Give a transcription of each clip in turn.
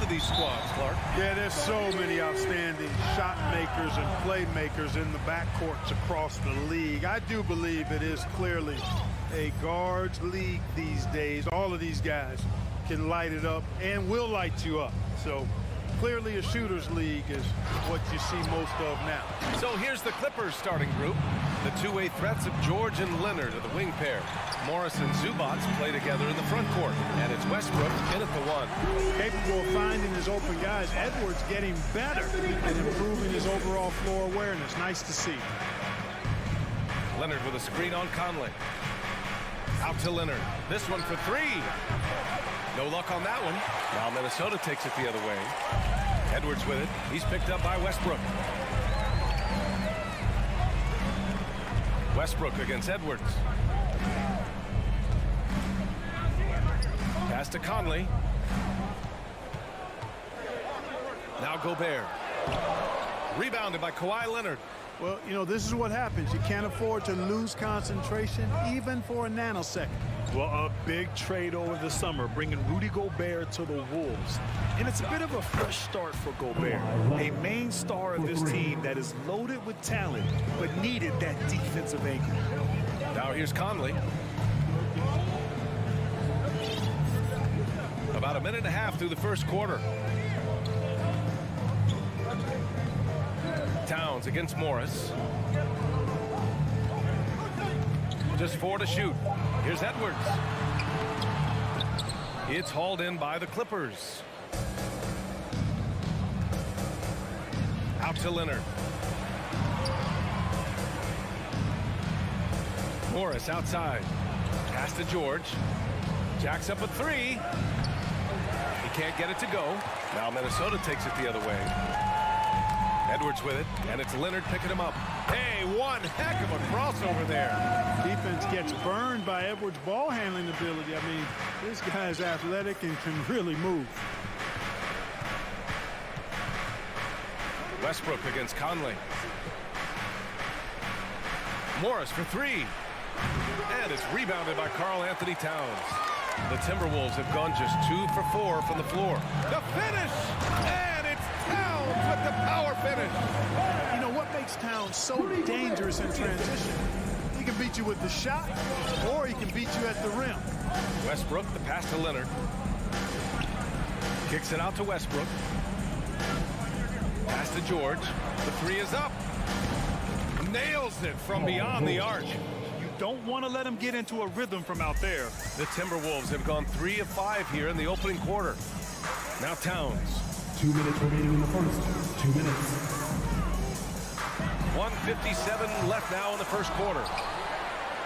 these squads, Clark. Yeah, there's so many outstanding shot makers and playmakers in the backcourts across the league. I do believe it is clearly a guards league these days. All of these guys can light it up and will light you up. So clearly a shooter's league is what you see most of now. So here's the Clippers starting group. The two-way threats of George and Leonard are the wing pair. Morris and Zubats play together in the front court. And it's Westbrook in at the one. Capable of finding his open guys. Edwards getting better and improving his overall floor awareness. Nice to see. Leonard with a screen on Conley. Out to Leonard. This one for three. No luck on that one. Now Minnesota takes it the other way. Edwards with it. He's picked up by Westbrook. Westbrook against Edwards. Pass to Conley. Now Gobert. Rebounded by Kawhi Leonard. Well, you know, this is what happens. You can't afford to lose concentration, even for a nanosecond. Well, a big trade over the summer, bringing Rudy Gobert to the Wolves. And it's a bit of a fresh start for Gobert, a main star of this team that is loaded with talent, but needed that defensive anchor. Now here's Conley. About a minute and a half through the first quarter. Towns against Morris. Just 4 to shoot. Here's Edwards. It's hauled in by the Clippers. Out to Leonard. Morris outside. Pass to George. Jacks up a three. He can't get it to go. Now Minnesota takes it the other way. Edwards with it, and it's Leonard picking him up. Hey, one heck of a crossover there. Defense gets burned by Edwards' ball handling ability. I mean, this guy is athletic and can really move. Westbrook against Conley. Morris for three. And it's rebounded by Karl Anthony Towns. The Timberwolves have gone just 2 for 4 from the floor. The finish! And it's Towns with the power finish. You know what makes Towns so dangerous in transition? He can beat you with the shot, or he can beat you at the rim. Westbrook, the pass to Leonard. Kicks it out to Westbrook. Pass to George. The three is up. Nails it from beyond the arc. Don't want to let him get into a rhythm from out there. The Timberwolves have gone 3 of 5 here in the opening quarter. Now Towns. 2 minutes remaining in the first. 2 minutes. 1:57 left now in the first quarter.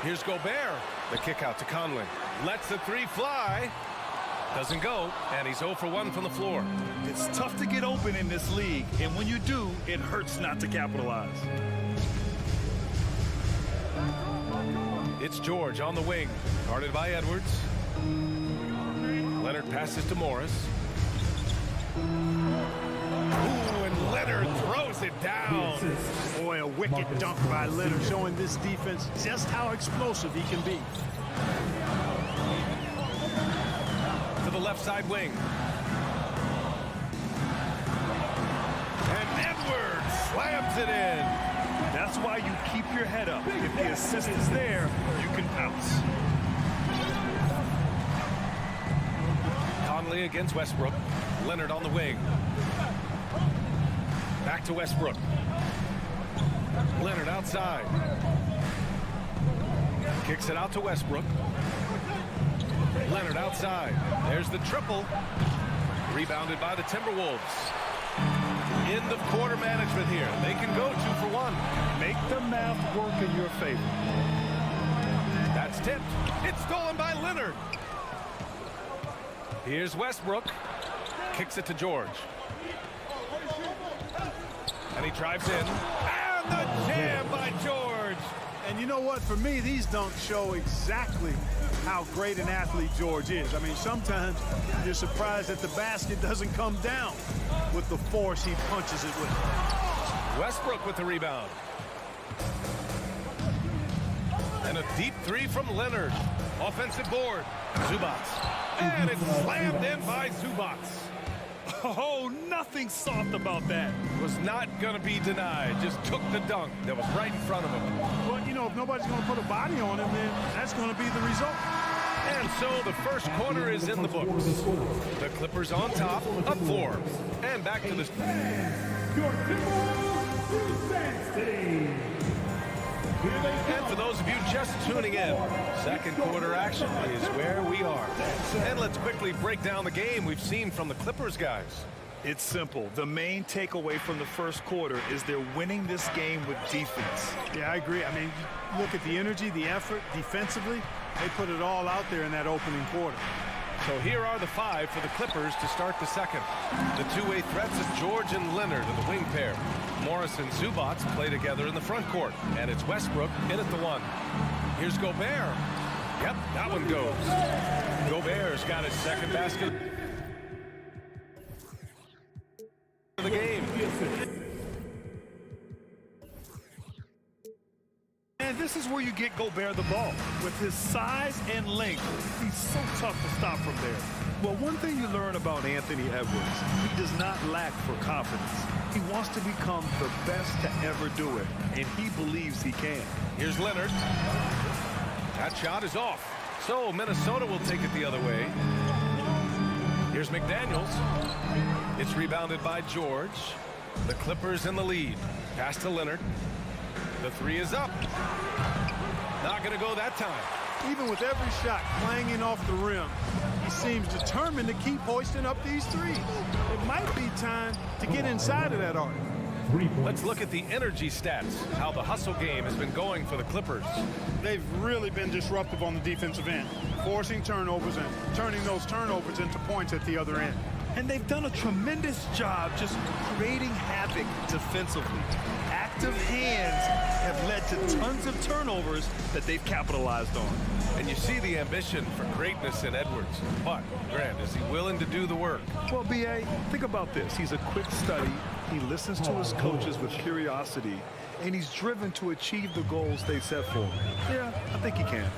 Here's Gobert. The kick out to Conley. Lets the three fly. Doesn't go, and he's 0 for 1 from the floor. It's tough to get open in this league, and when you do, it hurts not to capitalize. It's George on the wing, guarded by Edwards. Leonard passes to Morris. Ooh, and Leonard throws it down. Boy, a wicked dunk by Leonard, showing this defense just how explosive he can be. To the left side wing. And Edwards slams it in. That's why you keep your head up. If the assist is there, you can pounce. Conley against Westbrook. Leonard on the wing. Back to Westbrook. Leonard outside. Kicks it out to Westbrook. Leonard outside. There's the triple. Rebounded by the Timberwolves. End of quarter management here. They can go 2 for 1. Make the math work in your favor. That's tipped. It's stolen by Leonard. Here's Westbrook. Kicks it to George. And he drives in. And the jam by George. And you know what? For me, these dunks show exactly how great an athlete George is. I mean, sometimes you're surprised that the basket doesn't come down with the force he punches it with. Westbrook with the rebound. And a deep three from Leonard. Offensive board. Zubats. And it's slammed in by Zubats. Oh, nothing soft about that. Was not going to be denied. Just took the dunk that was right in front of him. Well, you know, if nobody's going to put a body on him, then that's going to be the result. And so the first quarter is in the books. The Clippers on top, up 4. And back to the... And for those of you just tuning in, second quarter action is where we are. And let's quickly break down the game we've seen from the Clippers guys. It's simple. The main takeaway from the first quarter is they're winning this game with defense. Yeah, I agree. I mean, look at the energy, the effort defensively. They put it all out there in that opening quarter. So here are the 5 for the Clippers to start the second. The two-way threats is George and Leonard in the wing pair. Morris and Zubac play together in the front court. And it's Westbrook in at the 1. Here's Gobert. Yep, that one goes. Gobert's got his second basket of the game. And this is where you get Gobert the ball. With his size and length, he's so tough to stop from there. Well, one thing you learn about Anthony Edwards, he does not lack for confidence. He wants to become the best to ever do it, and he believes he can. Here's Leonard. That shot is off. So Minnesota will take it the other way. Here's McDaniels. It's rebounded by George. The Clippers in the lead. Pass to Leonard. The 3 is up. Not going to go that time. Even with every shot clanging off the rim, he seems determined to keep hoisting up these threes. It might be time to get inside of that arc. Let's look at the energy stats, how the hustle game has been going for the Clippers. They've really been disruptive on the defensive end, forcing turnovers and turning those turnovers into points at the other end. And they've done a tremendous job just creating havoc defensively. Active hands have led to tons of turnovers that they've capitalized on. And you see the ambition for greatness in Edwards. But, Grant, is he willing to do the work? Well, B.A., think about this. He's a quick study. He listens to his coaches with curiosity, and he's driven to achieve the goals they set for him. Yeah, I think he can.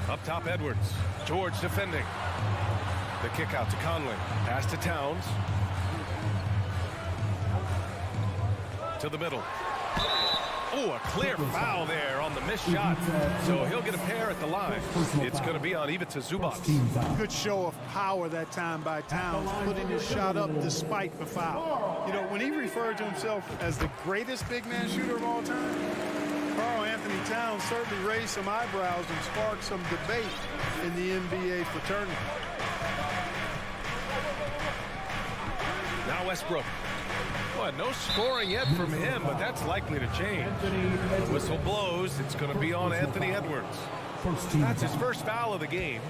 Up top, Edwards. George defending. The kick out to Conley. Pass to Towns. To the middle. Oh, a clear foul there on the missed shot. So he'll get a pair at the line. It's going to be on Ivica Zubac. Good show of power that time by Towns, putting his shot up despite the foul. You know, when he referred to himself as the greatest big man shooter of all time, Karl Anthony Towns certainly raised some eyebrows and sparked some debate in the NBA fraternity. Now Westbrook. Well, no scoring yet from him, but that's likely to change. The whistle blows. It's going to be on Anthony Edwards. That's his first foul of the game.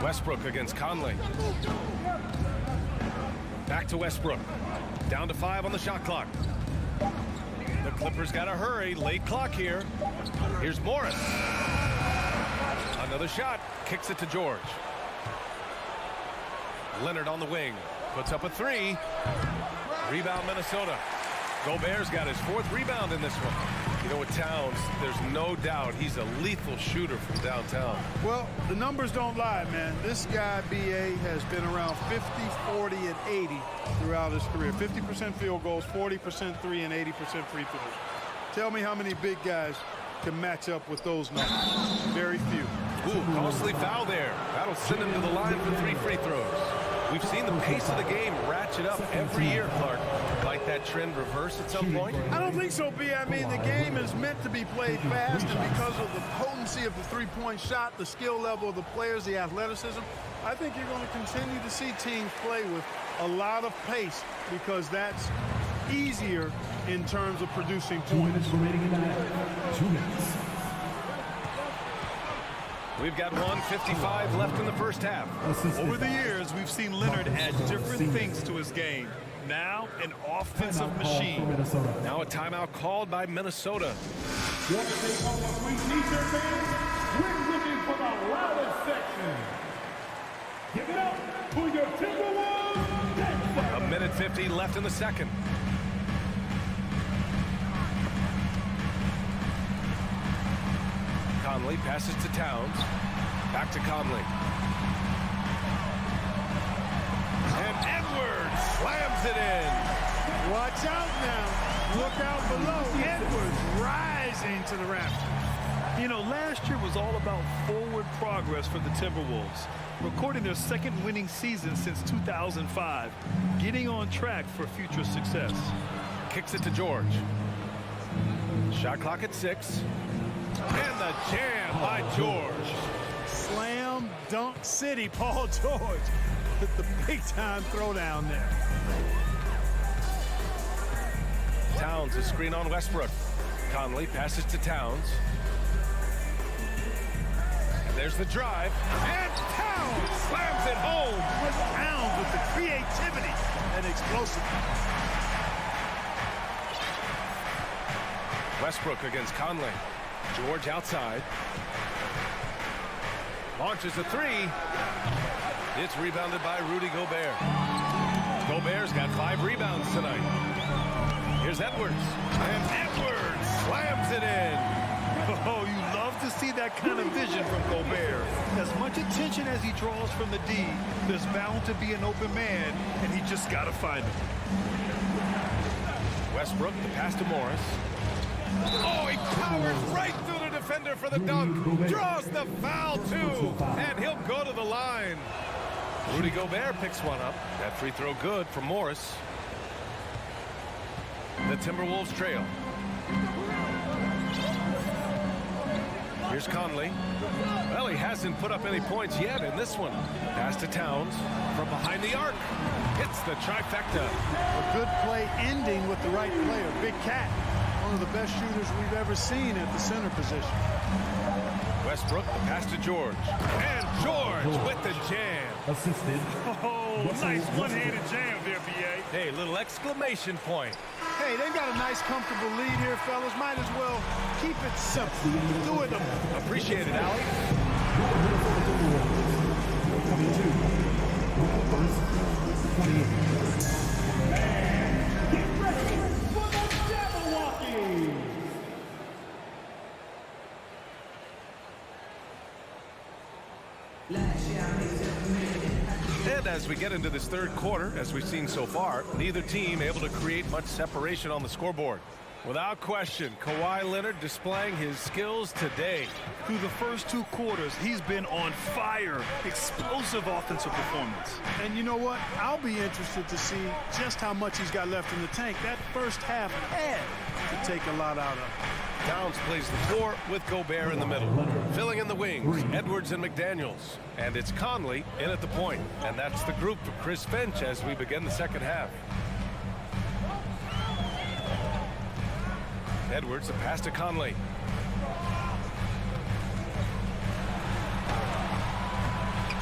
Westbrook against Conley. Back to Westbrook. Down to 5 on the shot clock. The Clippers got to hurry. Late clock here. Here's Morris. Another shot. Kicks it to George. Leonard on the wing. Puts up a 3. Rebound Minnesota. Gobert's got his 4th rebound in this one. You know, with Towns, there's no doubt he's a lethal shooter from downtown. Well, the numbers don't lie, man. This guy, B.A., has been around 50, 40, and 80 throughout his career. 50% field goals, 40% 3, and 80% free throws. Tell me how many big guys can match up with those numbers. Very few. Ooh, costly foul there. That'll send him to the line for 3 free throws. We've seen the pace of the game ratchet up every year, Clark. Might that trend reverse at some point? I don't think so, B. I mean, the game is meant to be played fast, and because of the potency of the three-point shot, the skill level of the players, the athleticism, I think you're going to continue to see teams play with a lot of pace because that's easier in terms of producing points. 2 minutes remaining in the half. 2 minutes. We've got 1:55 left in the first half. Over the years, we've seen Leonard add different things to his game. Now, an offensive machine. Now a timeout called by Minnesota. We're looking for the loudest section. Give it up to your Timberwolves. A minute 50 left in the second. Conley Conley passes to Towns. Back to Conley. And Edwards slams it in. Watch out now. Look out below. Edwards rising to the rafters. You know, last year was all about forward progress for the Timberwolves, recording their second winning season since 2005, getting on track for future success. Kicks it to George. Shot clock at 6. And the jam by George. Slam dunk city, Paul George with the big-time throwdown there. Towns, a screen on Westbrook. Conley passes to Towns. And there's the drive. And Towns slams it home. Towns with the creativity and explosiveness. Westbrook against Conley. George outside. Launches a 3. It's rebounded by Rudy Gobert. Gobert's got 5 rebounds tonight. Here's Edwards. And Edwards slams it in. Oh, you love to see that kind of vision from Gobert. As much attention as he draws from the D, there's bound to be an open man, and he just got to find him. Westbrook, the pass to Morris. Oh, he powers right through the defender for the dunk. Draws the foul, too. And he'll go to the line. Rudy Gobert picks one up. That free throw good for Morris. The Timberwolves trail. Here's Conley. Well, he hasn't put up any points yet in this one. Pass to Towns from behind the arc. Hits the trifecta. A good play ending with the right player. Big Cat, one of the best shooters we've ever seen at the center position. Westbrook, the pass to George. And George with the jam. Assisted. Oh, nice one-handed jam there, B.A. Hey, little exclamation point. Hey, they've got a nice, comfortable lead here, fellas. Might as well keep it simple. Do it. Appreciate it, Allie. 22. First, 28. And get ready for the Jabberwockies. And as we get into this third quarter, as we've seen so far, neither team able to create much separation on the scoreboard. Without question, Kawhi Leonard displaying his skills today. Through the first 2 quarters, he's been on fire. Explosive offensive performance. And you know what? I'll be interested to see just how much he's got left in the tank. That first half had to take a lot out of it. Towns plays the 4 with Gobert in the middle. Filling in the wings, Edwards and McDaniels. And it's Conley in at the point. And that's the group for Chris Finch as we begin the second half. Edwards, a pass to Conley.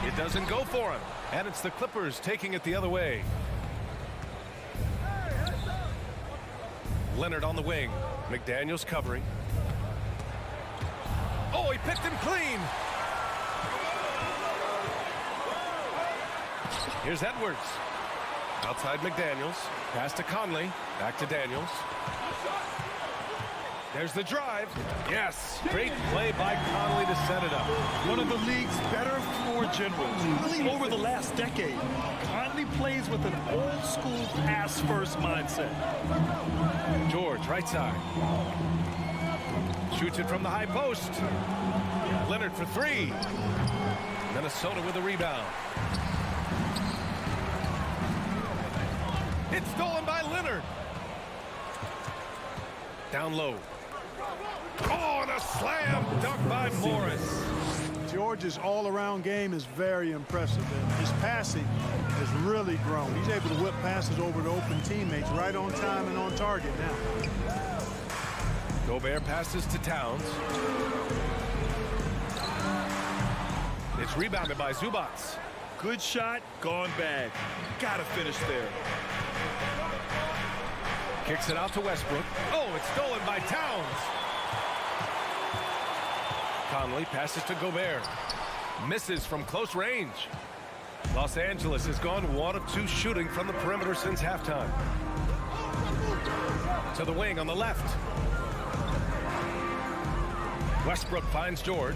It doesn't go for him. And it's the Clippers taking it the other way. Leonard on the wing. McDaniels covering. Oh, he picked him clean. Here's Edwards. Outside McDaniels. Pass to Conley. Back to Daniels. There's the drive. Yes. Great play by Conley to set it up. One of the league's better floor generals. Really over the last decade. Conley plays with an old-school pass-first mindset. George, right side. Shoots it from the high post. Leonard for 3. Minnesota with a rebound. It's stolen by Leonard. Down low. Oh, and a slam dunk by Morris. George's all-around game is very impressive, and his passing has really grown. He's able to whip passes over to open teammates right on time and on target now. Gobert passes to Towns. It's rebounded by Zubats. Good shot, gone bad. Gotta finish there. Kicks it out to Westbrook. Oh, it's stolen by Towns. Conley passes to Gobert. Misses from close range. Los Angeles has gone 1 of 2 shooting from the perimeter since halftime. To the wing on the left. Westbrook finds George.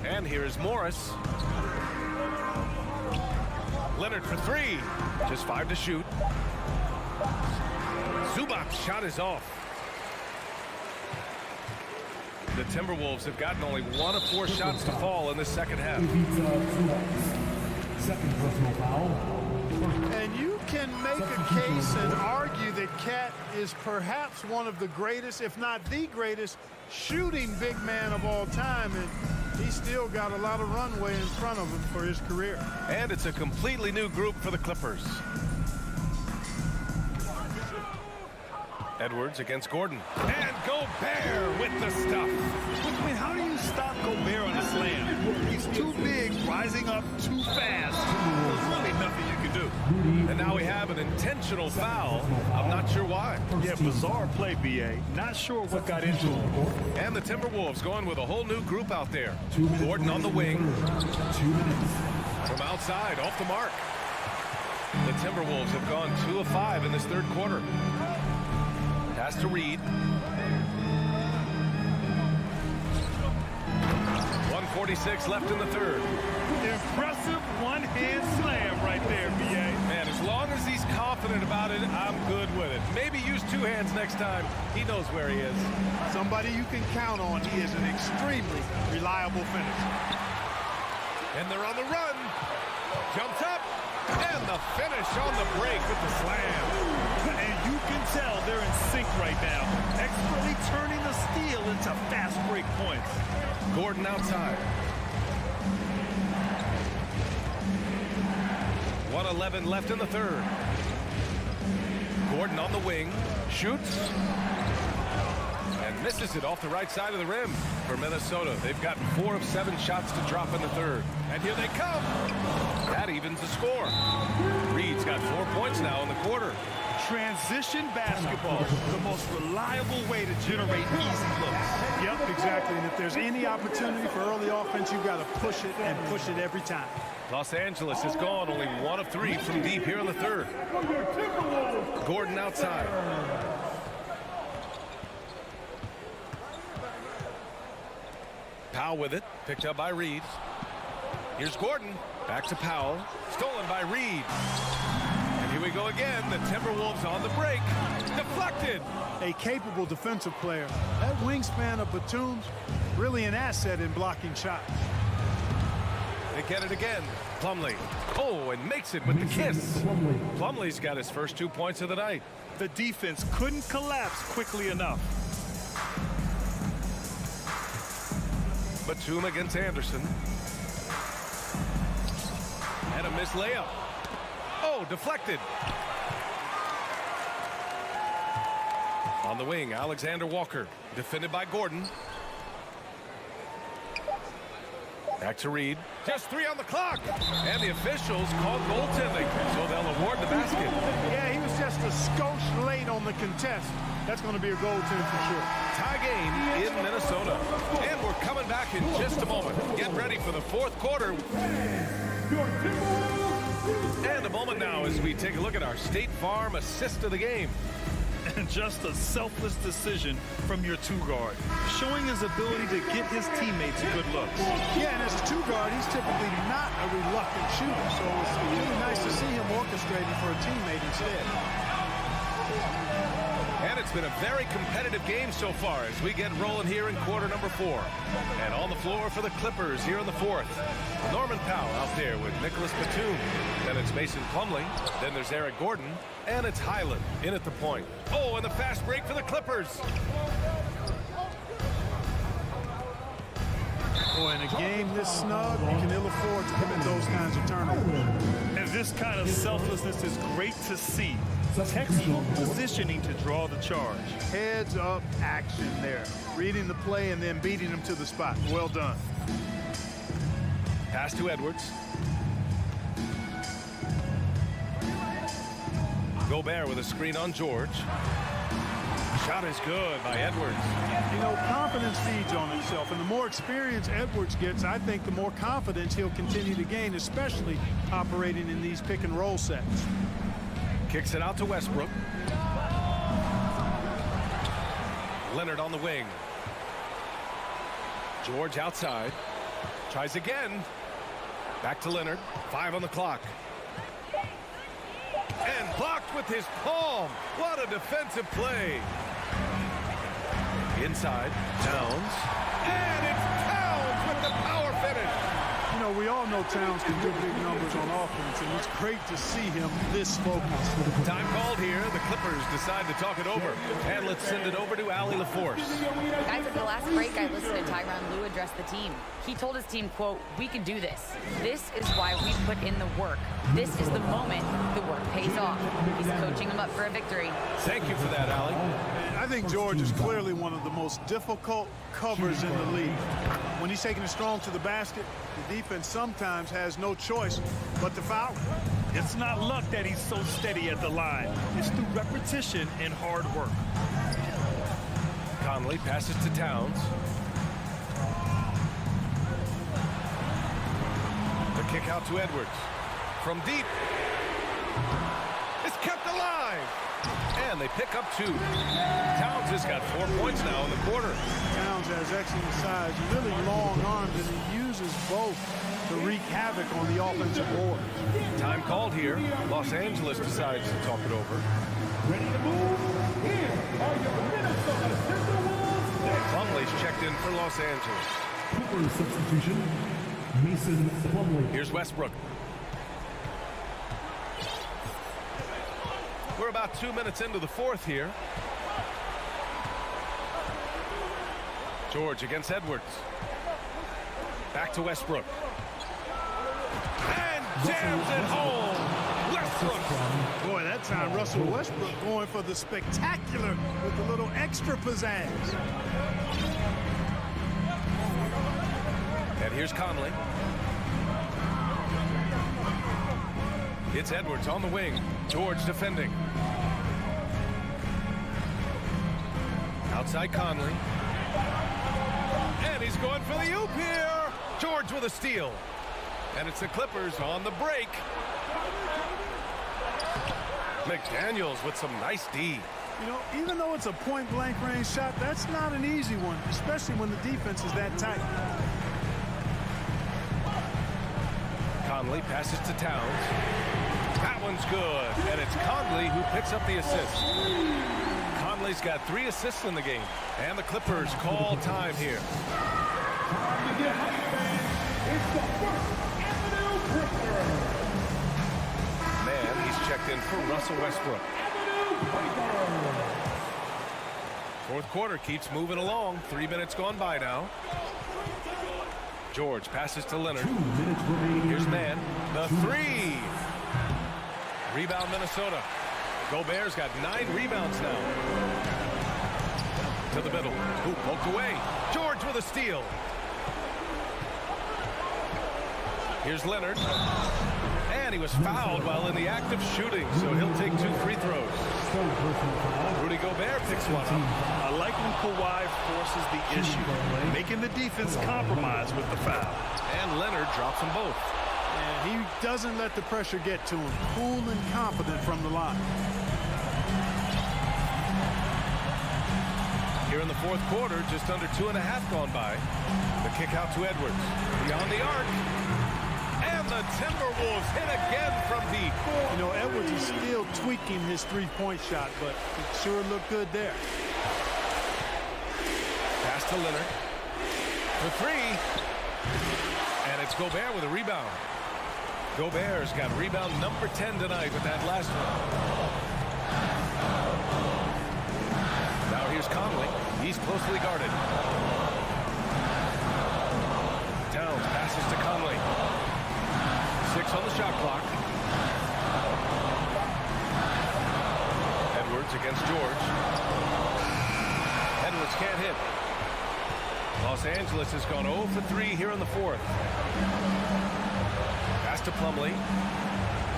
And here's Morris. Leonard for three. Just 5 to shoot. Zubac's shot is off. The Timberwolves have gotten only 1 of 4 shots to fall in the second half. Second personal foul. And you can make a case and argue that Cat is perhaps one of the greatest, if not the greatest, shooting big man of all time. And he's still got a lot of runway in front of him for his career. And it's a completely new group for the Clippers. Edwards against Gordon. And Gobert with the stuff. I mean, how do you stop Gobert on a slam? He's too big, rising up too fast. There's really nothing you can do. And now we have an intentional foul. I'm not sure why. Yeah, bizarre play, B.A. Not sure what got into him. And the Timberwolves going with a whole new group out there. Gordon on the wing. 2 minutes. From outside, off the mark. The Timberwolves have gone 2 of 5 in this third quarter. Pass to Reed. 1:46 left in the third. Impressive one-hand slam right there, B.A. Man, as long as he's confident about it, I'm good with it. Maybe use 2 hands next time. He knows where he is. Somebody you can count on. He is an extremely reliable finisher. And they're on the run. Jumps up. And the finish on the break with the slam. And you can tell they're in sync right now, expertly turning the steal into fast break points. Gordon outside. 1:11 left in the third. Gordon on the wing. Shoots. And misses it off the right side of the rim for Minnesota. They've gotten 4 of 7 shots to drop in the third. And here they come. That evens the score. Reed's got 4 points now in the quarter. Transition basketball, the most reliable way to generate easy looks. Yep, exactly. And if there's any opportunity for early offense, you've got to push it and push it every time. Los Angeles has gone only 1 of 3 from deep here in the third. Gordon outside. Powell with it, picked up by Reed. Here's Gordon, back to Powell, stolen by Reed. And here we go again, the Timberwolves on the break, deflected. A capable defensive player. That wingspan of Batum's really an asset in blocking shots. They get it again, Plumlee. Oh, and makes it with the kiss. Plumlee's got his first 2 points of the night. The defense couldn't collapse quickly enough. Batum against Anderson. And a missed layup. Oh, deflected. On the wing, Alexander Walker. Defended by Gordon. Back to Reed. Just 3 on the clock. And the officials called goaltending, so they'll award the basket. Yeah, he was just a skosh late on the contest. That's going to be a goaltend for sure. Tie game in Minnesota. And we're coming back in just a moment. Get ready for the fourth quarter. And a moment now as we take a look at our State Farm assist of the game. And just a selfless decision from your 2-guard, showing his ability to get his teammates good looks. Yeah, and as a 2-guard, he's typically not a reluctant shooter, so it's really nice to see him orchestrating for a teammate instead. And it's been a very competitive game so far as we get rolling here in quarter number 4. And on the floor for the Clippers here in the fourth. Norman Powell out there with Nicholas Batum. Then it's Mason Plumlee. Then there's Eric Gordon. And it's Highland in at the point. Oh, and the fast break for the Clippers. Boy, in a game this snug, you can ill afford to commit those kinds of turnovers. And this kind of selflessness is great to see. Textbook positioning to draw the charge. Heads up action there. Reading the play and then beating him to the spot. Well done. Pass to Edwards. Gobert with a screen on George. Shot is good by Edwards. You know, confidence feeds on itself, and the more experience Edwards gets, I think the more confidence he'll continue to gain, especially operating in these pick and roll sets. Kicks it out to Westbrook. Leonard on the wing. George outside. Tries again. Back to Leonard. 5 on the clock. And blocked with his palm. What a defensive play. Inside. Towns. And it's Towns with the power finish. You know, we all know Towns can do big numbers on offense, and it's great to see him this focused. Time called here. The Clippers decide to talk it over. And let's send it over to Allie LaForce. Guys, at the last break, I listened to Tyronn Lue address the team. He told his team, quote, "We can do this. This is why we put in the work. This is the moment the work pays off." He's coaching them up for a victory. Thank you for that, Allie. I think George is clearly one of the most difficult covers in the league. When he's taking it strong to the basket, the defense sometimes has no choice but to foul. It's not luck that he's so steady at the line. It's through repetition and hard work. Conley passes to Towns. The kick out to Edwards. From deep. It's kept alive. And they pick up 2. Towns has got 4 points now in the quarter. Towns has excellent size, really long arms, and he uses both to wreak havoc on the offensive board. Time called here. Los Angeles decides to talk it over. Ready to move? Here are your Minnesota Timberwolves. Plumlee's checked in for Los Angeles. Clippers substitution, Mason Plumlee. Here's Westbrook. We're about 2 minutes into the fourth here. George against Edwards. Back to Westbrook. And jams it home. Westbrook. Boy, that time Russell Westbrook going for the spectacular with a little extra pizzazz. And here's Conley. It's Edwards on the wing. George defending. Outside Conley. And he's going for the oop here. George with a steal. And it's the Clippers on the break. McDaniels with some nice D. You know, even though it's a point-blank range shot, that's not an easy one, especially when the defense is that tight. Conley passes to Towns. That one's good. And it's Conley who picks up the assist. Conley's got 3 assists in the game. And the Clippers call time here. It's the First Avenue Clippers. Man, he's checked in for Russell Westbrook. Fourth quarter keeps moving along. 3 minutes gone by now. George passes to Leonard. 2 minutes remaining. Here's Man. The 3. Rebound Minnesota. Gobert's got 9 rebounds now. To the middle. Who poked away. George with a steal. Here's Leonard. And he was fouled while in the act of shooting, so he'll take 2 free throws. Rudy Gobert picks one up. I like when Kawhi forces the issue, making the defense compromise with the foul. And Leonard drops them both. And he doesn't let the pressure get to him. Cool and confident from the line. Here in the fourth quarter, just under 2.5 gone by. The kick out to Edwards. Beyond the arc. And the Timberwolves hit again from deep. You know, Edwards is still tweaking his three-point shot, but it sure looked good there. Pass to Leonard. For 3. And it's Gobert with a rebound. Gobert's got rebound number 10 tonight with that last one. Now here's Conley. He's closely guarded. Towns passes to Conley. 6 on the shot clock. Edwards against George. Edwards can't hit. Los Angeles has gone 0 for 3 here in the fourth. Pass to Plumlee.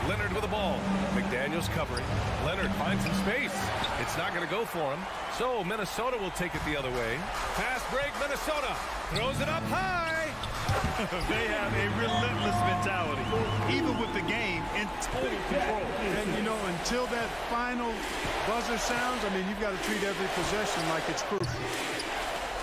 Leonard with the ball. McDaniels covering. Leonard finds some space. It's not going to go for him. So Minnesota will take it the other way. Fast break, Minnesota. Throws it up high. They have a relentless mentality, even with the game in total control. And, you know, until that final buzzer sounds, I mean, you've got to treat every possession like it's crucial.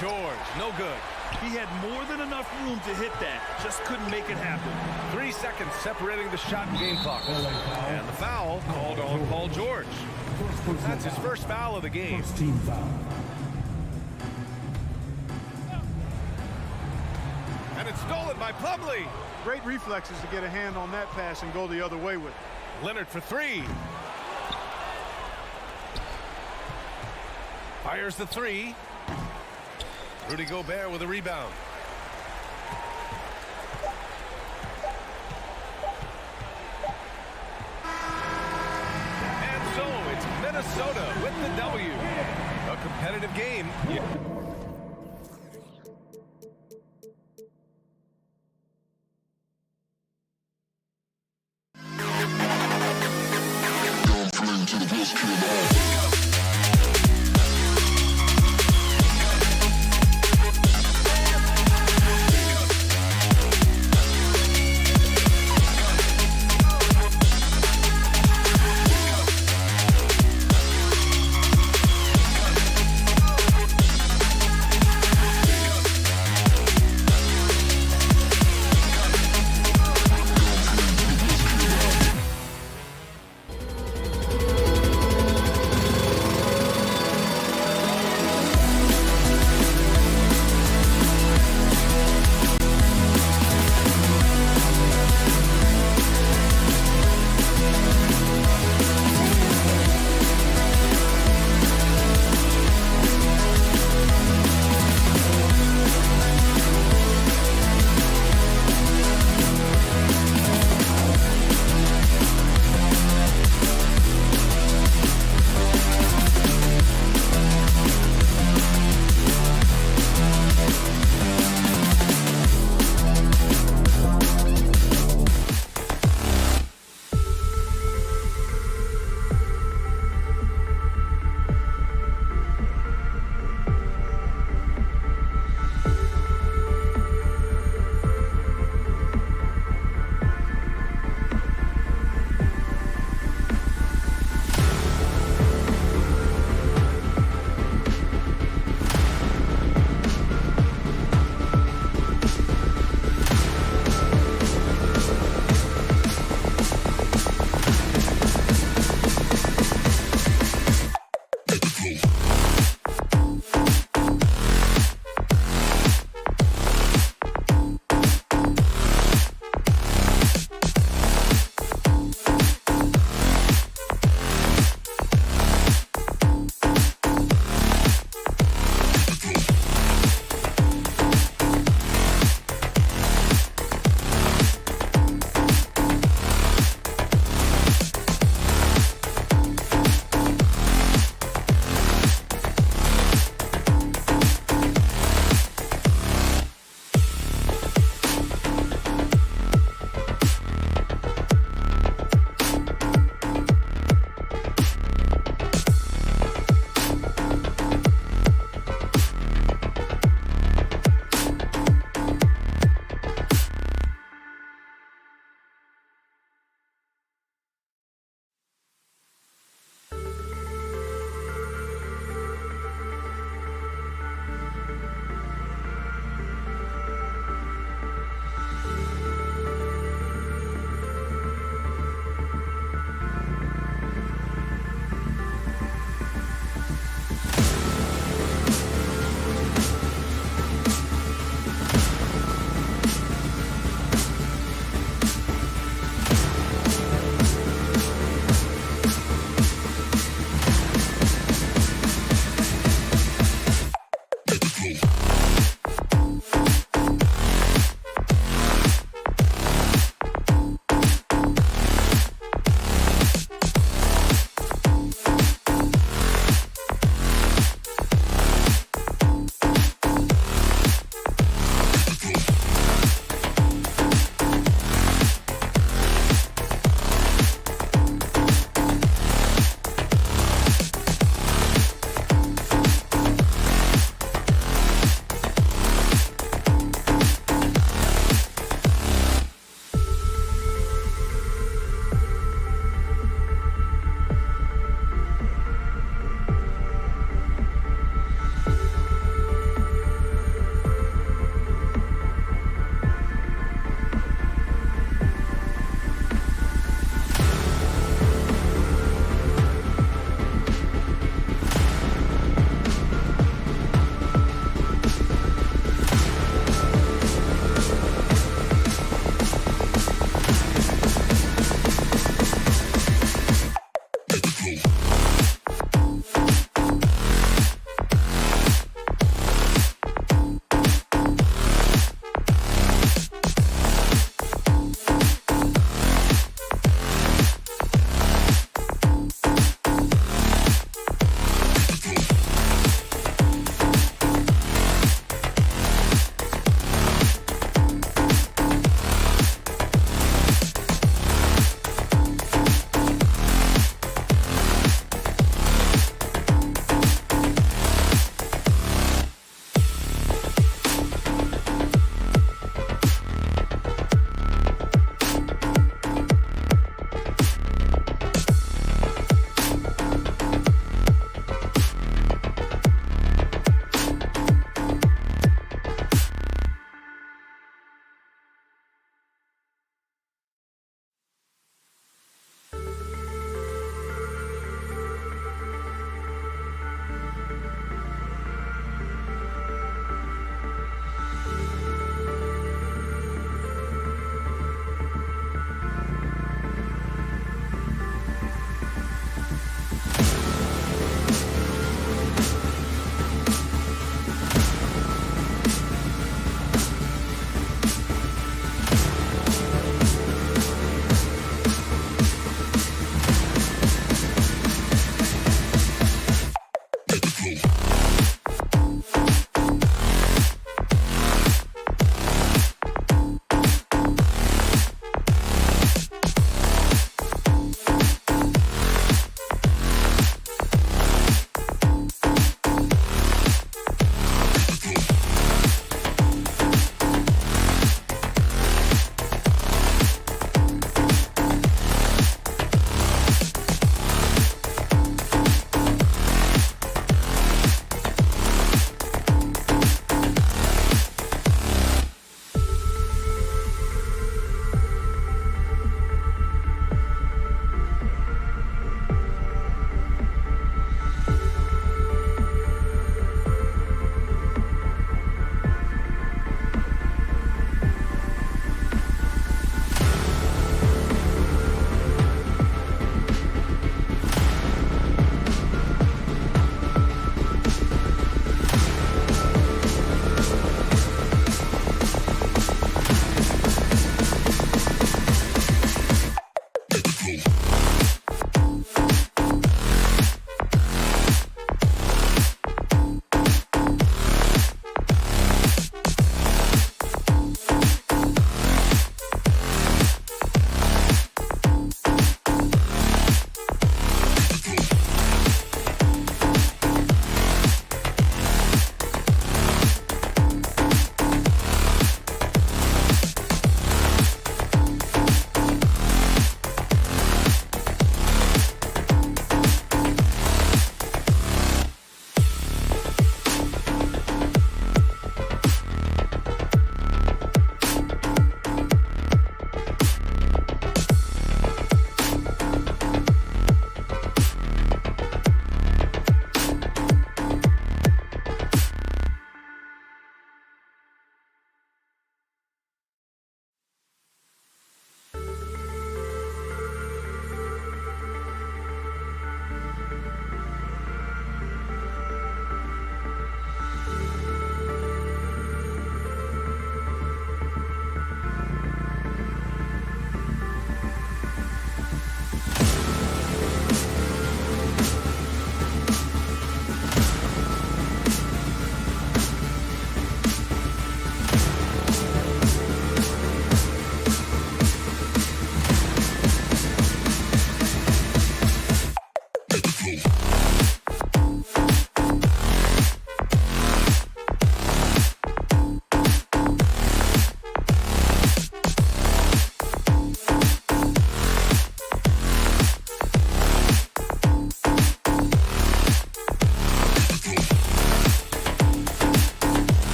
George, no good. He had more than enough room to hit that, just couldn't make it happen. 3 seconds separating the shot and game clock. And the foul called on Paul George. That's his first foul of the game. First team foul. And it's stolen by Plumlee. Great reflexes to get a hand on that pass and go the other way with it. Leonard for three. Fires the three. Rudy Gobert with a rebound. And so it's Minnesota with the W. A competitive game.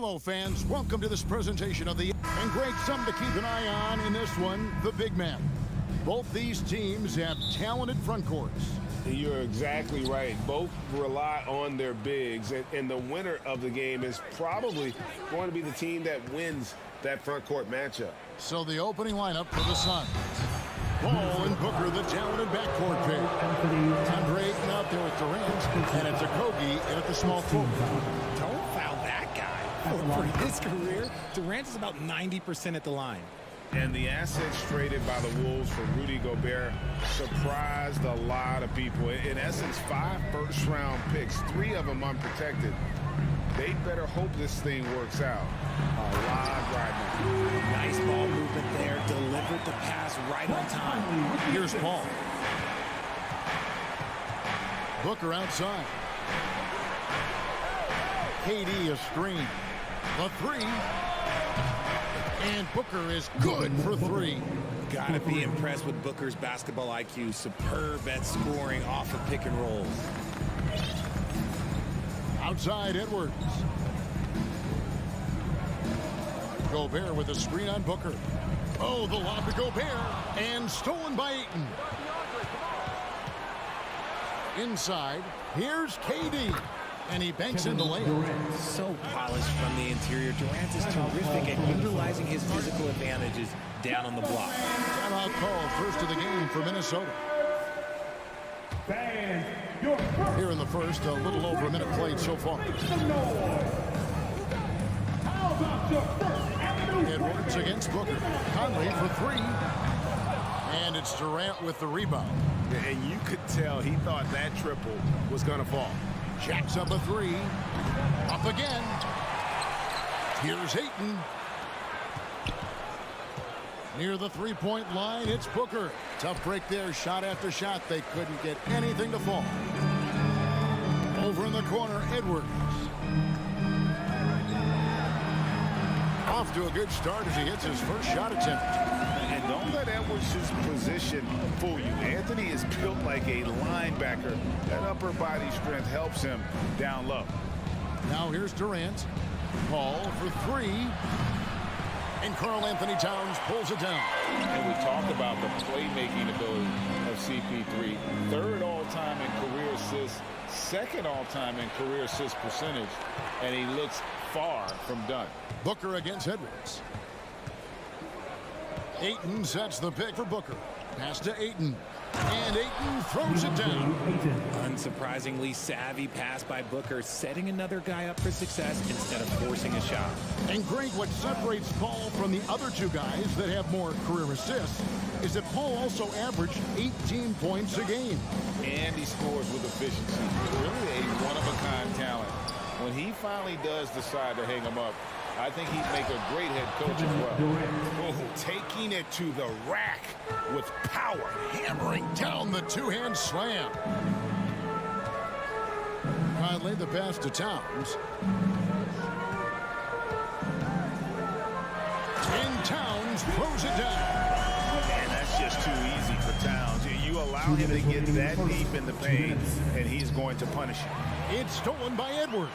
Hello, fans. Welcome to this presentation of the... And great, something to keep an eye on in this one, the big man. Both these teams have talented front courts. You're exactly right. Both rely on their bigs, and the winner of the game is probably going to be the team that wins that front court matchup. So the opening lineup for the Suns. Paul and Booker, the talented backcourt pair. Andre Ayton out there with Durant, and it's Okogie in at the small forward. Don't foul that guy. For his career, Durant is about 90% at the line. And the assets traded by the Wolves for Rudy Gobert surprised a lot of people. In essence, 5 first-round picks, 3 of them unprotected. They better hope this thing works out. A lot riding. Nice ball movement there. Delivered the pass right on time. Here's Paul. Booker outside. KD a screen. The 3. And Booker is good for 3. Gotta be impressed with Booker's basketball IQ. Superb at scoring off of pick and rolls. Outside Edwards. Gobert with a screen on Booker. Oh, the lob to Gobert. And stolen by Ayton. Inside, here's KD. And he banks in the lane. So polished from the interior. Durant is terrific at utilizing his physical advantages down on the block. Timeout call, first of the game for Minnesota. Here in the first, a little over a minute played so far. Edwards against Booker. Conley for 3. And it's Durant with the rebound. And you could tell he thought that triple was going to fall. Jacks up a 3. Up again. Here's Ayton. Near the three-point line, it's Booker. Tough break there, shot after shot. They couldn't get anything to fall. Over in the corner, Edwards. Off to a good start as he hits his first shot attempt. And don't let Edwards' position fool you. Anthony is built like a linebacker. That upper body strength helps him down low. Now here's Durant. Paul for 3. And Karl Anthony Towns pulls it down. And we talked about the playmaking ability of CP3. 3rd all-time in career assists, 2nd all-time in career assist percentage. And he looks far from done. Booker against Edwards. Ayton sets the pick for Booker. Pass to Ayton. And Ayton throws it down. Unsurprisingly savvy pass by Booker, setting another guy up for success instead of forcing a shot. And Greg, what separates Paul from the other 2 guys that have more career assists is that Paul also averaged 18 points a game. And he scores with efficiency. Really a one-of-a-kind talent. When he finally does decide to hang him up, I think he'd make a great head coach as well. Oh, taking it to the rack with power. Hammering down the 2-hand slam. Conley the pass to Towns. And Towns throws it down. And that's just too easy for Towns. You allow him to get that deep in the paint, and he's going to punish you. It's stolen by Edwards.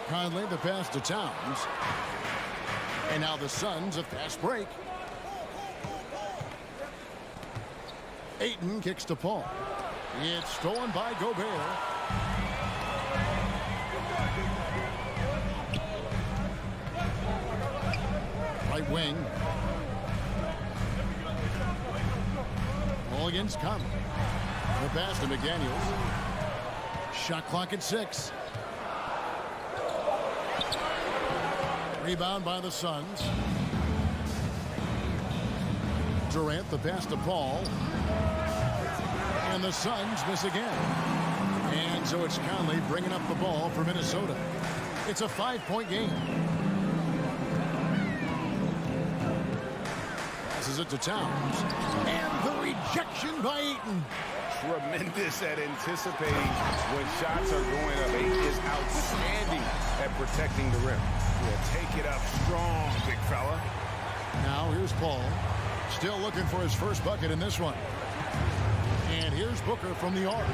Conley the pass to Towns. And now the Suns a fast break. Ayton kicks to Paul. It's stolen by Gobert. Right wing. Ball against Conley. The pass to McDaniels. Shot clock at 6. Rebound by the Suns. Durant the pass to Paul. And the Suns miss again. And so it's Conley bringing up the ball for Minnesota. It's a 5-point game. Passes it to Towns. And the rejection by Ayton. Tremendous at anticipating when shots are going up. Ayton is outstanding at protecting the rim. Yeah, take it up strong, big fella. Now here's Paul. Still looking for his first bucket in this one. And here's Booker from the arc.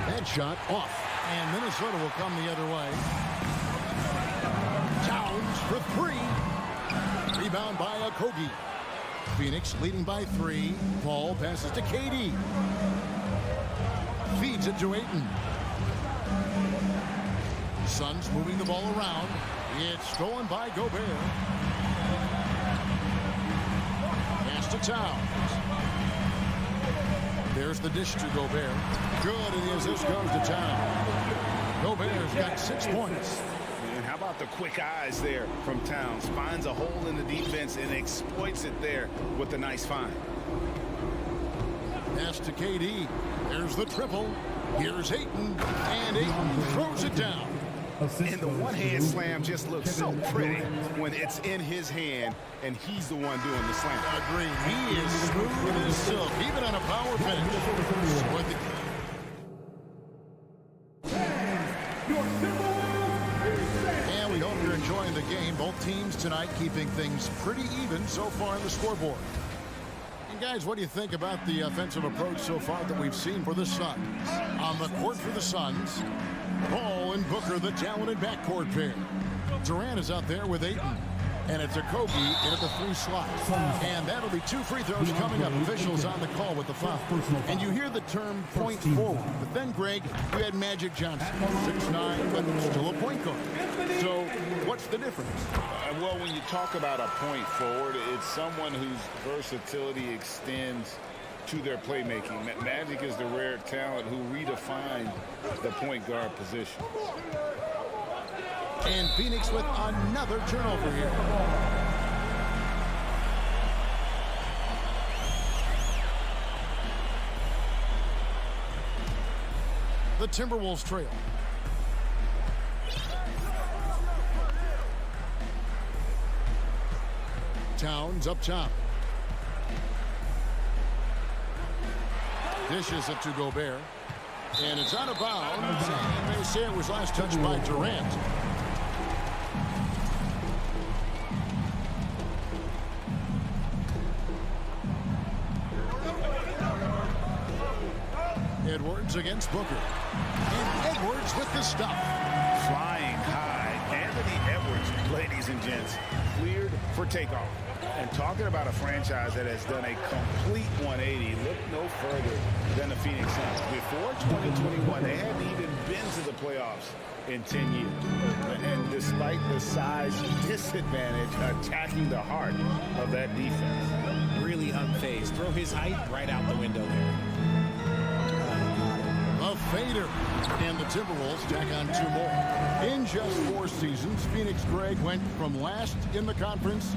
That shot off. And Minnesota will come the other way. Towns for 3. Rebound by Okogie. Phoenix leading by 3. Paul passes to KD. Feeds it to Ayton. Suns moving the ball around. It's stolen by Gobert. Pass to Towns. There's the dish to Gobert. Good, and the assist goes to Towns. Gobert's got 6 points. And how about the quick eyes there from Towns? Finds a hole in the defense and exploits it there with a nice find. Pass to KD. There's the triple. Here's Ayton, and Ayton throws it down. And the one-hand slam just looks so pretty when it's in his hand and he's the one doing the slam. Agreed. He is smooth as silk, even on a power finish. And we hope you're enjoying the game. Both teams tonight keeping things pretty even so far on the scoreboard. And guys, what do you think about the offensive approach so far that we've seen for the Suns? On the court for the Suns, Paul and Booker, the talented backcourt pair. Durant is out there with Ayton. And it's Okogie into the 3 slot. And that'll be 2 free throws coming up. Officials on the call with the foul. And you hear the term point forward. But then, Greg, you had Magic Johnson, 6'9", but still a point guard. So what's the difference? Well, when you talk about a point forward, it's someone whose versatility extends to their playmaking. Magic is the rare talent who redefined the point guard position. And Phoenix with another turnover here. The Timberwolves trail. Towns up top. Dishes it to Gobert. And it's out of bounds. And they say it was last touched by Durant. Edwards against Booker. And Edwards with the stop. Flying high. Anthony Edwards, ladies and gents, cleared for takeoff. And talking about a franchise that has done a complete 180, look no further than the Phoenix Suns. Before 2021, they hadn't even been to the playoffs in 10 years. And despite the size disadvantage, attacking the heart of that defense. Really unfazed. Throw his height right out the window there. A fader. And the Timberwolves tack on 2 more. In just 4 seasons, Phoenix, Greg, went from last in the conference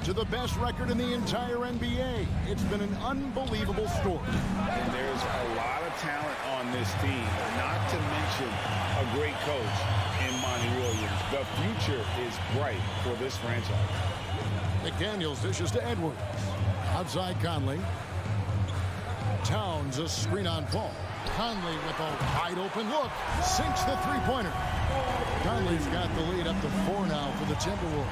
to the best record in the entire NBA. It's been an unbelievable story. And there's a lot of talent on this team, not to mention a great coach in Monty Williams. The future is bright for this franchise. McDaniels dishes to Edwards. Outside Conley. Towns a screen on Paul. Conley with a wide open look. Sinks the 3-pointer. Conley's got the lead up to 4 now for the Timberwolves.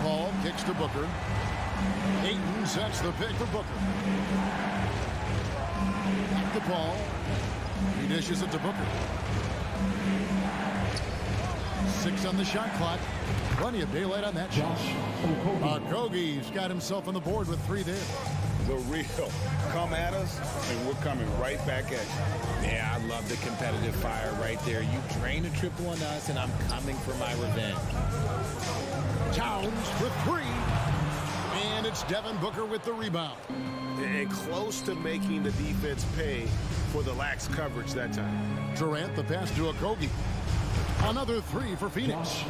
Paul kicks to Booker. Ayton sets the pick for Booker. Back to Paul. He dishes it to Booker. 6 on the shot clock. Plenty of daylight on that shot. Okogie's got himself on the board with 3 there. The real come at us, and we're coming right back at you. Yeah, I love the competitive fire right there. You drain a triple on us, and I'm coming for my revenge. Towns for 3. And it's Devin Booker with the rebound. And close to making the defense pay for the lax coverage that time. Durant the pass to Okogie. Another 3 for Phoenix.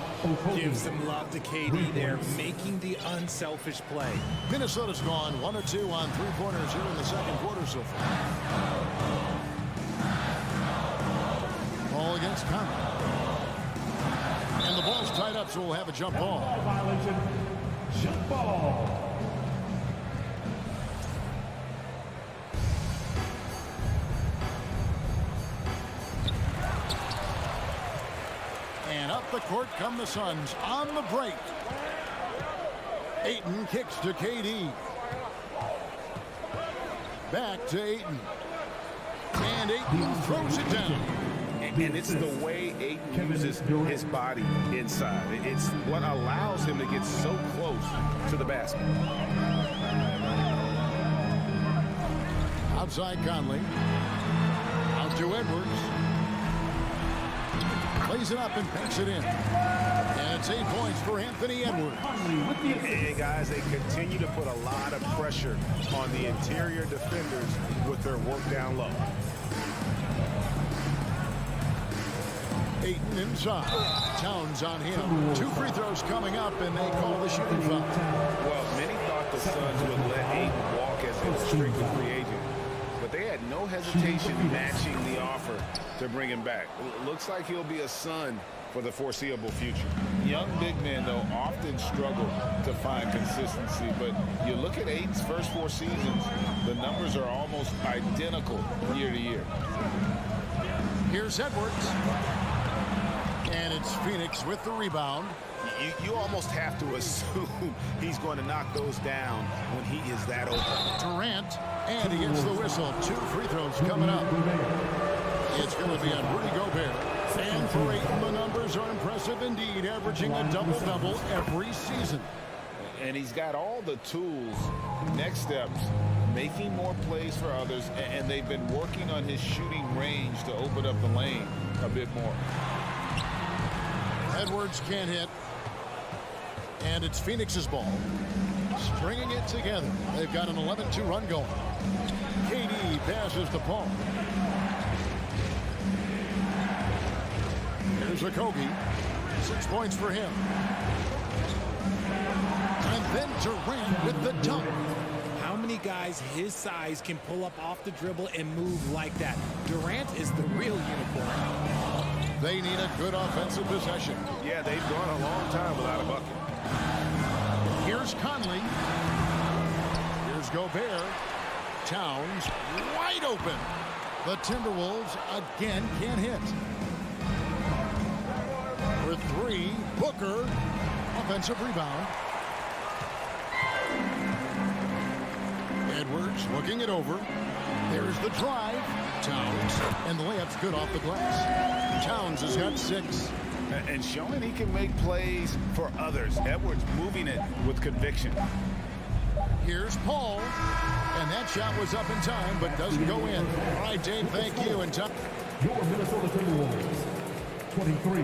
Give some love to KD there, making the unselfish play. Minnesota's gone 1 of 2 on 3-pointers here in the second quarter so far. Ball against Conley. And the ball's tied up, so we'll have a jump ball. Violation. Jump ball. And up the court come the Suns on the break. Ayton kicks to KD. Back to Ayton. And Ayton throws it down. And it's the way Ayton uses his body inside. It's what allows him to get so close to the basket. Outside Conley. Out to Edwards. Plays it up and banks it in. And it's 8 points for Anthony Edwards. And guys, they continue to put a lot of pressure on the interior defenders with their work down low. Ayton inside. Towns on him. 2 free throws coming up, and they call the shooting foul. Well, many thought the Suns would let Ayton walk as a restricted free agent. But they had no hesitation matching the offer to bring him back. It looks like he'll be a Sun for the foreseeable future. Young big men, though, often struggle to find consistency. But you look at Ayton's first 4 seasons, the numbers are almost identical year to year. Here's Edwards. And it's Phoenix with the rebound. You almost have to assume he's going to knock those down when he is that open. Durant, and he gets the whistle. 2 free throws coming up. It's going to be on Rudy Gobert. And for Ayton, the numbers are impressive indeed, averaging a double-double every season. And he's got all the tools. Next steps, making more plays for others, and they've been working on his shooting range to open up the lane a bit more. Edwards can't hit. And it's Phoenix's ball. Stringing it together. They've got an 11-2 run going. KD passes to Paul. Here's Okogie. 6 points for him. And then Durant with the dunk. How many guys his size can pull up off the dribble and move like that? Durant is the real unicorn. They need a good offensive possession. Yeah, they've gone a long time without a bucket. Here's Conley. Here's Gobert. Towns wide open. The Timberwolves again can't hit. For 3, Booker. Offensive rebound. Edwards looking it over. There's the drive. Towns. And the layup's good off the glass. Towns has got 6. And showing he can make plays for others. Edwards moving it with conviction. Here's Paul. And that shot was up in time, but doesn't go in. All right, Dave, thank you. And time. Your Minnesota Timberwolves, 23.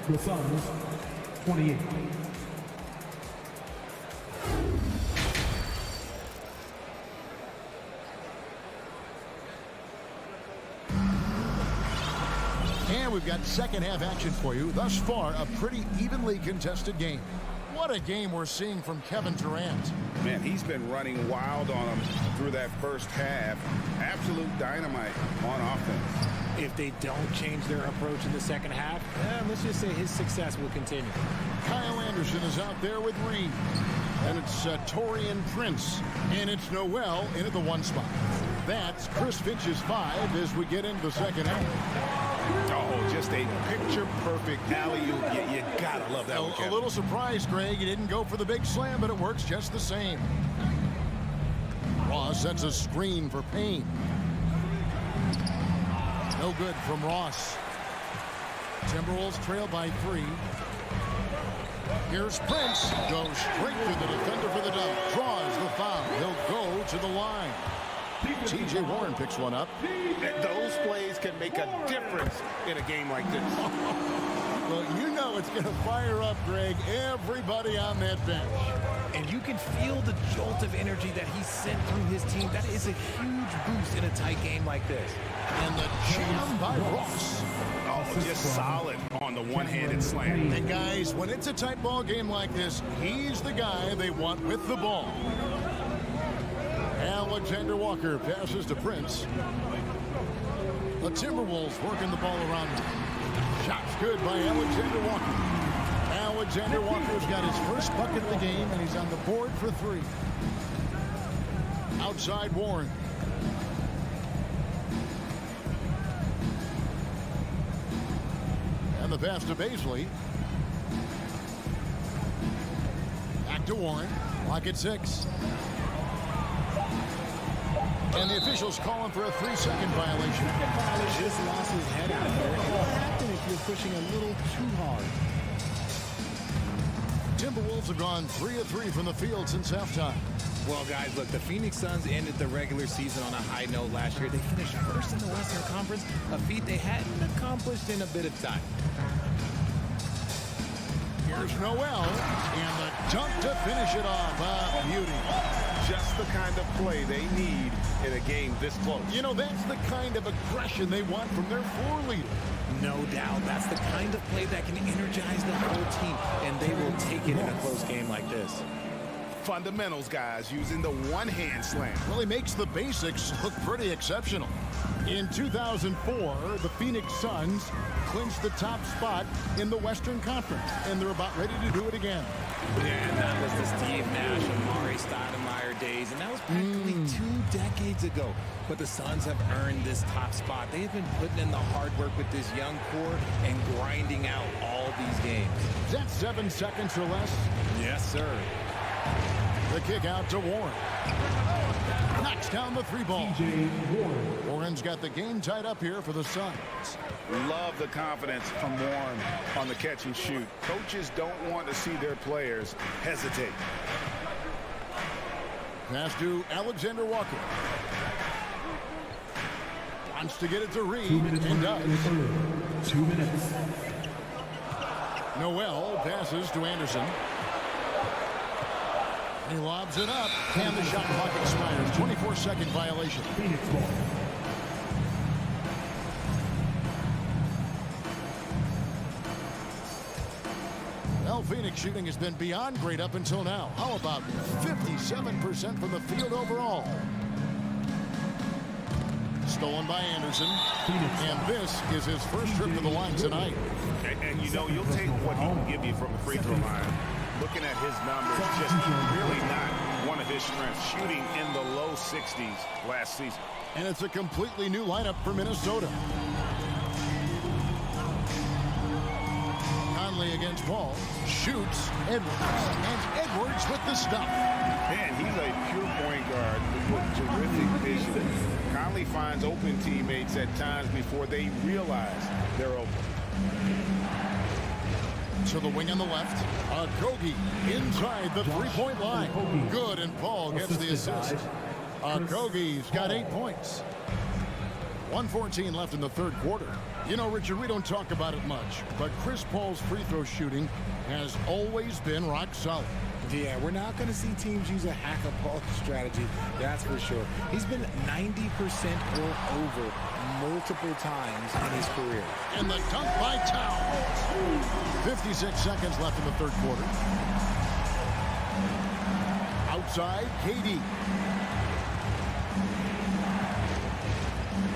The Suns, 28. And we've got second half action for you. Thus far, a pretty evenly contested game. What a game we're seeing from Kevin Durant. Man, he's been running wild on them through that first half. Absolute dynamite on offense. If they don't change their approach in the second half, let's just say his success will continue. Kyle Anderson is out there with Reed. And it's Torian Prince. And it's Noel in at the 1 spot. That's Chris Finch's 5 as we get into the second half. Oh, just a picture-perfect alley-oop. You gotta love that one, Kevin. A little surprise, Greg. He didn't go for the big slam, but it works just the same. Ross sets a screen for Payne. No good from Ross. Timberwolves trail by 3. Here's Prince. Goes straight to the defender for the dunk. Draws the foul. He'll go to the line. T.J. Warren picks one up. Those plays can make a difference in a game like this. Well, you know it's going to fire up, Greg, everybody on that bench. And you can feel the jolt of energy that he sent through his team. That is a huge boost in a tight game like this. And the jam by Ross. Oh, just solid on the one-handed slam. And guys, when it's a tight ball game like this, he's the guy they want with the ball. Alexander Walker passes to Prince. The Timberwolves working the ball around him. Shot's good by Alexander Walker. Alexander Walker's got his first bucket of the game, and he's on the board for 3. Outside Warren. And the pass to Baisley. Back to Warren. Clock at 6. And the officials calling for a 3-second violation. Just lost his head out there. It'll happen if you're pushing a little too hard. Timberwolves have gone 3 of 3 from the field since halftime. Well, guys, look, the Phoenix Suns ended the regular season on a high note last year. They finished first in the Western Conference, a feat they hadn't accomplished in a bit of time. Here's Noel, and the dunk to finish it off. Beauty. Just the kind of play they need in a game this close. You know, that's the kind of aggression they want from their floor leader. No doubt. That's the kind of play that can energize the whole team, and they will take it in a close game like this. Fundamentals, guys, using the one-hand slam. Well, he makes the basics look pretty exceptional. In 2004, the Phoenix Suns clinched the top spot in the Western Conference, and they're about ready to do it again. Yeah, and that was the Steve Nash and Amari Stoudemire days, and that was practically 2 decades ago. But the Suns have earned this top spot. They have been putting in the hard work with this young core and grinding out all these games. Is that 7 seconds or less? Yes, sir. The kick out to Warren. Knocks down the 3-ball. Horens got the game tied up here for the Suns. Love the confidence from Warren on the catch and shoot. Coaches don't want to see their players hesitate. Pass to Alexander Walker. Wants to get it to Reed, and does. 2 minutes. Noel passes to Anderson. He lobs it up, and the shot clock expires. 24-second violation. Phoenix ball. Well, Phoenix shooting has been beyond great up until now. How about 57% from the field overall? Stolen by Anderson. And this is his first trip to the line tonight. And you know, you'll take what he can give you from the free throw line. Looking at his numbers, just really not one of his strengths. Shooting in the low 60s last season. And it's a completely new lineup for Minnesota. Conley against Paul. Shoots Edwards. And Edwards with the stuff. Man, he's a pure point guard with terrific vision. Conley finds open teammates at times before they realize they're open. To the wing on the left. Kogi inside the 3-point line. Good, and Paul gets the assist. Kogi's got 8 points. 1:14 left in the third quarter. You know, Richard, we don't talk about it much, but Chris Paul's free throw shooting has always been rock solid. Yeah, we're not going to see teams use a hack-a-ball strategy, that's for sure. He's been 90% or over multiple times in his career. And the dunk by Towns. 56 seconds left in the third quarter. Outside, KD.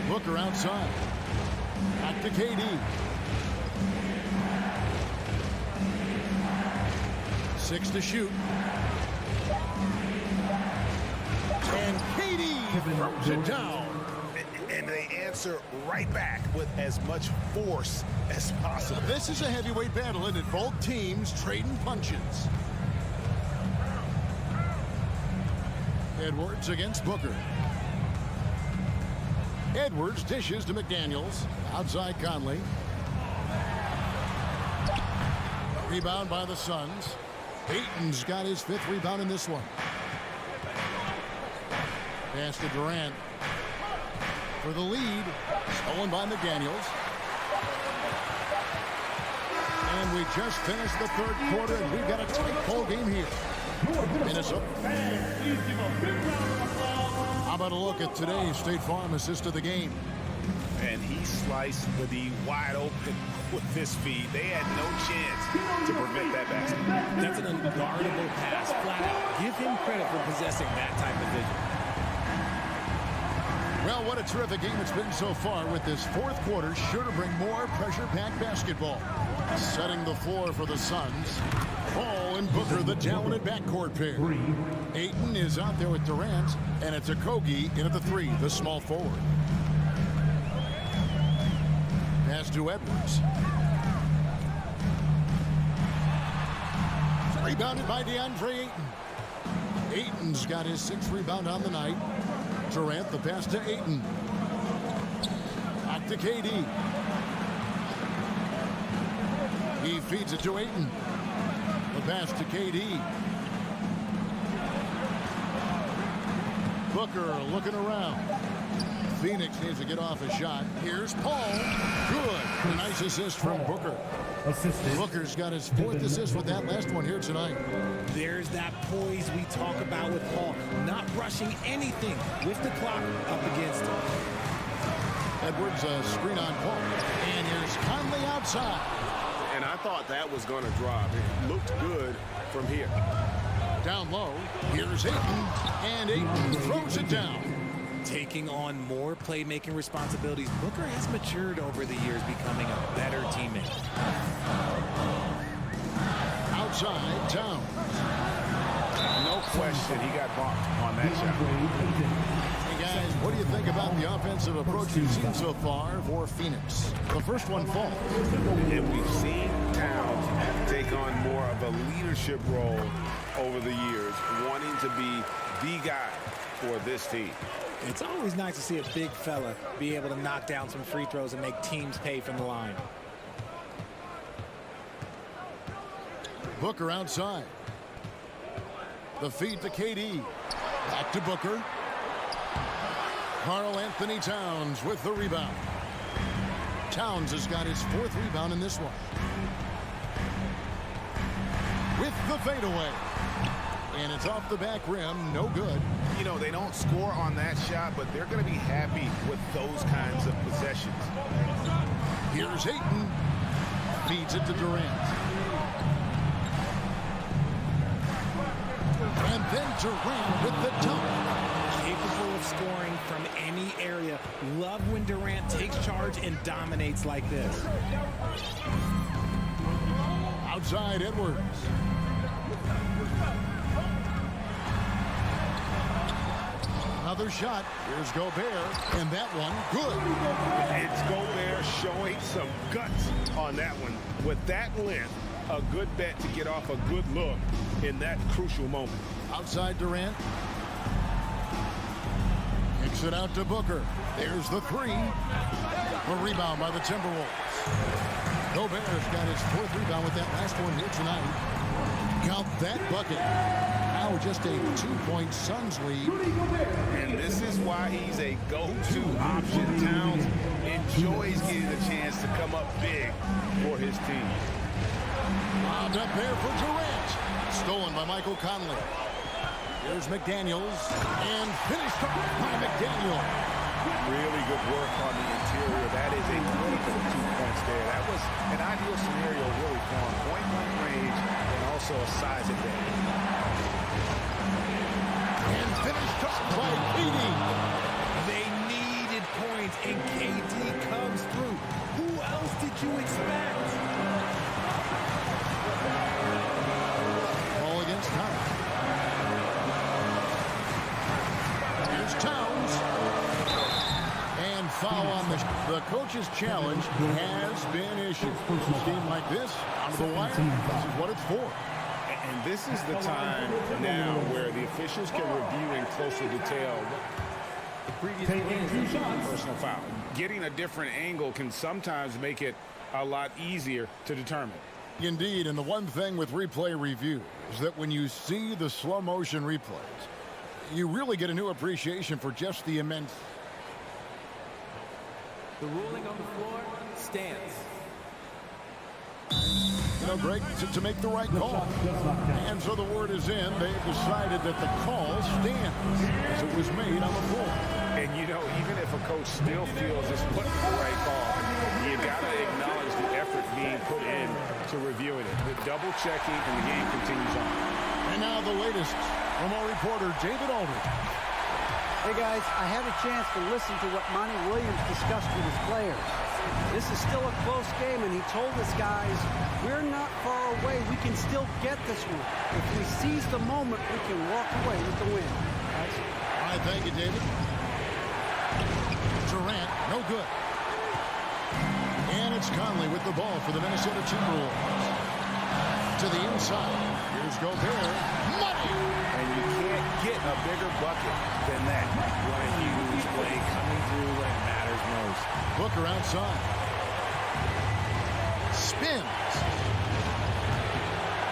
Booker outside. Back to KD. 6 to shoot. And KD throws it down. And they answer right back with as much force as possible. This is a heavyweight battle, and both teams trading punches. Edwards against Booker. Edwards dishes to McDaniels. Outside Conley. Rebound by the Suns. Ayton's got his 5th rebound in this one. Pass to Durant. For the lead. Stolen by McDaniels. And we just finished the third quarter, and we've got a tight ball game here. Minnesota. How about a look at today's State Farm assist of the game? And he sliced the D wide open with this feed. They had no chance to prevent that basket. That's an unguardable pass, flat out. Give him credit for possessing that type of vision. Well, what a terrific game it's been so far, with this fourth quarter sure to bring more pressure-packed basketball. Setting the floor for the Suns. Paul and Booker, the talented backcourt pair. Ayton is out there with Durant, and it's Kogi in at the 3, the small forward. Pass to Edwards. Rebounded by DeAndre Ayton. Ayton's got his 6th rebound on the night. Durant, the pass to Ayton. Back to KD. He feeds it to Ayton. The pass to KD. Booker looking around. Phoenix needs to get off a shot. Here's Paul. Good. A nice assist from Booker. Booker's got his 4th assist with that last one here tonight. There's that poise we talk about with Paul. Not rushing anything with the clock up against him. Edwards, a screen on Paul. And here's Conley outside. And I thought that was going to drop. It looked good from here. Down low. Here's Ayton. And Ayton throws it down. Taking on more playmaking responsibilities, Booker has matured over the years, becoming a better teammate. Outside, Towns. No question, he got bumped on that shot. Hey guys, what do you think about the offensive approach you've seen so far for Phoenix? The first one falls. And we've seen Towns take on more of a leadership role over the years, wanting to be the guy for this team. It's always nice to see a big fella be able to knock down some free throws and make teams pay from the line. Booker outside. The feed to KD. Back to Booker. Karl Anthony Towns with the rebound. Towns has got his 4th rebound in this one. With the fadeaway. And it's off the back rim. No good. You know, they don't score on that shot, but they're going to be happy with those kinds of possessions. Here's Ayton. Feeds it to Durant. And then Durant with the dunk. Capable of scoring from any area. Love when Durant takes charge and dominates like this. Outside Edwards. Another shot. Here's Gobert. And that one, good. It's Gobert showing some guts on that one. With that length, a good bet to get off a good look in that crucial moment. Outside Durant. Kicks it out to Booker. There's the 3. A rebound by the Timberwolves. Gobert's got his 4th rebound with that last one here tonight. Count that bucket. Now just a 2-point Suns lead. And this is why he's a go-to option. Towns enjoys getting a chance to come up big for his team. Lobbed up there for Durant. Stolen by Michael Conley. Here's McDaniels. And finished off by McDaniel. Really good work on the interior. That is a critical 2 points there. That was an ideal scenario really for him. Point-blank range and also a size advantage. And finished off by KD. They needed points, and KD comes through. Who else did you expect? Ball against Towns. Here's Towns. And foul on the coach's challenge has been issued. A game like this, out of the wire, this is what it's for. And this is the time now where the officials can review in closer detail the previous personal foul. Getting a different angle can sometimes make it a lot easier to determine. Indeed, and the one thing with replay review is that when you see the slow motion replays, you really get a new appreciation for just the immense. The ruling on the floor stands. You know, Greg, to make the right call. And so the word is in. They've decided that the call stands as it was made on the floor. And, you know, even if a coach still feels it's put the right call, you got to acknowledge the effort being put in to reviewing it. The double checking, and the game continues on. And now the latest from our reporter, David Aldridge. Hey, guys, I had a chance to listen to what Monty Williams discussed with his players. This is still a close game, and he told us, guys, we're not far away. We can still get this one. If we seize the moment, we can walk away with the win. Guys. All right, thank you, David. Durant, no good. And it's Conley with the ball for the Minnesota Timberwolves. To the inside. Here's Gobert. Money! And you can't get a bigger bucket than that. What a huge play coming through when it matters most. Booker outside. Spins.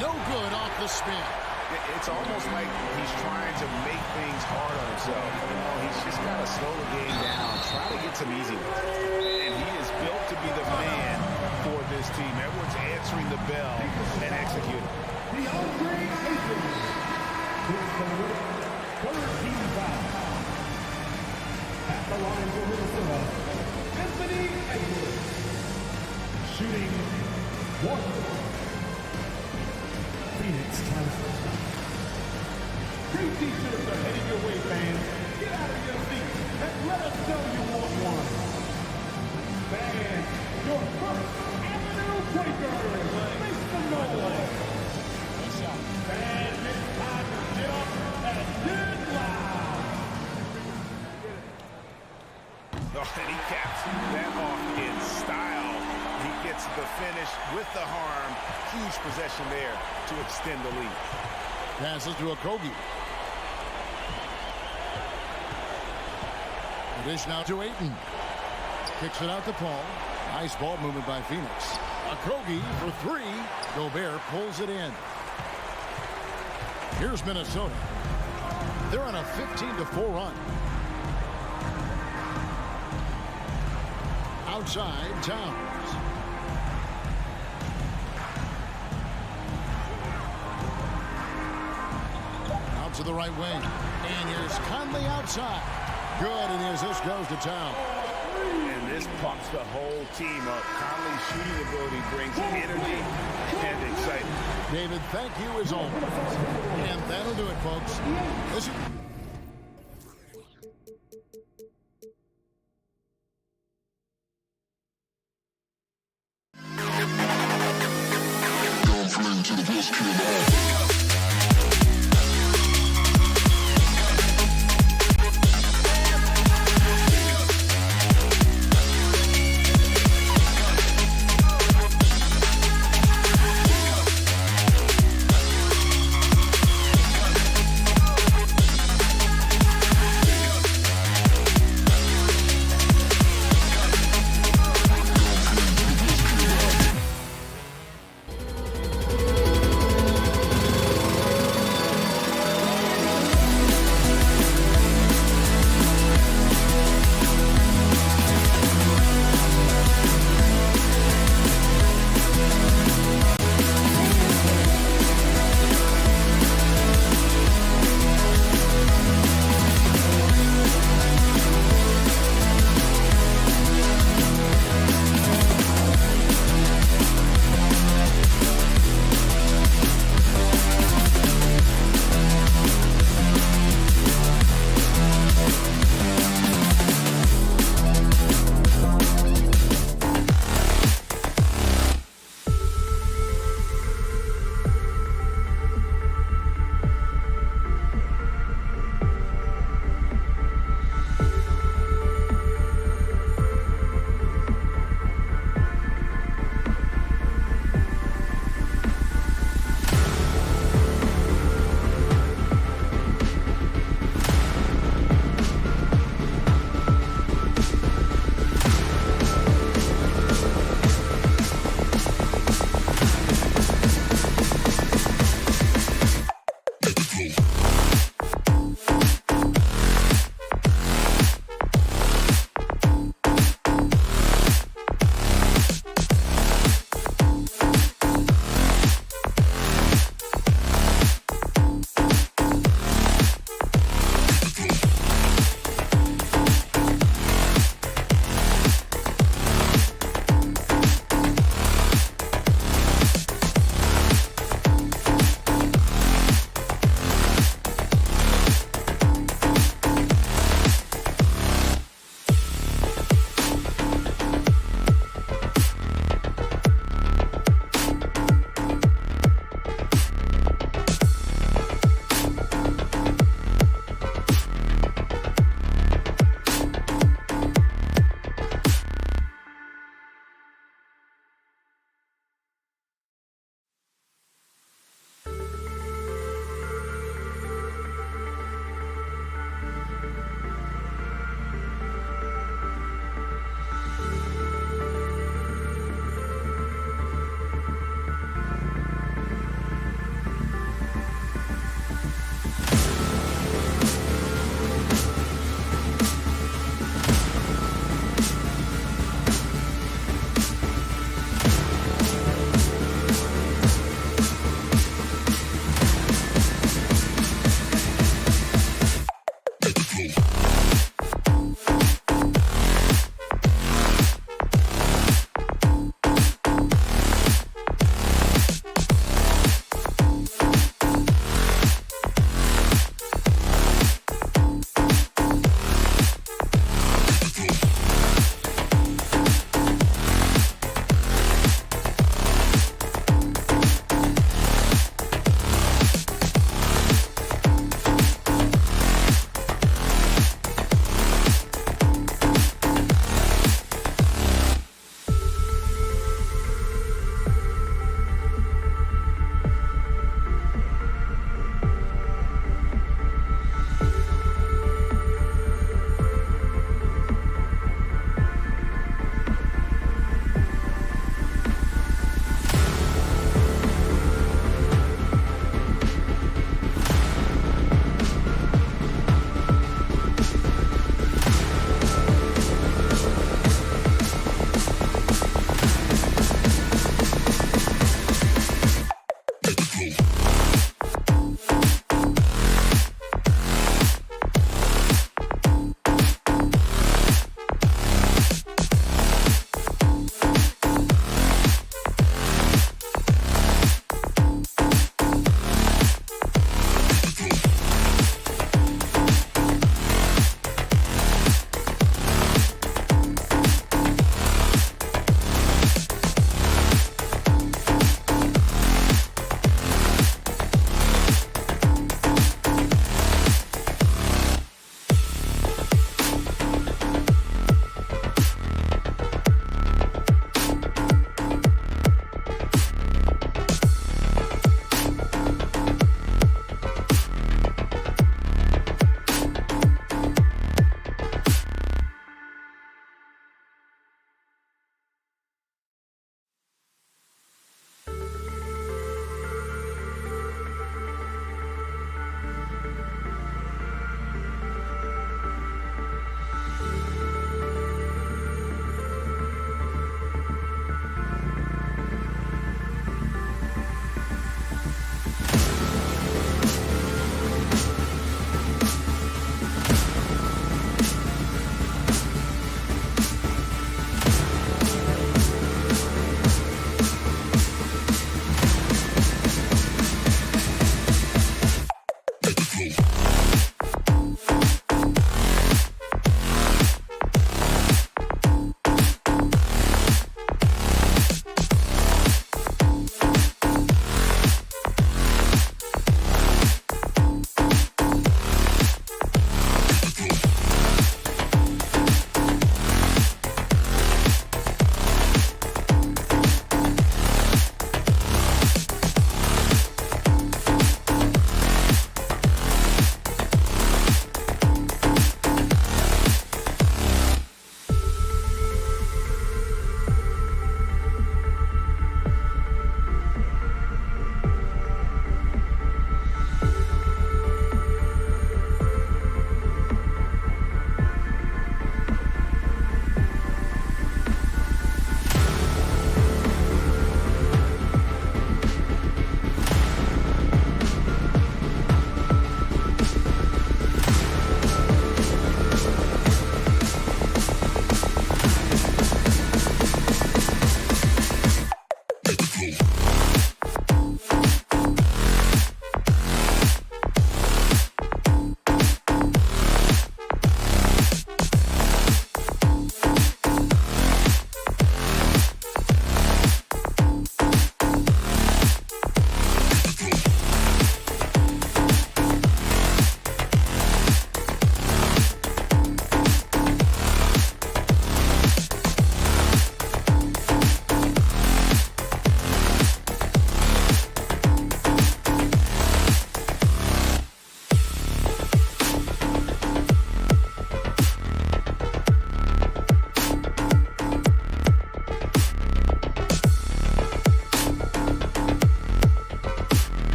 No good off the spin. It's almost like he's trying to make things hard on himself. You know, he's just got to slow the game down, try to get some easy ones. And he is built to be the man for this team. Edwards answering the bell and executing. The Andre Aces. Third team foul. At the line for Minnesota, Anthony Edwards. Shooting 1. Phoenix times. Free t-shirts are heading your way, fans. Get out of your seats and let us know you want one. Fans, your first Avenue Quakers. Make some noise. Fans, it's time to get up and get loud. Oh, and he caps that off in style. He gets the finish with the harm. Huge possession there to extend the lead. Passes to Okogie. Dish now to Ayton. Kicks it out to Paul. Nice ball movement by Phoenix. Okogie for 3. Gobert pulls it in. Here's Minnesota. They're on a 15-4 run. Outside, Towns. Out to the right wing. And here's Conley outside. Good, and the assist goes to Towns. And this pumps the whole team up. Conley's shooting ability brings energy and excitement. David, thank you as always. And that'll do it, folks. Listen.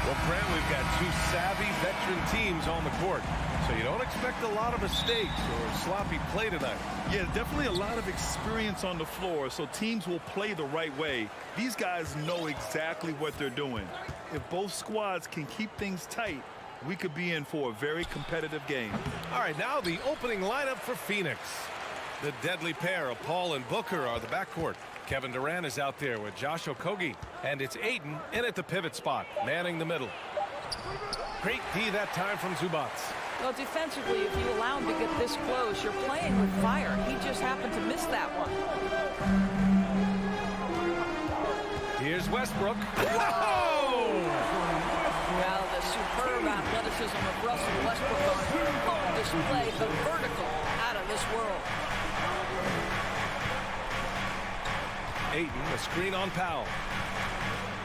Well, Grant, we've got two savvy veteran teams on the court, so you don't expect a lot of mistakes or sloppy play tonight. Yeah, definitely a lot of experience on the floor, so teams will play the right way. These guys know exactly what they're doing. If both squads can keep things tight, we could be in for a very competitive game. All right, now the opening lineup for Phoenix. The deadly pair of Paul and Booker are the backcourt. Kevin Durant is out there with Josh Okogie, and it's Ayton in at the pivot spot, manning the middle. Great D that time from Zubac. Well, defensively, if you allow him to get this close, you're playing with fire. He just happened to miss that one. Here's Westbrook. Whoa! Now the superb athleticism of Russell Westbrook on full display, the vertical out of this world. Ayton, the screen on Powell.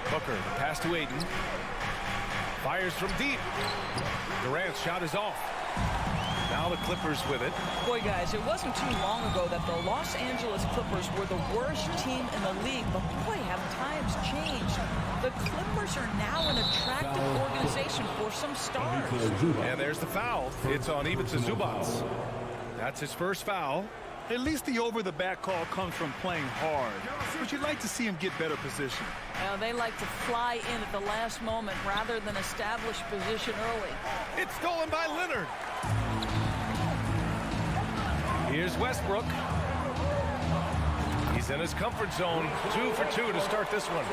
Booker, the pass to Ayton. Fires from deep. Durant's shot is off. Now the Clippers with it. Boy, guys, it wasn't too long ago that the Los Angeles Clippers were the worst team in the league, but boy, have times changed. The Clippers are now an attractive organization for some stars. And there's the foul. It's on Ivica Zubac. That's his first foul. At least the over-the-back call comes from playing hard, but you'd like to see him get better position. Well, they like to fly in at the last moment rather than establish position early. It's stolen by Leonard. Here's Westbrook. He's in his comfort zone. 2 for 2 to start this one.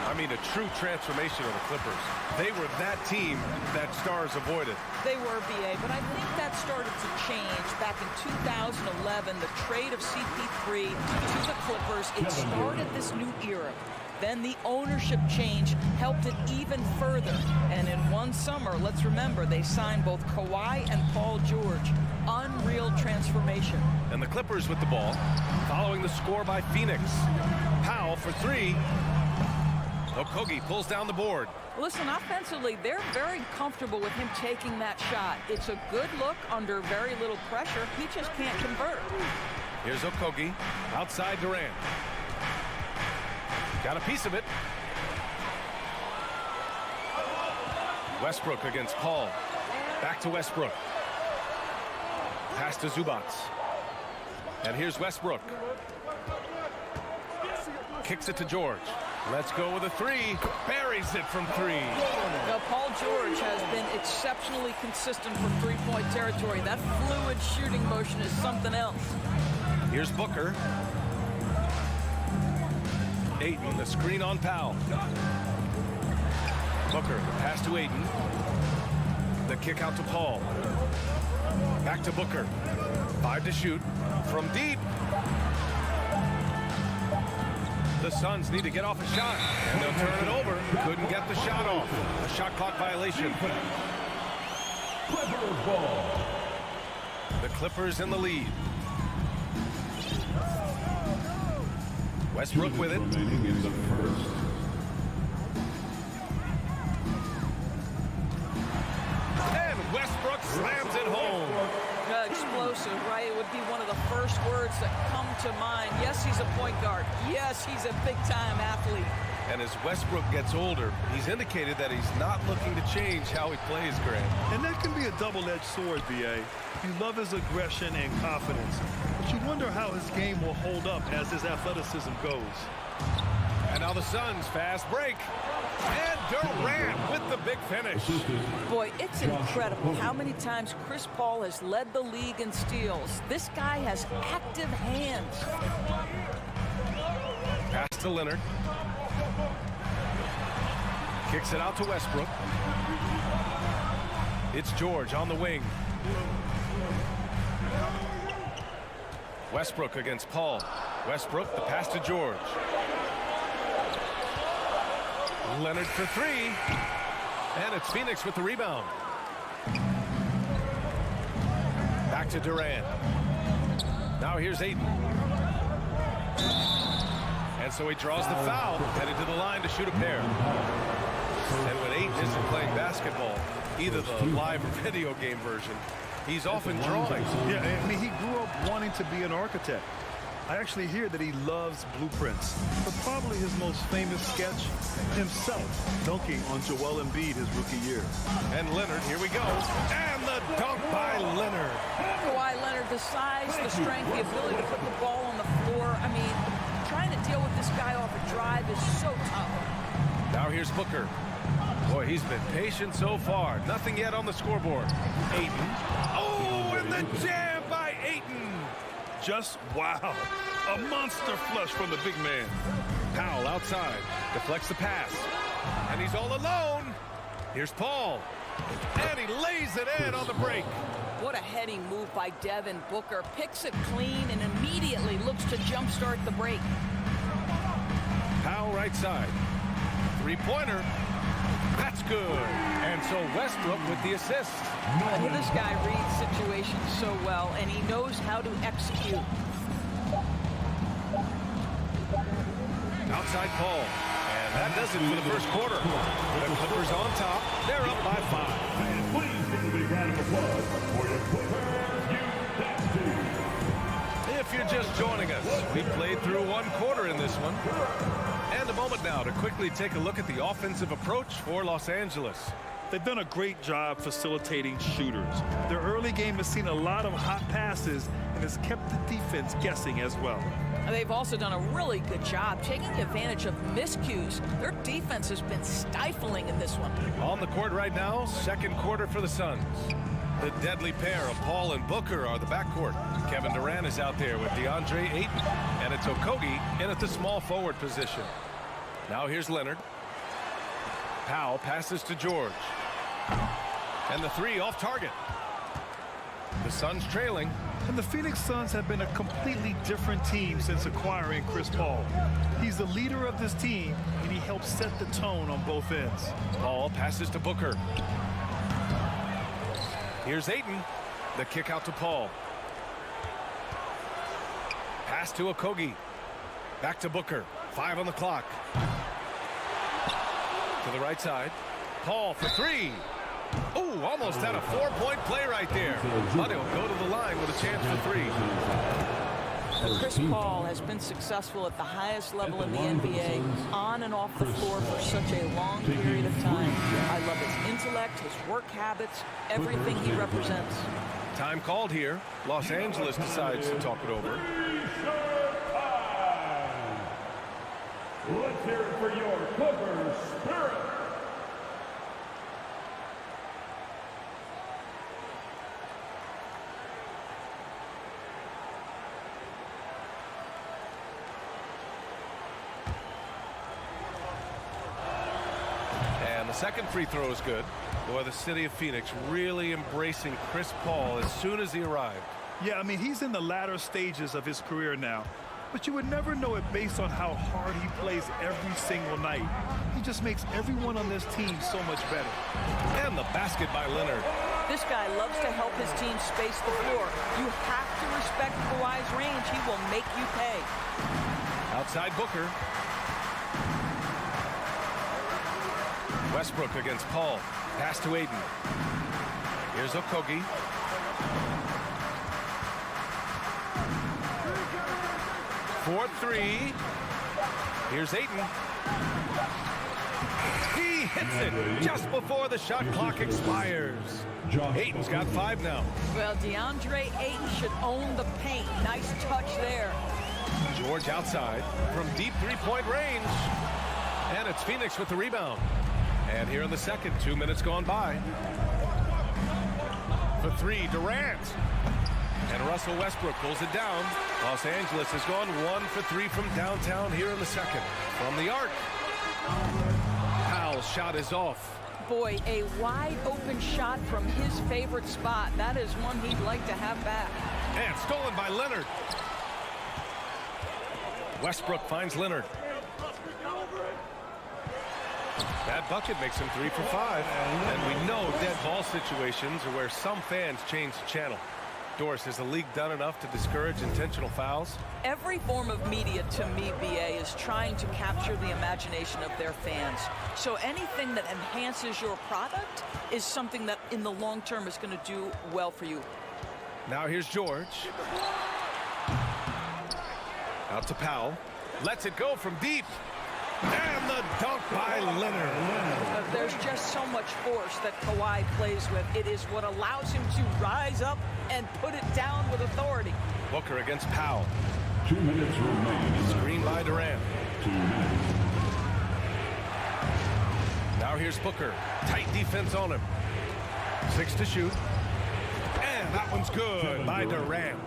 I mean, a true transformation of the Clippers. They were that team that stars avoided. They were, BA, but I think that started to change back in 2011, the trade of CP3 to the Clippers. It started this new era. Then the ownership change helped it even further. And in one summer, let's remember, they signed both Kawhi and Paul George. Unreal transformation. And the Clippers with the ball, following the score by Phoenix. Powell for 3. Okogie pulls down the board. Listen, offensively, they're very comfortable with him taking that shot. It's a good look under very little pressure. He just can't convert. Here's Okogie, outside Durant. Got a piece of it. Westbrook against Paul. Back to Westbrook. Pass to Zubac. And here's Westbrook. Kicks it to George. Let's go with a 3. Buries it from 3. Now, Paul George has been exceptionally consistent from three-point territory. That fluid shooting motion is something else. Here's Booker. Ayton, the screen on Powell. Booker, the pass to Ayton. The kick out to Paul. Back to Booker. 5 to shoot. From deep. The Suns need to get off a shot, and they'll turn it over. Couldn't get the shot off. A shot clock violation. Clippers ball. The Clippers in the lead. Westbrook with it. Remaining in the first. And Westbrook slams it home. Explosive, right? It would be one of the first words that come to mind. Yes, he's a point guard. Yes, he's a big-time athlete. And as Westbrook gets older, he's indicated that he's not looking to change how he plays, Grant. And that can be a double-edged sword, BA. You love his aggression and confidence, but you wonder how his game will hold up as his athleticism goes. And now the Suns fast break. And Durant with the big finish. Boy, it's incredible how many times Chris Paul has led the league in steals. This guy has active hands. Pass to Leonard. Kicks it out to Westbrook. It's George on the wing. Westbrook against Paul. Westbrook, the pass to George. Leonard for 3. And it's Phoenix with the rebound. Back to Durant. Now here's Ayton. And so he draws the foul, headed to the line to shoot a pair. And when Ayton isn't playing basketball, either the live or video game version, he's often drawing. Yeah, I mean, he grew up wanting to be an architect. I actually hear that he loves blueprints, but probably his most famous sketch, himself dunking on Joel Embiid his rookie year. And Leonard, here we go. And the dunk by Leonard. Kawhi Leonard, the size, the strength, the ability to put the ball on the floor. I mean, trying to deal with this guy off a drive is so tough. Now here's Booker. Boy, he's been patient so far. Nothing yet on the scoreboard. Ayton. Oh, and the jam by Ayton. Just wow. A monster flush from the big man. Powell outside. Deflects the pass. And he's all alone. Here's Paul. And he lays it in on the break. What a heading move by Devin Booker. Picks it clean and immediately looks to jumpstart the break. Powell right side. Three-pointer. That's good. And so Westbrook with the assist. This guy reads situations so well, and he knows how to execute. Outside Paul. And that does it for the first quarter. The Clippers on top. They're up by 5. Please give a big round of applause for your Clippers. If you're just joining us, we played through one quarter in this one. And a moment now to quickly take a look at the offensive approach for Los Angeles. They've done a great job facilitating shooters. Their early game has seen a lot of hot passes and has kept the defense guessing as well. They've also done a really good job taking advantage of miscues. Their defense has been stifling in this one. On the court right now, second quarter for the Suns. The deadly pair of Paul and Booker are the backcourt. Kevin Durant is out there with DeAndre Ayton. And it's Okogie in at the small forward position. Now here's Leonard. Powell passes to George. And the three off target. The Suns trailing. And the Phoenix Suns have been a completely different team since acquiring Chris Paul. He's the leader of this team, and he helps set the tone on both ends. Paul passes to Booker. Here's Ayton. The kick out to Paul. Pass to Okogie. Back to Booker. 5 on the clock. To the right side. Paul for 3. Oh, almost had a 4-point play right there. But he'll go to the line with a chance for 3. Chris Paul has been successful at the highest level in the NBA, on and off the floor for such a long period of time. I love his intellect, his work habits, everything he represents. Time called here. Los Angeles decides to talk it over. Let's hear it for your Clippers Spirit. The second free throw is good. Boy, the city of Phoenix really embracing Chris Paul as soon as he arrived. Yeah, I mean, he's in the latter stages of his career now. But you would never know it based on how hard he plays every single night. He just makes everyone on this team so much better. And the basket by Leonard. This guy loves to help his team space the floor. You have to respect Kawhi's range. He will make you pay. Outside Booker. Westbrook against Paul. Pass to Ayton. Here's Okogie. For 3. Here's Ayton. He hits it just before the shot clock expires. Ayton's got 5 now. Well, DeAndre Ayton should own the paint. Nice touch there. George outside from deep three-point range. And it's Phoenix with the rebound. And here in the second, 2 minutes gone by. For 3, Durant. And Russell Westbrook pulls it down. Los Angeles has gone 1 for 3 from downtown here in the second. From the arc. Powell's shot is off. Boy, a wide open shot from his favorite spot. That is one he'd like to have back. And stolen by Leonard. Westbrook finds Leonard. That bucket makes him 3 for 5. And we know dead ball situations are where some fans change the channel. Doris, has the league done enough to discourage intentional fouls? Every form of media, to me, BA, is trying to capture the imagination of their fans. So anything that enhances your product is something that in the long term is going to do well for you. Now here's George. Out to Powell. Lets it go from deep. And the dunk by Leonard. There's just so much force that Kawhi plays with. It is what allows him to rise up and put it down with authority. Booker against Powell. 2 minutes remaining. Screen by Durant. 2 minutes. Now here's Booker. Tight defense on him. 6 to shoot. And that one's good by Durant.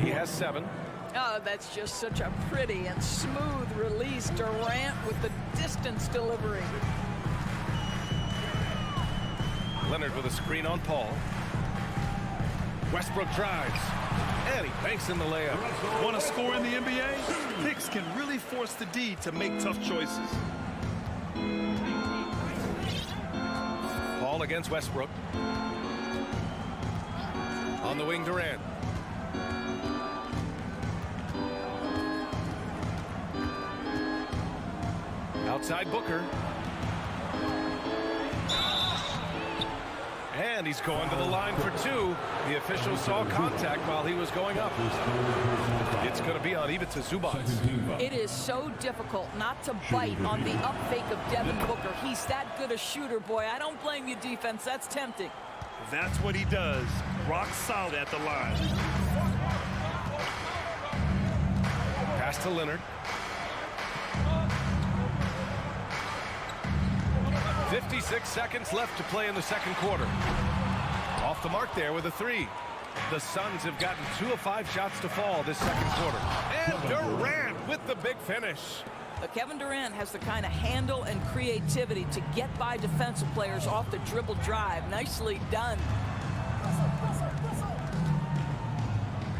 He has 7. Oh, that's just such a pretty and smooth release. Durant with the distance delivery. Leonard with a screen on Paul. Westbrook drives. And he banks in the layup. Want to score in the NBA? Picks can really force the D to make tough choices. Paul against Westbrook. On the wing, Durant. Outside Booker. And he's going to the line for 2. The official saw contact while he was going up. It's going to be on Ivica Zubac. It is so difficult not to bite on the up fake of Devin Booker. He's that good a shooter, boy. I don't blame you, defense. That's tempting. That's what he does. Rock solid at the line. Pass to Leonard. 56 seconds left to play in the second quarter. Off the mark there with a 3. The Suns have gotten 2 of 5 shots to fall this second quarter. And Durant with the big finish. But Kevin Durant has the kind of handle and creativity to get by defensive players off the dribble drive. Nicely done.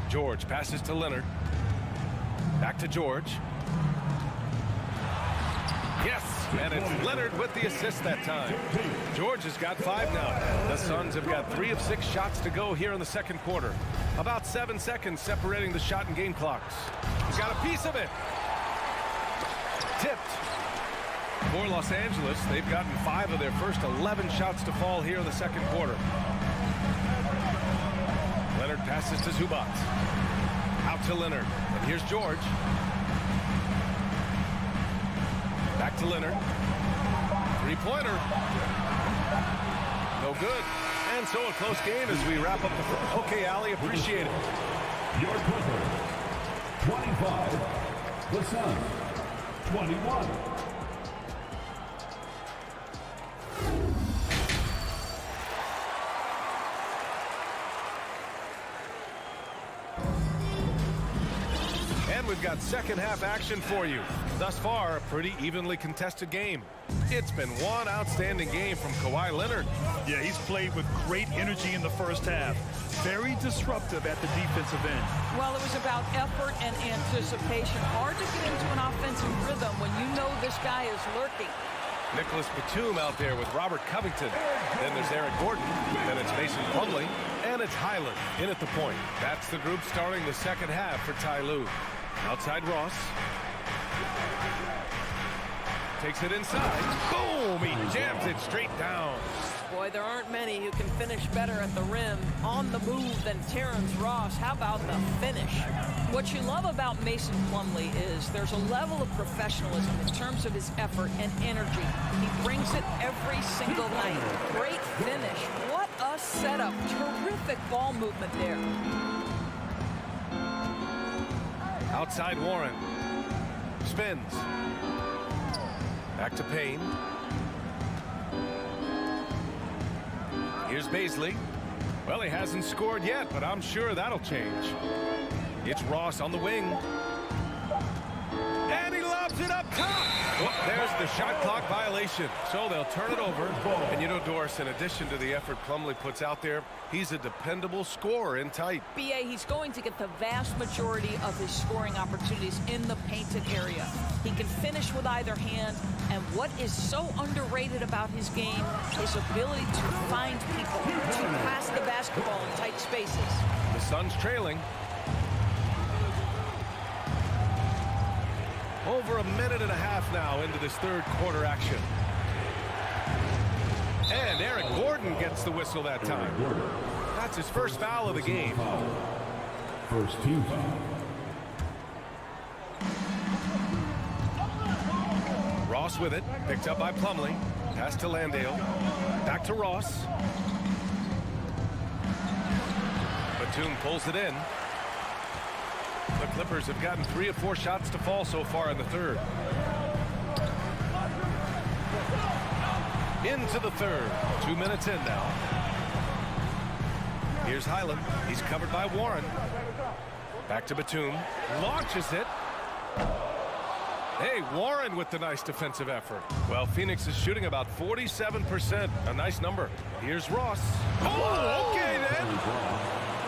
George passes to Leonard. Back to George. Yes, and it's Leonard with the assist that time. George has got 5 now. The Suns have got 3 of 6 shots to go here in the second quarter. About 7 seconds separating the shot and game clocks. He's got a piece of it. Tipped. For Los Angeles, they've gotten 5 of their first 11 shots to fall here in the second quarter. Leonard passes to Zubac. Out to Leonard. And here's George. Back to Leonard. 3-pointer. No good. And so a close game as we wrap up the first. Okay, Ali, appreciate it. Your Clippers, 25. The Suns, 21. And we've got second half action for you. Thus far, a pretty evenly contested game. It's been one outstanding game from Kawhi Leonard. Yeah, he's played with great energy in the first half. Very disruptive at the defensive end. Well, it was about effort and anticipation. Hard to get into an offensive rhythm when you know this guy is lurking. Nicholas Batum out there with Robert Covington. Then there's Eric Gordon. Then it's Mason Plumlee. And it's Highland in at the point. That's the group starting the second half for Ty Lue. Outside Ross. Takes it inside. Boom! He jams it straight down. Boy, there aren't many who can finish better at the rim on the move than Terrence Ross. How about the finish? What you love about Mason Plumlee is there's a level of professionalism in terms of his effort and energy. He brings it every single night. Great finish. What a setup. Terrific ball movement there. Outside Warren. Spins. Back to Payne. Here's Baisley. Well, he hasn't scored yet, but I'm sure that'll change. It's Ross on the wing. And he lobs it up top. Oh, there's the shot clock violation. So they'll turn it over. And you know, Doris, in addition to the effort Plumlee puts out there, he's a dependable scorer in tight. B.A., he's going to get the vast majority of his scoring opportunities in the painted area. He can finish with either hand, and what is so underrated about his game, his ability to find people, to pass the basketball in tight spaces. The Suns trailing. Over a minute and a half now into this third quarter action. And Eric Gordon gets the whistle that time. That's his first foul of the game. First team foul. Ross with it. Picked up by Plumlee. Pass to Landale. Back to Ross. Batum pulls it in. The Clippers have gotten 3 of 4 shots to fall so far in the third. Into the third. 2 minutes in now. Here's Highland. He's covered by Warren. Back to Batum. Launches it. Hey, Warren with the nice defensive effort. Well, Phoenix is shooting about 47%. A nice number. Here's Ross. Oh, okay then.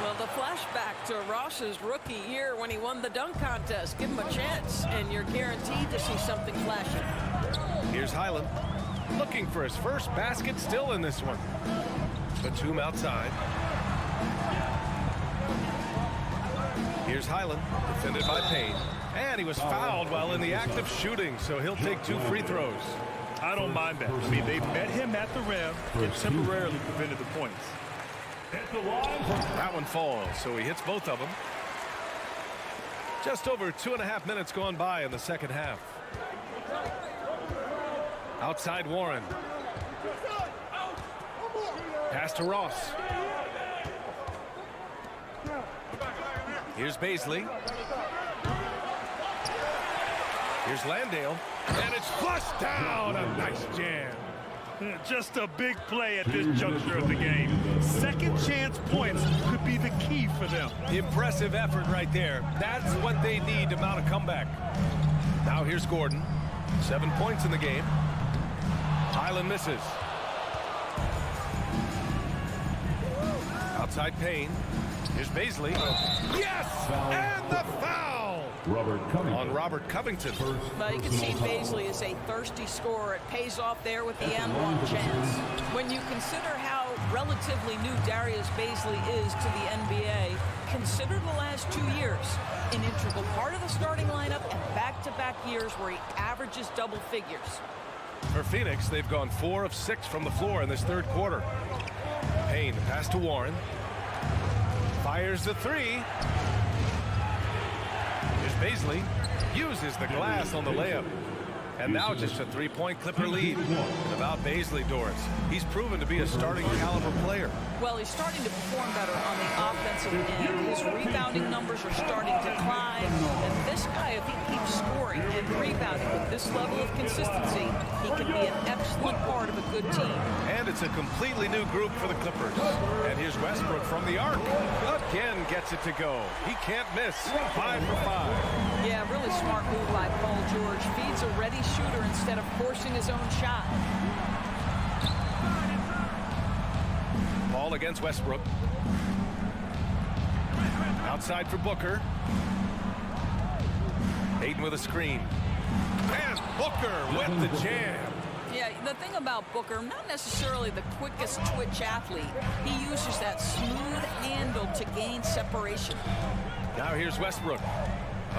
Well, the flashback to Ross's rookie year when he won the dunk contest. Give him a chance, and you're guaranteed to see something flashing. Here's Highland. Looking for his first basket still in this one. Batum outside. Here's Highland, defended by Payne. And he was fouled while in the act of shooting, so he'll take 2 free throws. I don't mind that. I mean, they met him at the rim and temporarily prevented the points. That one falls, so he hits both of them. Just over 2.5 minutes gone by in the second half. Outside Warren. Pass to Ross. Here's Baisley. Here's Landale. And it's flushed down. A nice jam. Just a big play at this juncture of the game. Second chance points could be the key for them. Impressive effort right there. That's what they need to mount a comeback. Now here's Gordon. 7 points in the game. Highland misses. Outside Payne. Here's Baisley. Yes! And the foul! On Robert Covington. Well, you can see Baisley is a thirsty scorer. It pays off there with the and-one chance. When you consider how relatively new Darius Baisley is to the NBA, consider the last 2 years. An integral part of the starting lineup and back-to-back years where he averages double figures. For Phoenix, they've gone 4 of 6 from the floor in this third quarter. Payne, pass to Warren. Fires the 3. Here's Baisley. Uses the glass on the layup. And now just a 3-point Clipper lead. And about Baisley, Doris, he's proven to be a starting caliber player. Well, he's starting to perform better on the offensive end. His rebounding numbers are starting to climb. And this guy, if he keeps scoring and rebounding with this level of consistency, he can be an excellent part of a good team. And it's a completely new group for the Clippers. And here's Westbrook from the arc. Again gets it to go. He can't miss. 5 for 5. Yeah, really smart move by Paul George. Feeds a ready shooter instead of forcing his own shot. Ball against Westbrook. Outside for Booker. Hayden with a screen. And Booker with the jam. Yeah, the thing about Booker, not necessarily the quickest twitch athlete. He uses that smooth handle to gain separation. Now here's Westbrook.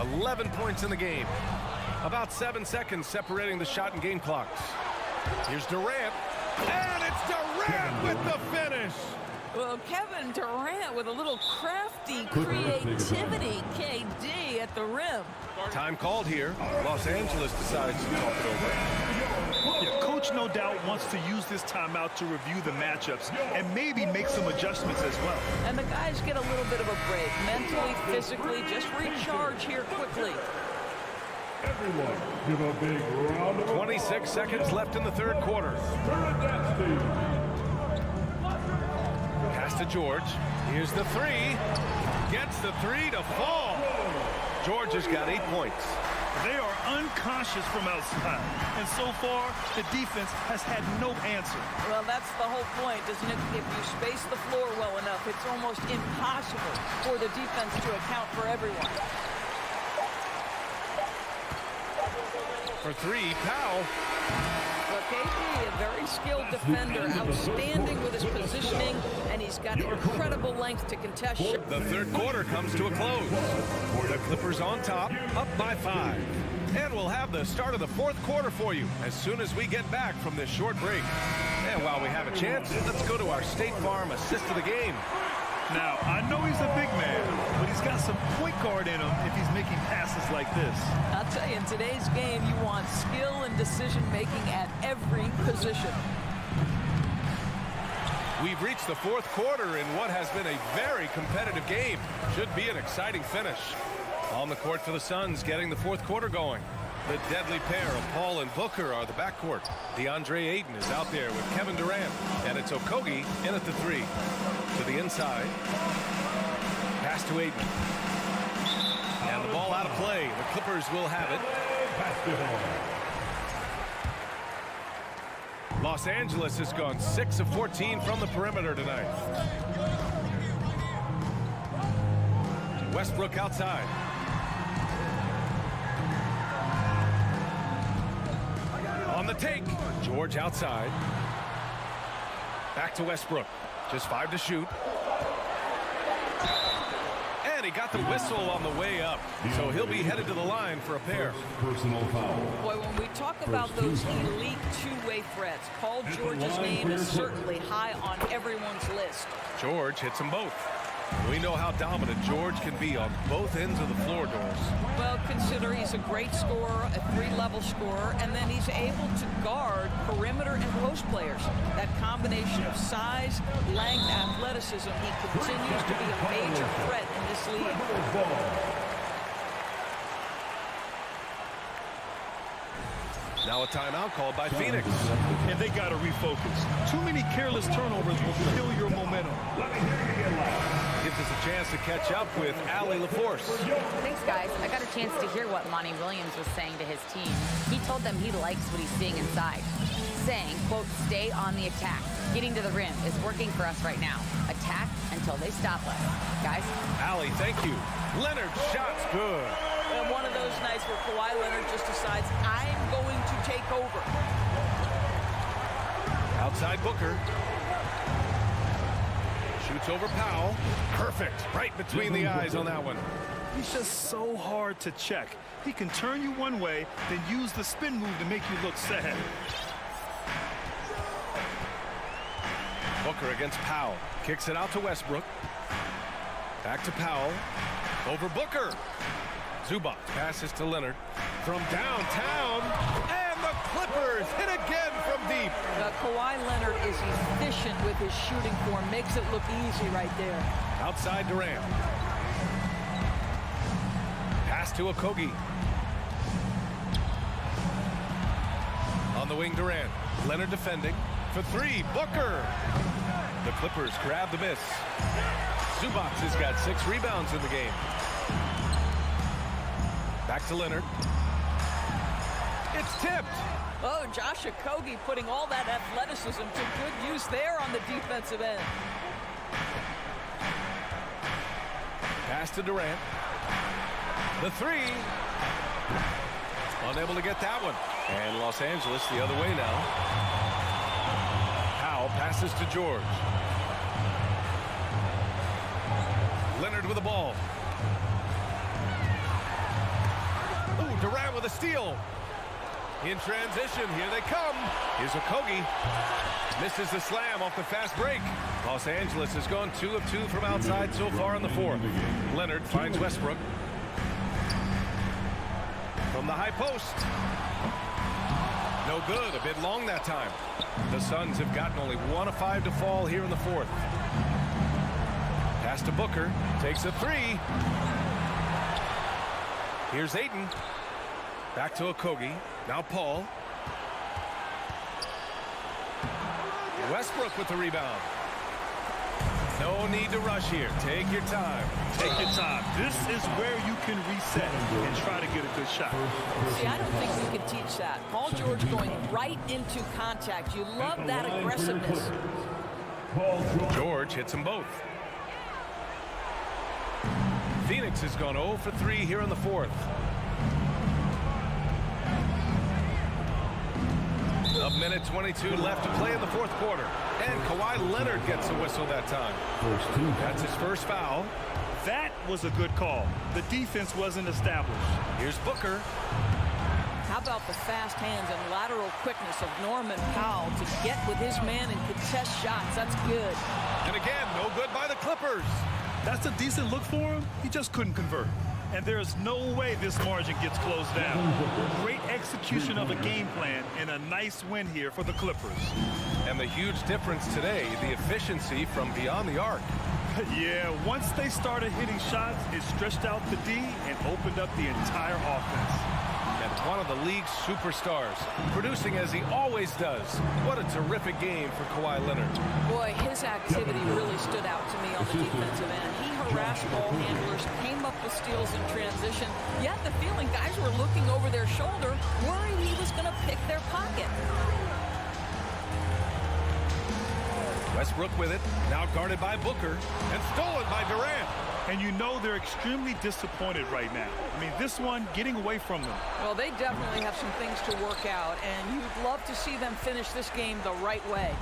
11 points in the game. About 7 seconds separating the shot and game clocks. Here's Durant. And it's Durant with the finish. Well, Kevin Durant with a little crafty creativity, KD at the rim. Time called here. Los Angeles decides to talk it over. Yeah, Coach no doubt wants to use this timeout to review the matchups and maybe make some adjustments as well. And the guys get a little bit of a break, mentally, physically, just recharge here quickly. Everyone, give a big round of 26 seconds left in the third quarter. Pass to George. Here's the 3. Gets the 3 to fall. George has got 8 points. They are unconscious from outside, and so far, the defense has had no answer. Well, that's the whole point, isn't it? If you space the floor well enough, it's almost impossible for the defense to account for everyone. For 3, Powell. Well, KD, a very skilled defender, outstanding with his positioning, and he's got incredible length to contest. The third quarter comes to a close. The Clippers on top, up by 5. And we'll have the start of the fourth quarter for you as soon as we get back from this short break. And while we have a chance, let's go to our State Farm assist of the game. Now, I know he's a big man, but he's got some point guard in him if he's making passes like this. I'll tell you, in today's game, you want skill and decision-making at every position. We've reached the fourth quarter in what has been a very competitive game. Should be an exciting finish. On the court for the Suns, getting the fourth quarter going. The deadly pair of Paul and Booker are the backcourt. DeAndre Ayton is out there with Kevin Durant. And it's Okogie in at the three. To the inside. Pass to Ayton. And the ball out of play. The Clippers will have it. Los Angeles has gone 6 of 14 from the perimeter tonight. Westbrook outside. On the take. George outside. Back to Westbrook. Just 5 to shoot. And he got the whistle on the way up. So he'll be headed to the line for a pair. Personal foul. Boy, when we talk about those elite two-way threats, Paul George's name is certainly high on everyone's list. George hits them both. We know how dominant George can be on both ends of the floor, Doris. Well, consider he's a great scorer, a three-level scorer, and then he's able to guard perimeter and post players. That combination of size, length, athleticism, he continues to be a major threat in this league. Now a timeout called by Phoenix. And they got to refocus. Too many careless turnovers will kill your momentum. Gives us a chance to catch up with Allie LaForce. Thanks, guys. I got a chance to hear what Monty Williams was saying to his team. He told them he likes what he's seeing inside. Saying, quote, stay on the attack. Getting to the rim is working for us right now. Attack until they stop us. Guys? Allie, thank you. Leonard, shot's good. And one of those nights where Kawhi Leonard just decides, I'm going to take over. Outside Booker. Shoots over Powell. Perfect. Right between the eyes on that one. He's just so hard to check. He can turn you one way, then use the spin move to make you look sad. Booker against Powell. Kicks it out to Westbrook. Back to Powell. Over Booker. Zubac passes to Leonard from downtown, and the Clippers hit again from deep. Kawhi Leonard is efficient with his shooting form, makes it look easy right there. Outside Durant. Pass to Okogie. On the wing, Durant. Leonard defending for three. Booker. The Clippers grab the miss. Zubac has got 6 rebounds in the game. Back to Leonard. It's tipped. Oh, Josh Okogie putting all that athleticism to good use there on the defensive end. Pass to Durant. The three. Unable to get that one. And Los Angeles the other way now. Powell passes to George. Leonard with the ball. Ooh, Durant with a steal. In transition, here they come. Here's Okogie. Misses the slam off the fast break. Los Angeles has gone 2 of 2 from outside so far in the fourth. Leonard finds Westbrook. From the high post. No good, a bit long that time. The Suns have gotten only 1 of 5 to fall here in the fourth. Pass to Booker, takes a 3. Here's Ayton. Back to Okogie. Now Paul. Westbrook with the rebound. No need to rush here. Take your time. Take your time. This is where you can reset and try to get a good shot. See, I don't think you can teach that. Paul George going right into contact. You love that aggressiveness. George hits them both. Phoenix has gone 0 for 3 here in the fourth. A minute 22 left to play in the fourth quarter. And Kawhi Leonard gets a whistle that time. That's his first foul. That was a good call. The defense wasn't established. Here's Booker. How How about the fast hands and lateral quickness of Norman Powell to get with his man and contest shots? That's good. And again, no good by the Clippers. That's a decent look for him. He just couldn't convert. And there's no way this margin gets closed down. Great execution of a game plan and a nice win here for the Clippers. And the huge difference today, the efficiency from beyond the arc. Yeah, once they started hitting shots, it stretched out the D and opened up the entire offense. And one of the league's superstars, producing as he always does. What a terrific game for Kawhi Leonard. Boy, his activity really stood out to me on the defensive end. He harassed ball handlers, came up with steals in transition. You had the feeling guys were looking over their shoulder, worried he was going to pick their pocket. Westbrook with it, now guarded by Booker, and stolen by Durant. And you know they're extremely disappointed right now. I mean, this one getting away from them. Well, they definitely have some things to work out, and you'd love to see them finish this game the right way.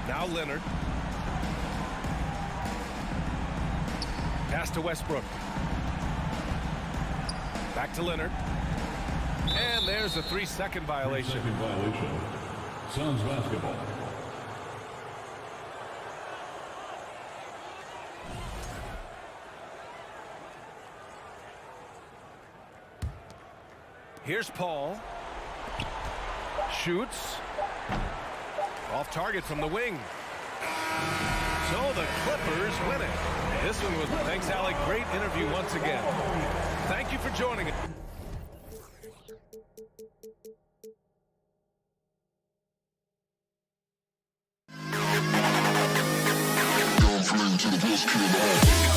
Now Leonard. Pass to Westbrook. Back to Leonard. And there's a 3-second violation. 3-second violation. Suns basketball. Here's Paul. Shoots. Off target from the wing. So the Clippers win it. This one was, thanks, Alec. Great interview once again. Thank you for joining us. To the best kid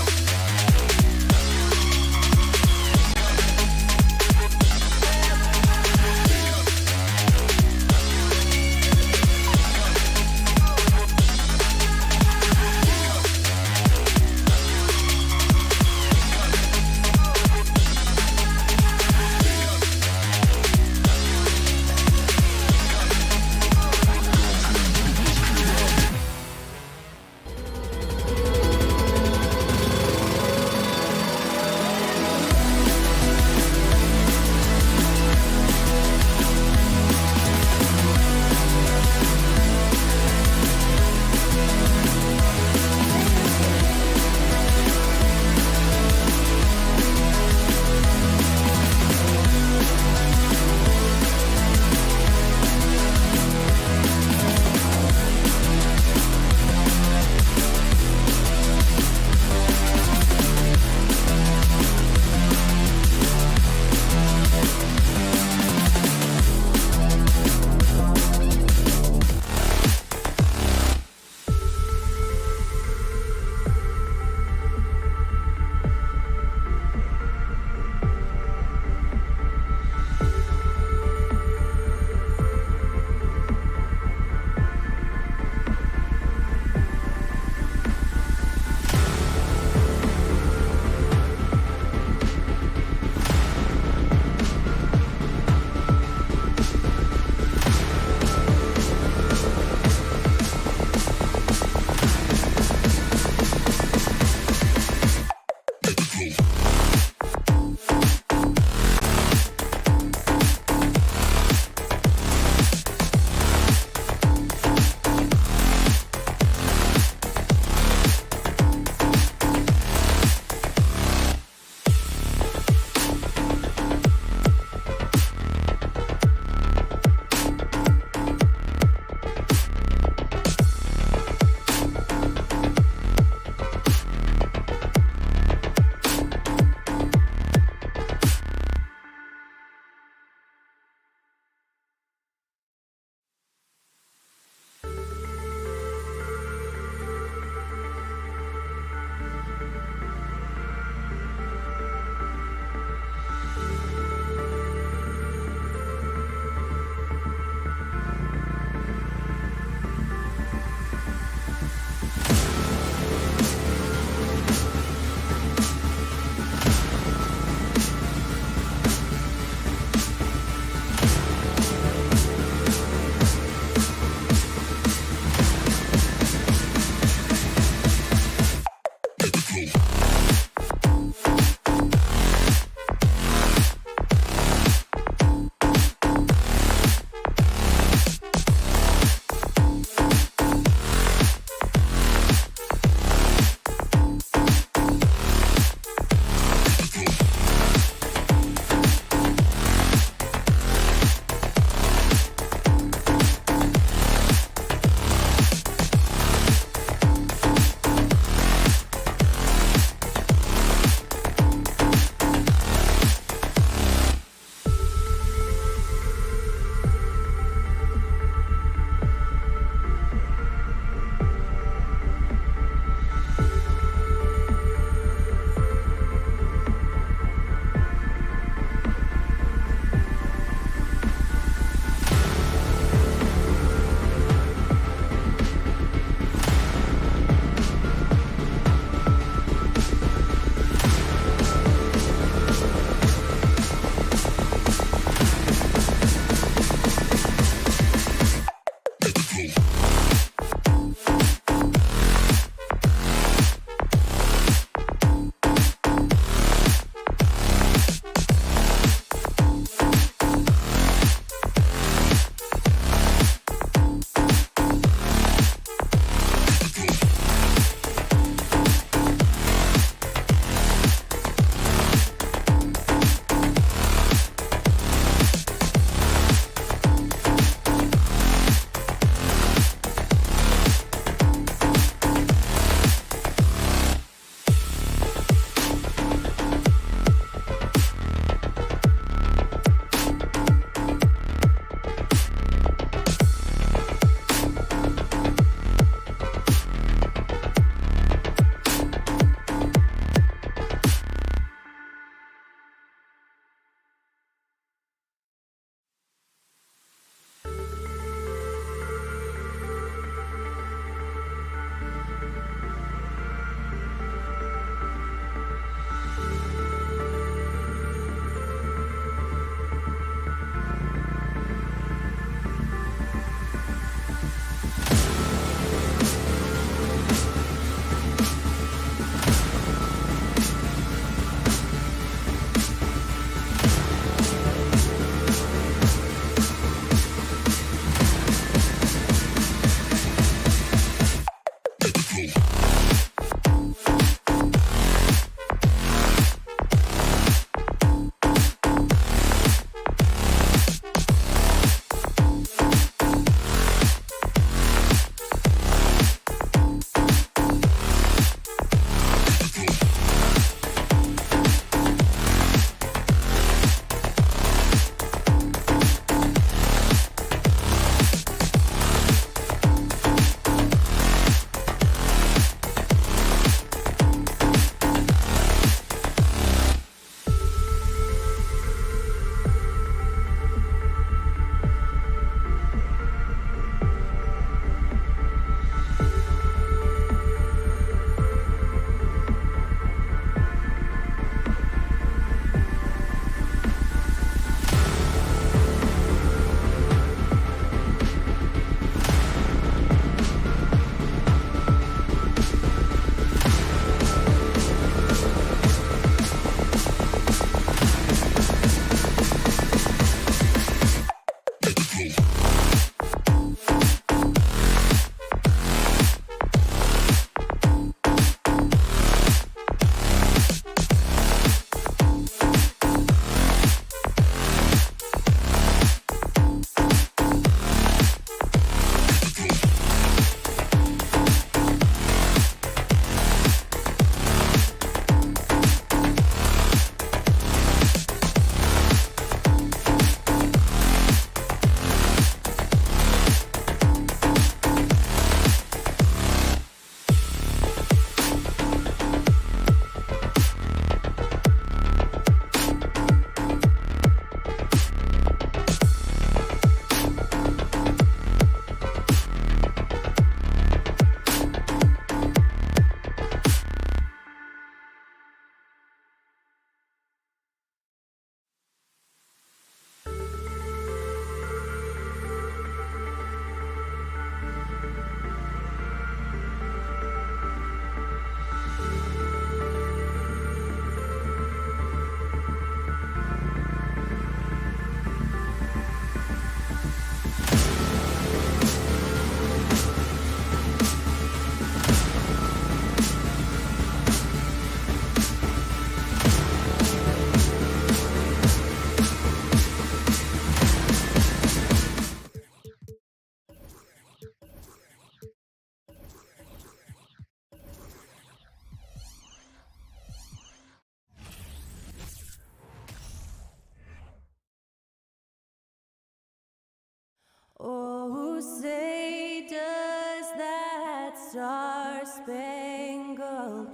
spangled.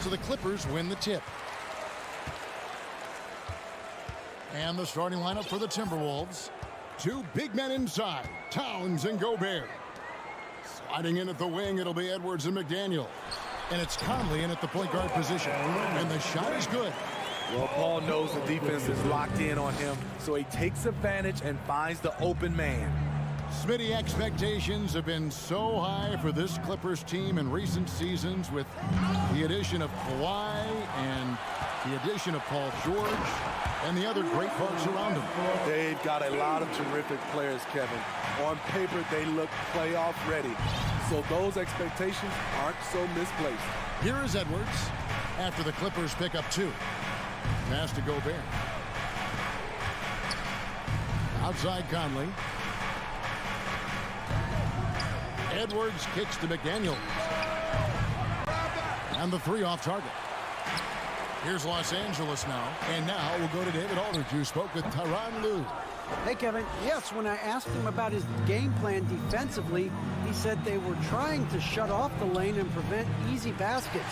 So the Clippers win the tip. And the starting lineup for the Timberwolves. Two big men inside, Towns and Gobert. Sliding in at the wing, it'll be Edwards and McDaniel. And it's Conley in at the point guard position. And the shot is good. Well, Paul knows the defense is locked in on him, so he takes advantage and finds the open man. Smitty, expectations have been so high for this Clippers team in recent seasons with the addition of Kawhi and the addition of Paul George and the other great folks around him. They've got a lot of terrific players, Kevin. On paper, they look playoff ready. So those expectations aren't so misplaced. Here is Edwards after the Clippers pick up 2. Pass to Gobert. Outside Conley. Edwards kicks to McDaniel. And the 3 off target. Here's Los Angeles now. And now we'll go to David Aldridge, who spoke with Tyronn Lue. Hey, Kevin. Yes, when I asked him about his game plan defensively, he said they were trying to shut off the lane and prevent easy baskets.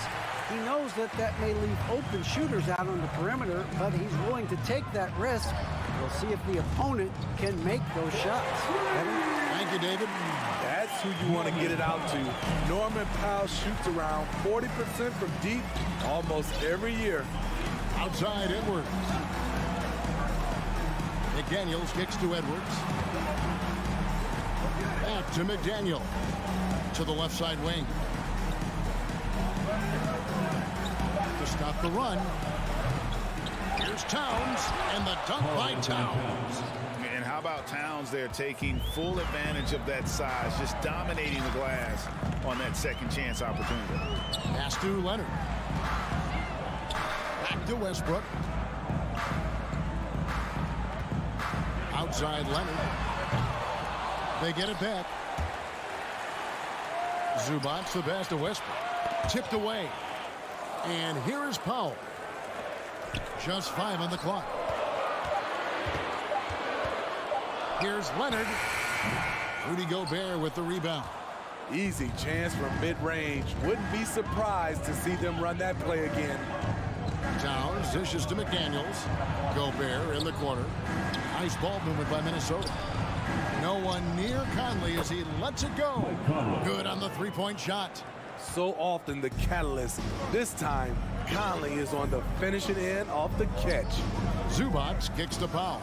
He knows that that may leave open shooters out on the perimeter, but he's willing to take that risk. We'll see if the opponent can make those shots. Kevin? Thank you, David. That's who you want to get it out to. Norman Powell shoots around 40% from deep almost every year. Outside Edwards. McDaniels kicks to Edwards. Back to McDaniel. To the left side wing. To stop the run. Here's Towns, and the dunk by Towns. And how about Towns there taking full advantage of that size, just dominating the glass on that second chance opportunity. Pass to Leonard. Back to Westbrook. Outside Leonard. They get it back. Zubac's the pass to Westbrook. Tipped away. And here is Powell. Just 5 on the clock. Here's Leonard. Rudy Gobert with the rebound. Easy chance from mid-range. Wouldn't be surprised to see them run that play again. Towns dishes to McDaniels. Gobert in the corner. Nice ball movement by Minnesota. No one near Conley as he lets it go. Good on the three-point shot. So often the catalyst. This time, Conley is on the finishing end off the catch. Zubac kicks to Powell.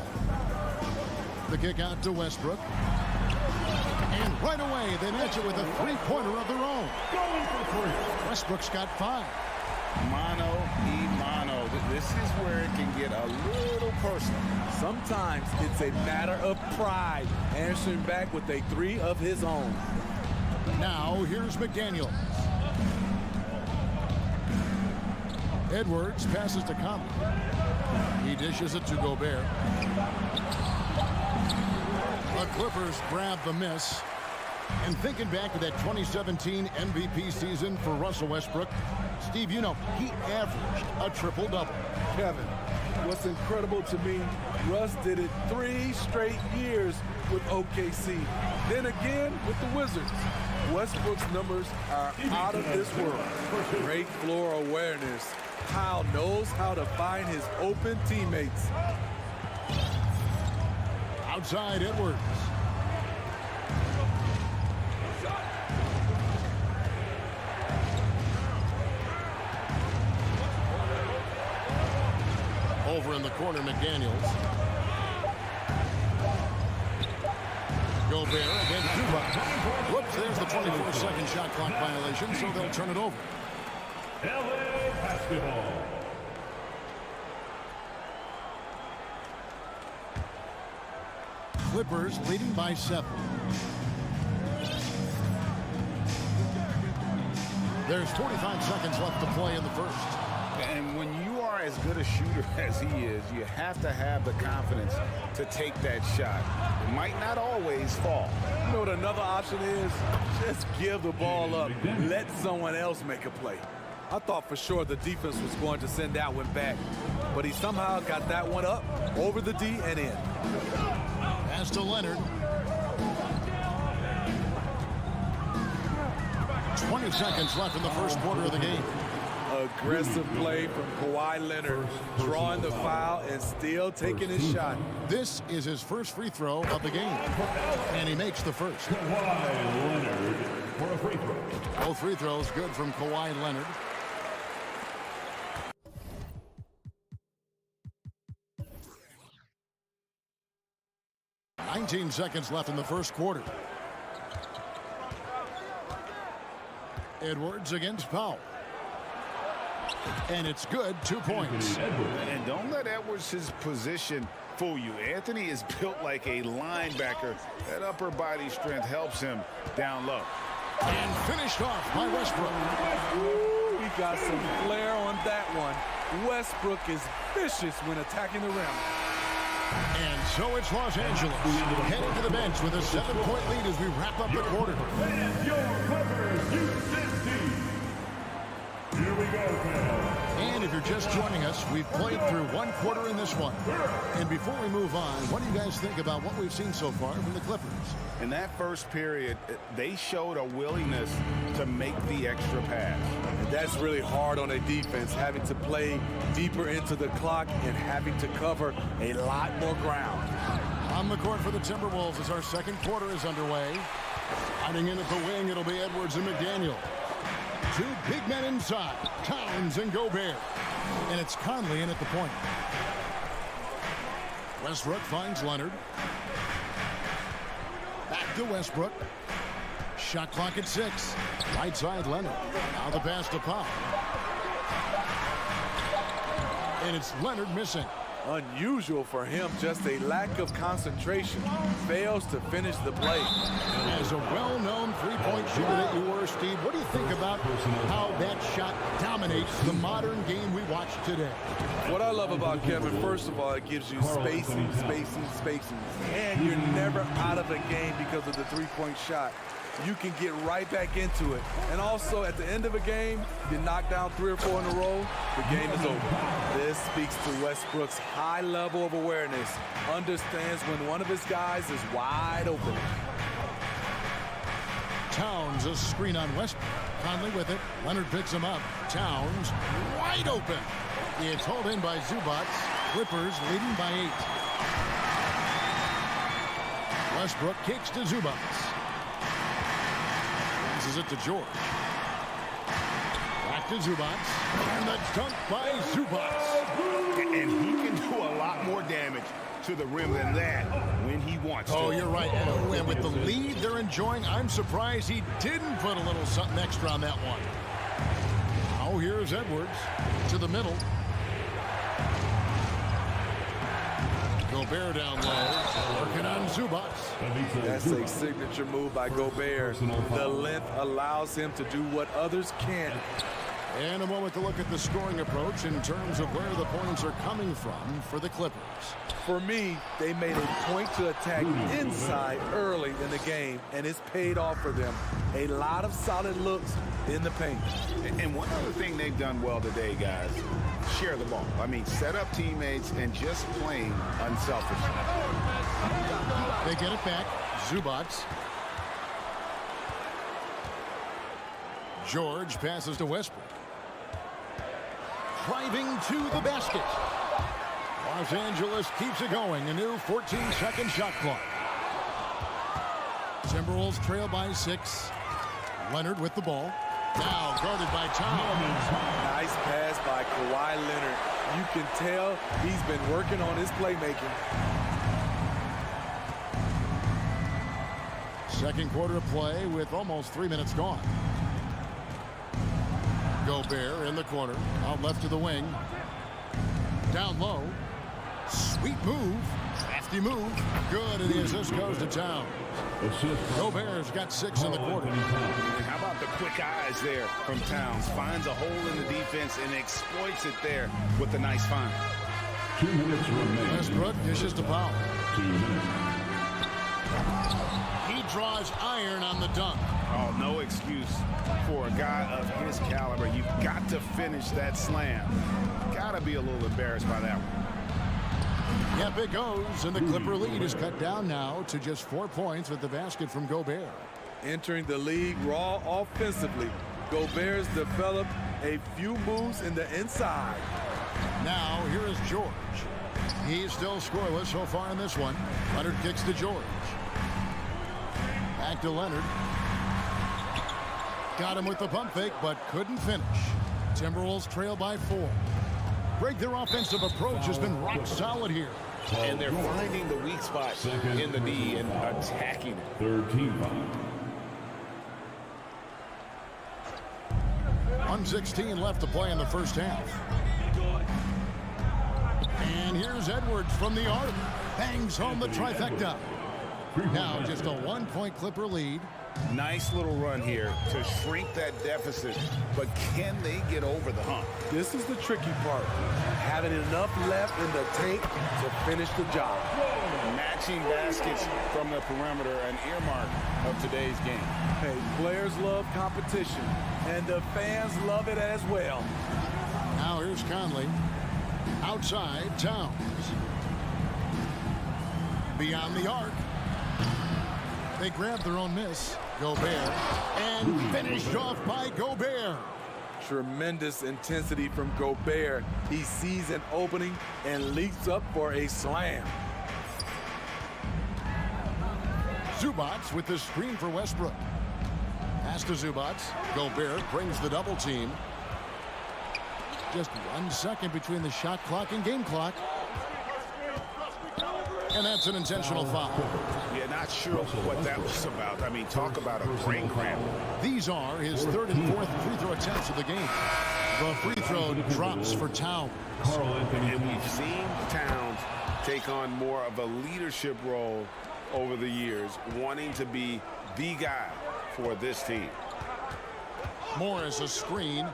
The kick out to Westbrook. And right away, they match it with a three-pointer of their own. Going for 3. Westbrook's got 5. Mano y mano. This is where it can get a little personal. Sometimes it's a matter of pride, answering back with a 3 of his own. Now, here's McDaniel. Edwards passes to Conley. He dishes it to Gobert. The Clippers grab the miss. And thinking back to that 2017 MVP season for Russell Westbrook, Steve, you know, he averaged a triple-double. Kevin, what's incredible to me, Russ did it 3 straight years with OKC. Then again with the Wizards. Westbrook's numbers are out of this world. Great floor awareness. Powell knows how to find his open teammates. Outside Edwards. Over in the corner, McDaniels. Gobert against Zubac. Whoops, there's the 24-second shot clock violation, so they'll turn it over. LA basketball. Clippers leading by 7. There's 45 seconds left to play in the first. And when you are as good a shooter as he is, you have to have the confidence to take that shot. It might not always fall. You know what another option is? Just give the ball up. Let someone else make a play. I thought for sure the defense was going to send that one back, but he somehow got that one up, over the D, and in. Pass to Leonard. 20 seconds left in the first quarter of the game. Aggressive play from Kawhi Leonard, drawing the foul and still taking his shot. This is his first free throw of the game, and he makes the first. Kawhi Leonard for a free throw. Both free throws good from Kawhi Leonard. "19 seconds left in the first quarter. Edwards against Powell. And it's good, 2 points. And don't let Edwards' position fool you. Anthony is built like a linebacker. That upper body strength helps him down low. And finished off by Westbrook. Ooh, he got some flair on that one. Westbrook is vicious when attacking the rim. And so it's Los Angeles heading to the bench with a 7-point lead as we wrap up the quarter. And your Clippers UCT. Here we go, fans. And if you're just joining us, we've played through one quarter in this one. And before we move on, what do you guys think about what we've seen so far from the Clippers? In that first period, they showed a willingness to make the extra pass. And that's really hard on a defense, having to play deeper into the clock and having to cover a lot more ground. On the court for the Timberwolves as our second quarter is underway. Hiding in at the wing, it'll be Edwards and McDaniel. Two big men inside, Towns and Gobert. And it's Conley in at the point. Westbrook finds Leonard. Back to Westbrook. Shot clock at 6. Right side Leonard. Now the pass to Powell. And it's Leonard missing. Unusual for him, just a lack of concentration. Fails to finish the play. As a well-known three-point shooter that you were, Steve, what do you think about how that shot dominates the modern game we watch today? What I love about Kevin, first of all, it gives you spacing. And you're never out of a game because of the three-point shot. You can get right back into it. And also, at the end of a game, you knock down 3 or 4 in a row, the game is over. This speaks to Westbrook's high level of awareness. Understands when one of his guys is wide open. Towns, a screen on Westbrook. Conley with it. Leonard picks him up. Towns, wide open. It's hauled in by Zubac. Clippers leading by 8. Westbrook kicks to Zubac. Passes it to George. Back to Zubac. And the dunk by Zubac. And he can do a lot more damage to the rim than that when he wants to. Oh, you're right. And with the lead they're enjoying, I'm surprised he didn't put a little something extra on that one. Now here's Edwards to the middle. Gobert down low, working on Zubac. That's a signature move by Gobert. The length allows him to do what others can't. And a moment to look at the scoring approach in terms of where the points are coming from for the Clippers. For me, they made a point to attack inside early in the game, and it's paid off for them. A lot of solid looks in the paint. And one other thing they've done well today, guys, share the ball. I mean, set up teammates and just playing unselfishly. They get it back. Zubac. George passes to Westbrook. Driving to the basket. Los Angeles keeps it going. A new 14-second shot clock. Timberwolves trail by 6. Leonard with the ball. Now guarded by Towns. Nice pass by Kawhi Leonard. You can tell he's been working on his playmaking. Second quarter of play with almost 3 minutes gone. Gobert in the corner. Out left to the wing. Down low. Sweet move. Crafty move. Good, and the assist goes to Towns. Gobert's got 6 in the quarter. And how about the quick eyes there from Towns? Finds a hole in the defense and exploits it there with a nice find. 2 minutes remaining. Westbrook dishes to Powell. 2 minutes. He draws iron on the dunk. Oh, no excuse for a guy of his caliber. You've got to finish that slam. Got to be a little embarrassed by that one. Yep, it goes, and the Clipper lead is cut down now to just 4 points with the basket from Gobert. Entering the league raw offensively, Gobert's developed a few moves in the inside. Now, here is George. He's still scoreless so far in this one. Leonard kicks to George. Back to Leonard. Got him with the pump fake, but couldn't finish. Timberwolves trail by 4. Greg, their offensive approach has been rock solid here. And they're finding the weak spot in the D and attacking it. Third team foul. 1:16 left to play in the first half. And here's Edwards from the arc. Bangs home the trifecta. Now just a 1-point Clipper lead. Nice little run here to shrink that deficit, but can they get over the hump? This is the tricky part. Having enough left in the tank to finish the job. Matching baskets from the perimeter, an earmark of today's game. Hey, players love competition, and the fans love it as well. Now here's Conley. Outside, Towns. Beyond the arc. They grabbed their own miss. Gobert. And finished off by Gobert. Tremendous intensity from Gobert. He sees an opening and leaps up for a slam. Zubats with the screen for Westbrook. Pass to Zubats. Gobert brings the double team. Just 1 second between the shot clock and game clock. And that's an intentional foul. Yeah, not sure what that was about. I mean, talk about a brain cramp. These are his 3rd and 4th free throw attempts of the game. The free throw drops for Towns. And we've seen Towns take on more of a leadership role over the years, wanting to be the guy for this team. Morris a screen.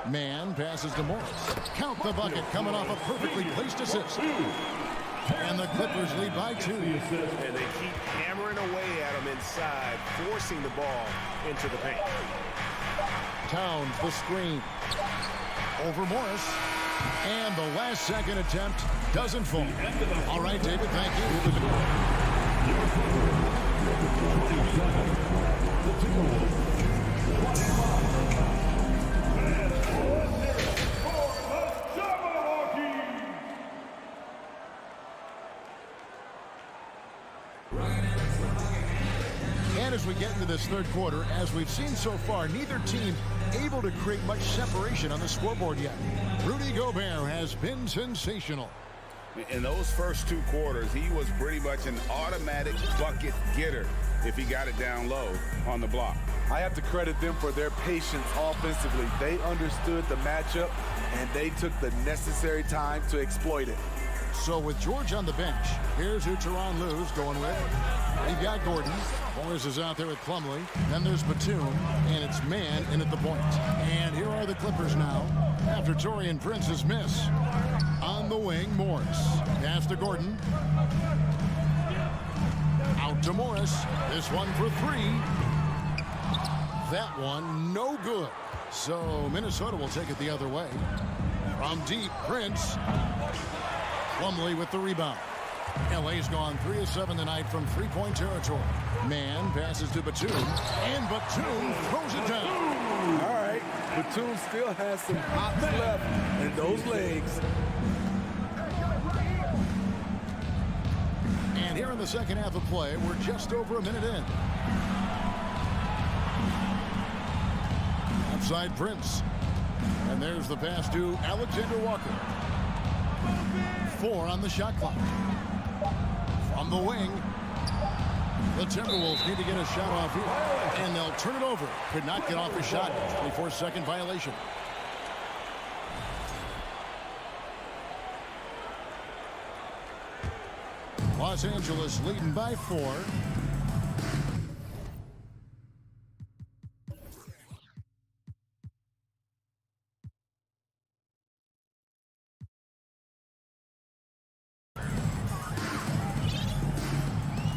Man passes to Morris. Count the bucket coming off a perfectly placed assist. And the Clippers lead by 2. And they keep hammering away at him inside, forcing the ball into the paint. Towns the screen. Over Morris. And the last second attempt doesn't fall. All right, David, thank And as we get into this third quarter, as we've seen so far, neither team able to create much separation on the scoreboard yet. Rudy Gobert has been sensational. In those first 2 quarters, he was pretty much an automatic bucket getter if he got it down low on the block. I have to credit them for their patience offensively. They understood the matchup, and they took the necessary time to exploit it. So with George on the bench, here's who Tyronn Lue's going with. We've got Gordon. Morris is out there with Plumlee. Then there's Batum, and it's Man in at the point. And here are the Clippers now after Taurean Prince's miss. On the wing, Morris. Pass to Gordon. Out to Morris. This one for 3. That one no good. So Minnesota will take it the other way. From deep, Prince. Plumlee with the rebound. LA's gone 3 of 7 tonight from 3-point territory. Man passes to Batum, and Batum throws it down. All right, Batum still has some hops left in those legs. And here in the second half of play, we're just over a minute in. Outside Prince. And there's the pass to Alexander Walker. 4 on the shot clock. From the wing, the Timberwolves need to get a shot off here. And they'll turn it over. Could not get off a shot. 24-second violation. Los Angeles leading by 4.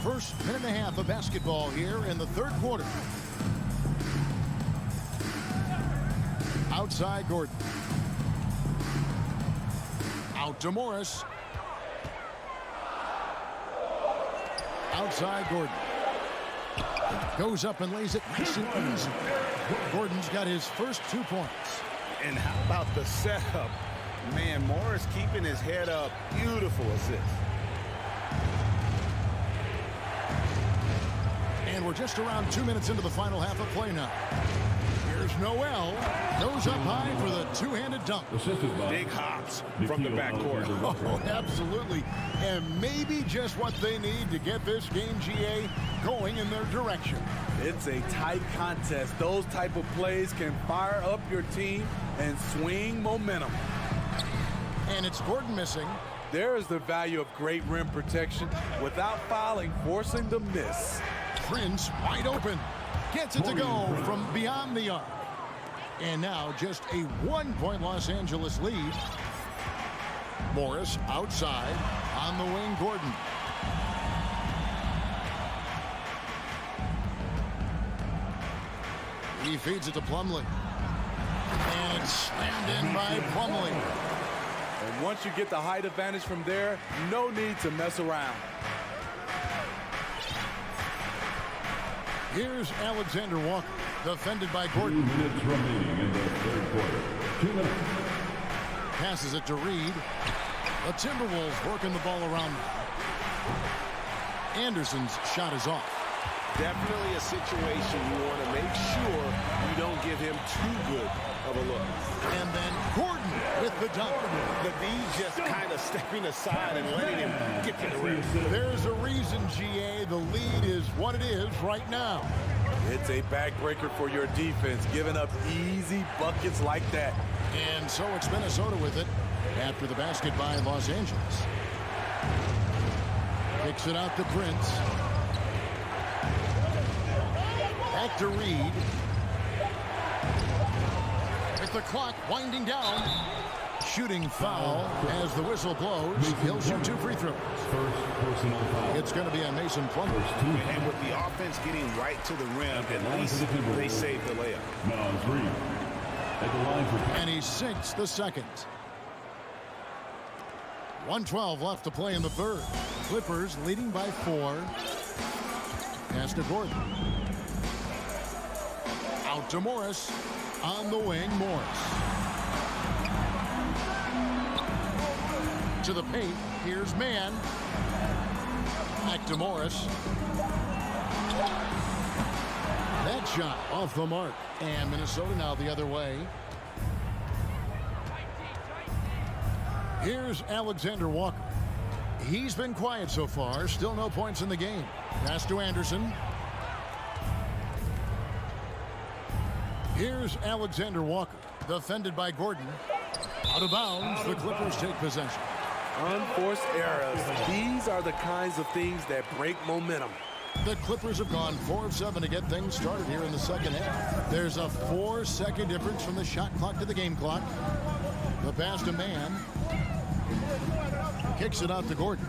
First minute and a half of basketball here in the third quarter. outside Gordon. Out to Morris. Outside Gordon. Goes up and lays it nice and easy. Gordon's got his first 2 points. And how about the setup? Man, Morris keeping his head up. Beautiful assist. And we're just around 2 minutes into the final half of play now. Here's Noel. Goes up high for the two-handed dunk. Big hops from the backcourt. Oh, absolutely. And maybe just what they need to get this game, GA, going in their direction. It's a tight contest. Those type of plays can fire up your team and swing momentum. And it's Gordon missing. There is the value of great rim protection without fouling, forcing the miss. Prince wide open. Gets it to go from beyond the arc. And now just a 1-point Los Angeles lead. Morris outside. On the wing, Gordon. He feeds it to Plumlee. And it's slammed in by Plumlee. And once you get the height advantage from there, no need to mess around. Here's Alexander Walker, defended by Gordon. 2 minutes remaining in the third quarter. 2 minutes. Passes it to Reed. The Timberwolves working the ball around. Anderson's shot is off. Definitely a situation you want to make sure you don't give him too good of a look. And then Gordon with the dunk. The D just kind of stepping aside and letting him get to the rim. There's a reason, GA, the lead is what it is right now. It's a backbreaker for your defense, giving up easy buckets like that. And so it's Minnesota with it after the basket by Los Angeles. Kicks it out to Prince. Back to Reed. With the clock winding down. Shooting foul as the whistle blows. He'll shoot 2 free throws. First personal foul. It's going to be on Mason Plumlee. And with the offense getting right to the rim, at least they saved the layup. Nazgul at the line for... And he sinks the second. 1:12 left to play in the third. Clippers leading by 4. Pass to Gordon. Out to Morris. On the wing, Morris. To the paint. Here's Mann. Back to Morris. That shot off the mark. And Minnesota now the other way. Here's Alexander Walker. He's been quiet so far. Still no points in the game. Pass to Anderson. Here's Alexander Walker, defended by Gordon. Out of bounds, the Clippers take possession. Unforced errors. These are the kinds of things that break momentum. The Clippers have gone 4 of 7 to get things started here in the second half. There's a 4-second difference from the shot clock to the game clock. The pass to Mann. Kicks it out to Gordon.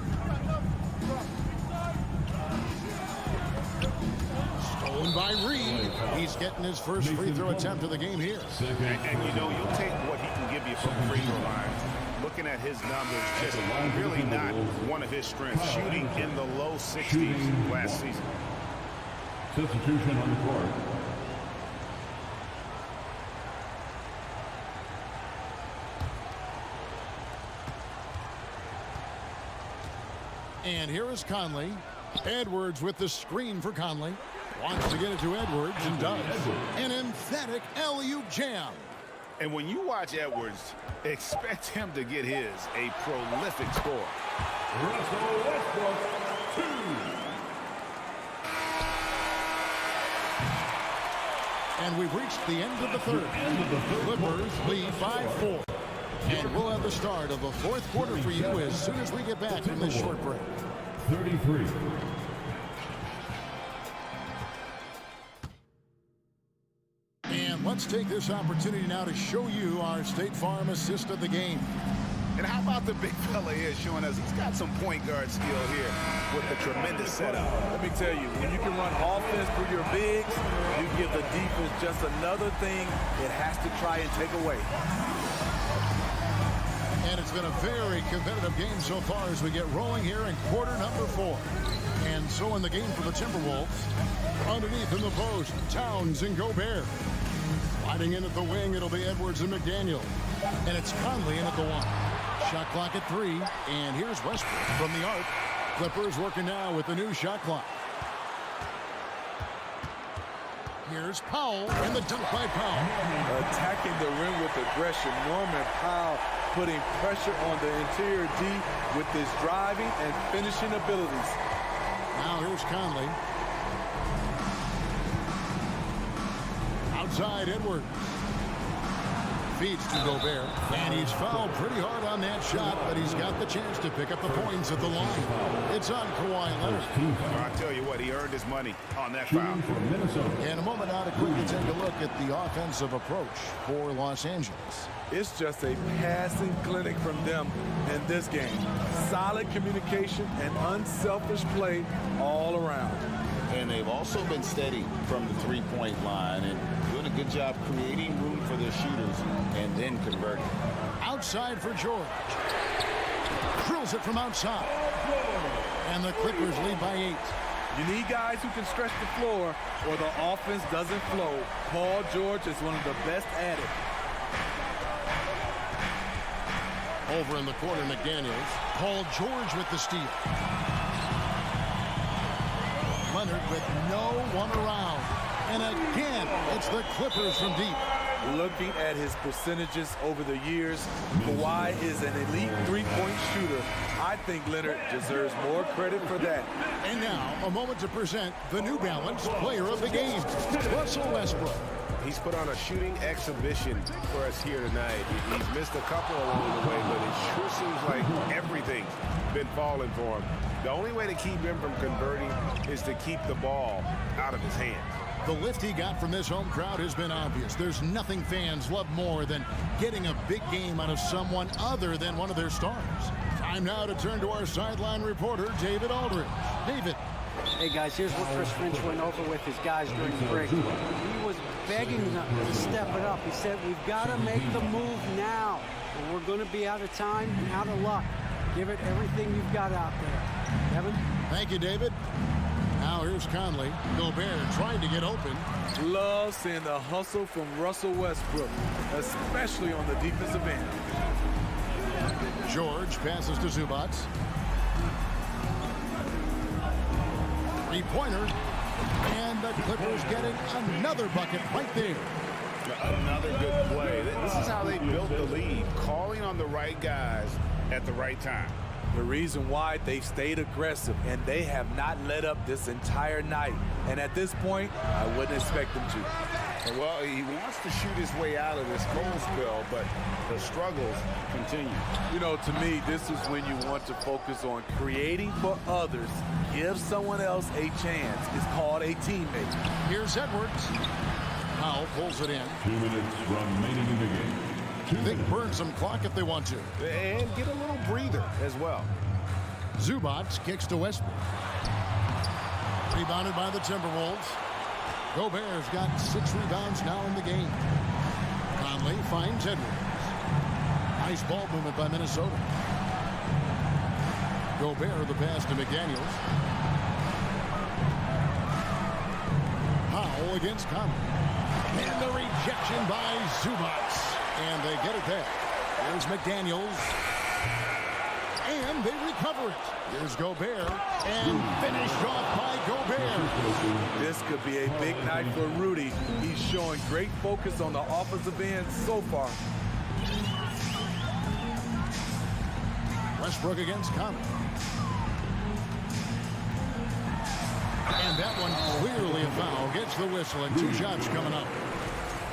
Stolen by Reed. He's getting his first free throw attempt of the game here. And you know, you'll take what he can give you from the free throw line. Looking at his numbers, just really not one of his strengths. Shooting in the low 60s last season. Substitution on the court. And here is Conley. Edwards with the screen for Conley. Wants to get it to Edwards and does. An emphatic alley-oop jam. And when you watch Edwards, expect him to get his a prolific score. Russell Westbrook, 2. And we've reached the end of the third. Clippers lead by 4. And we'll have the start of the fourth quarter for you as soon as we get back from this short break. 33. And let's take this opportunity now to show you our State Farm assist of the game. And how about the big fella here showing us he's got some point guard skill here with a tremendous setup. Let me tell you, when you can run offense through your bigs, you give the defense just another thing it has to try and take away. And it's been a very competitive game so far as we get rolling here in quarter number 4. And so in the game for the Timberwolves, underneath in the post, Towns and Gobert. Sliding in at the wing, it'll be Edwards and McDaniel. And it's Conley in at the 1. Shot clock at 3, and here's Westbrook from the arc. Clippers working now with the new shot clock. Here's Powell, and the dunk by Powell. Attacking the rim with aggression. Norman Powell putting pressure on the interior D with his driving and finishing abilities. Now here's Conley. Outside Edwards. Feeds to Gobert, and he's fouled pretty hard on that shot, but he's got the chance to pick up the points at the line. It's on Kawhi Leonard. I'll tell you what, he earned his money on that foul. And a moment now to quickly take a look at the offensive approach for Los Angeles. It's just a passing clinic from them in this game. Solid communication and unselfish play all around. And they've also been steady from the three-point line and doing a good job creating room for their shooters and then converting. Outside for George. Drills it from outside. And the Clippers lead by 8. You need guys who can stretch the floor or the offense doesn't flow. Paul George is one of the best at it. Over in the corner, McDaniels. Paul George with the steal. Leonard with no one around. And again, it's the Clippers from deep. Looking at his percentages over the years, Kawhi is an elite three-point shooter. I think Leonard deserves more credit for that. And now, a moment to present the New Balance Player of the Game, Russell Westbrook. He's put on a shooting exhibition for us here tonight. He's missed a couple along the way, but it sure seems like everything's been falling for him. The only way to keep him from converting is to keep the ball out of his hands. The lift he got from this home crowd has been obvious. There's nothing fans love more than getting a big game out of someone other than one of their stars. Time now to turn to our sideline reporter, David Aldridge. David. Hey, guys, here's what Chris Finch went over with his guys during the break. He was begging them to step it up. He said, we've got to make the move now, or we're going to be out of time and out of luck. Give it everything you've got out there. Evan? Thank you, David. Now here's Conley. Gobert trying to get open. Love seeing the hustle from Russell Westbrook, especially on the defensive end. George passes to Zubac. Three-pointer. And the Clippers getting another bucket right there. Another good play. This is how they built the lead, calling on the right guys at the right time. The reason why they stayed aggressive, and they have not let up this entire night. And at this point, I wouldn't expect them to. Well, he wants to shoot his way out of this cold spell, but the struggles continue. You know, to me, this is when you want to focus on creating for others. Give someone else a chance. It's called a teammate. Here's Edwards. Powell pulls it in. 2 minutes remaining in the game. They can burn some clock if they want to. And get a little breather as well. Zubac kicks to Westbrook. Rebounded by the Timberwolves. Gobert's got 6 rebounds now in the game. Conley finds Edwards. Nice ball movement by Minnesota. Gobert the pass to McDaniels. Powell against Conley. And the rejection by Zubac. And they get it there. Here's McDaniels. And they recover it. Here's Gobert. And finished off by Gobert. This could be a big night for Rudy. He's showing great focus on the offensive end so far. Westbrook against Conley. And that one clearly a foul. Gets the whistle and 2 shots coming up.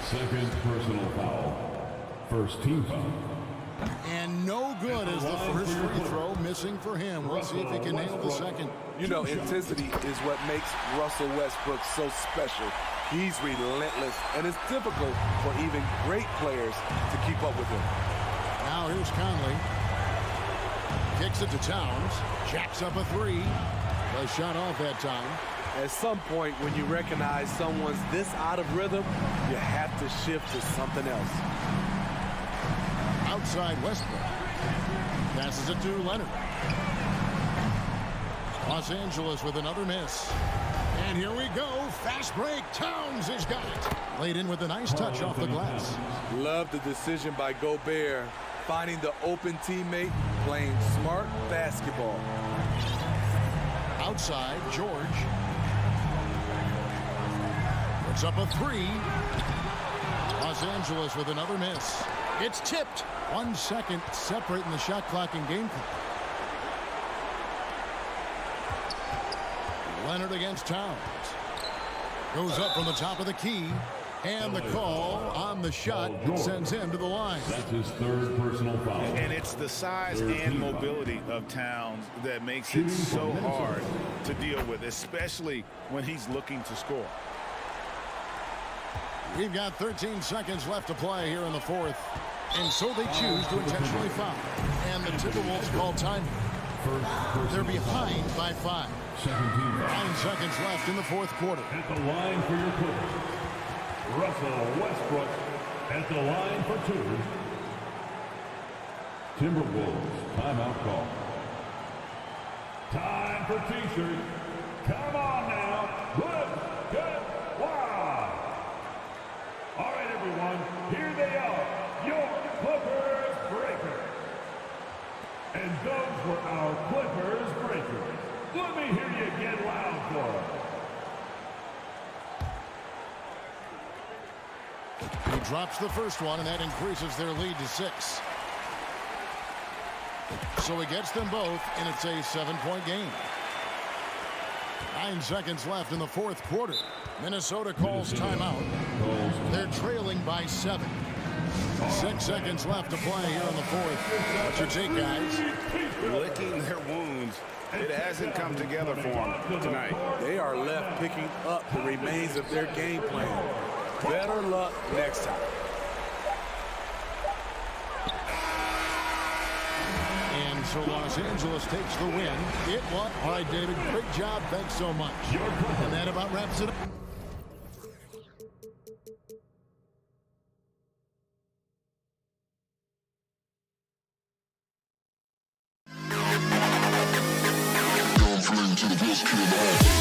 Second personal foul. First team foul. And no good as the first free throw missing for him. We'll see if he can nail the second. You know, intensity is what makes Russell Westbrook so special. He's relentless, and it's difficult for even great players to keep up with him. Now here's Conley. Kicks it to Towns. Jacks up a three. A shot off that time. At some point, when you recognize someone's this out of rhythm, you have to shift to something else. Outside Westbrook. Passes it to Leonard. Los Angeles with another miss. And here we go. Fast break. Towns has got it. Laid in with a nice touch off the glass. Love the decision by Gobert. Finding the open teammate, playing smart basketball. Outside, George. Puts up a three. Los Angeles with another miss. It's tipped. 1 second separating the shot clock and game clock. Leonard against Towns. Goes up from the top of the key. And the call on the shot sends him to the line. That's his third personal foul. And it's the size and mobility of Towns that makes it so hard to deal with, especially when he's looking to score. We've got 13 seconds left to play here in the fourth. And so they choose to intentionally foul. And the Timberwolves call time. They're behind by 5. 9 seconds left in the fourth quarter. At the line for your Clippers, Russell Westbrook at the line for 2. Timberwolves timeout call. Time for T-shirt. Come on now. Good. Wow. All right, everyone. Here they are. Your Clippers Breakers. And those were our Clippers Breakers. Let me hear you get loud for them. He drops the first one, and that increases their lead to 6. So he gets them both, and it's a 7-point game. 9 seconds left in the fourth quarter. Minnesota calls timeout. They're trailing by 7. 6 seconds left to play here in the fourth. What's your take, guys? Licking their wounds. It hasn't come together for them tonight. They are left picking up the remains of their game plan. Better luck next time. And so Los Angeles takes the win. It was. All right, David, great job. Thanks so much. And that about wraps it up. To the best kid in the house.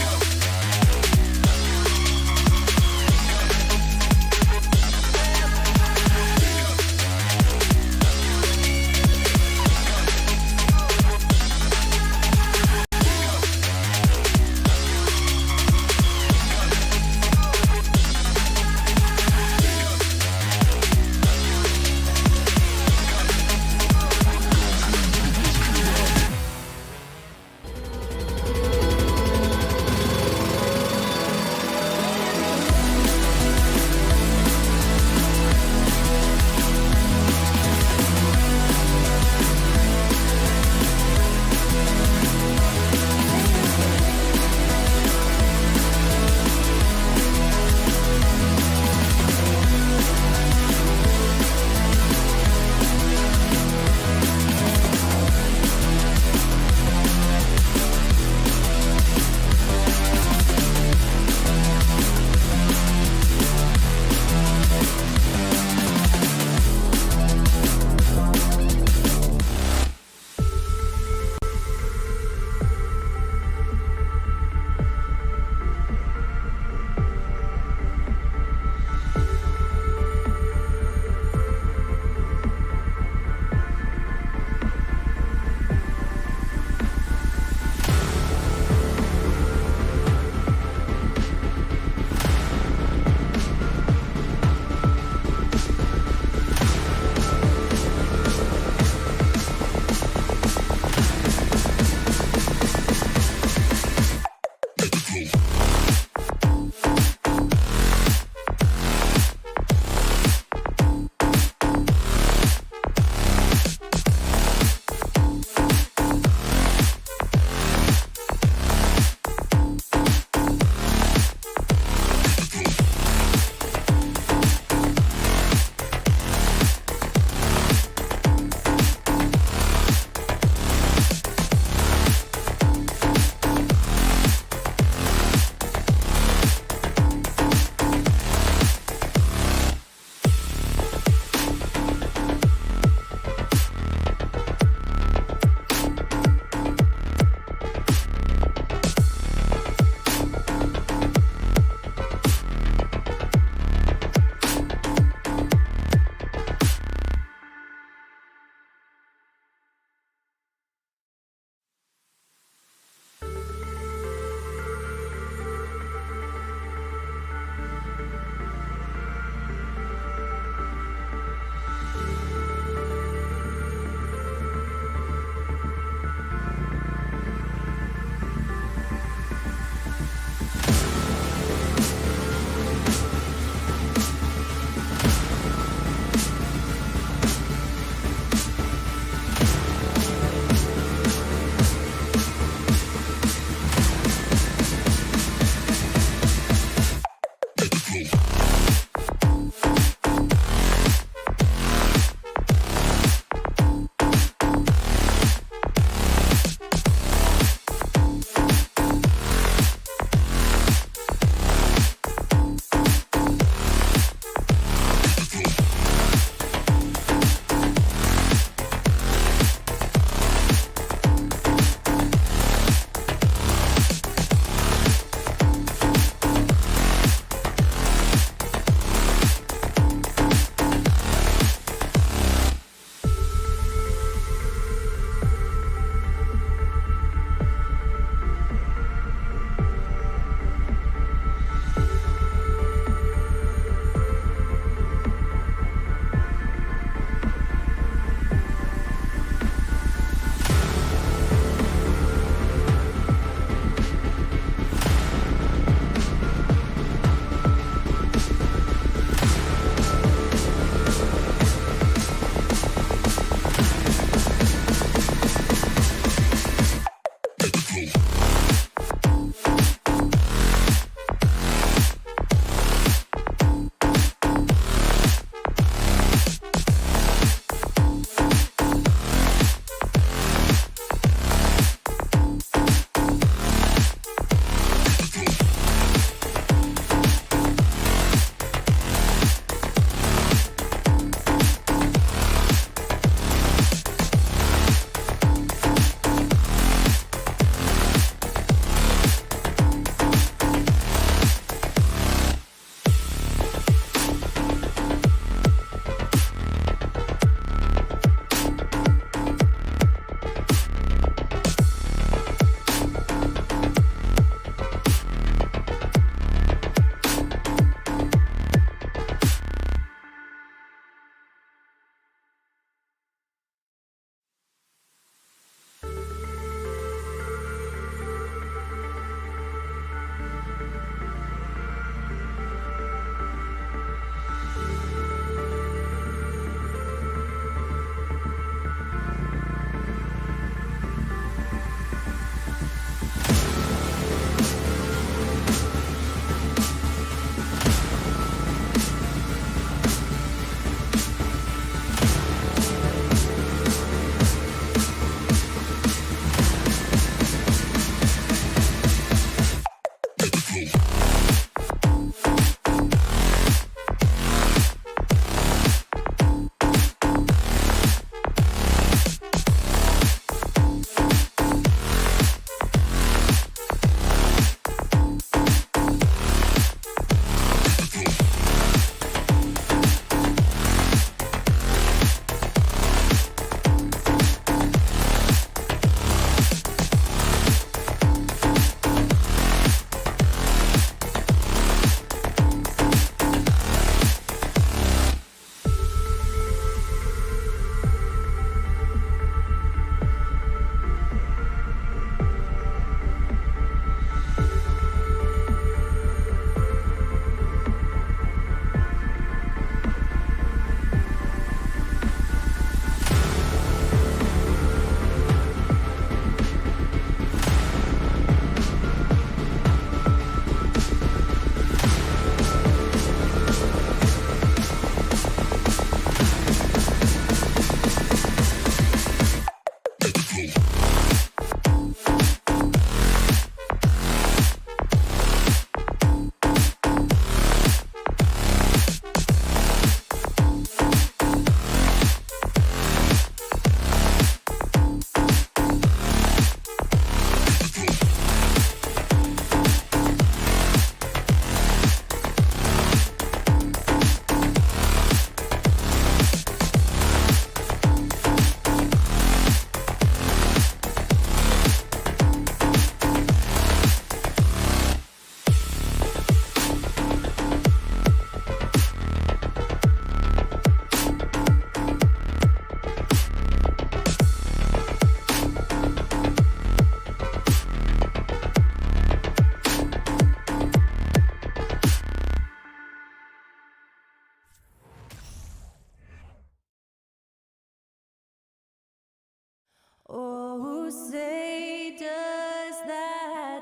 Who say does that?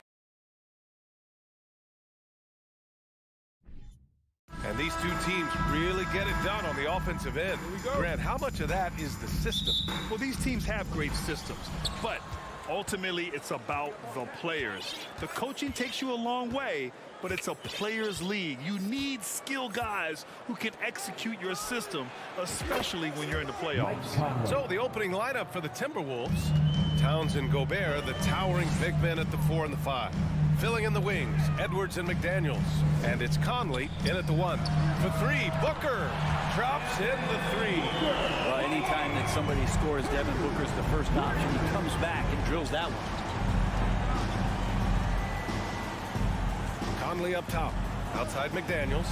And these two teams really get it done on the offensive end. Grant, how much of that is the system? Well, these teams have great systems, but ultimately it's about the players. The coaching takes you a long way, but it's a players' league. You need skilled guys who can execute your system, especially when you're in the playoffs. So the opening lineup for the Timberwolves, Towns and Gobert, the towering big men at the 4 and the 5. Filling in the wings, Edwards and McDaniels. And it's Conley in at the 1. For 3, Booker drops in the 3. Well, anytime that somebody scores, Devin Booker's the first option. He comes back and drills that one. Conley up top, outside McDaniels.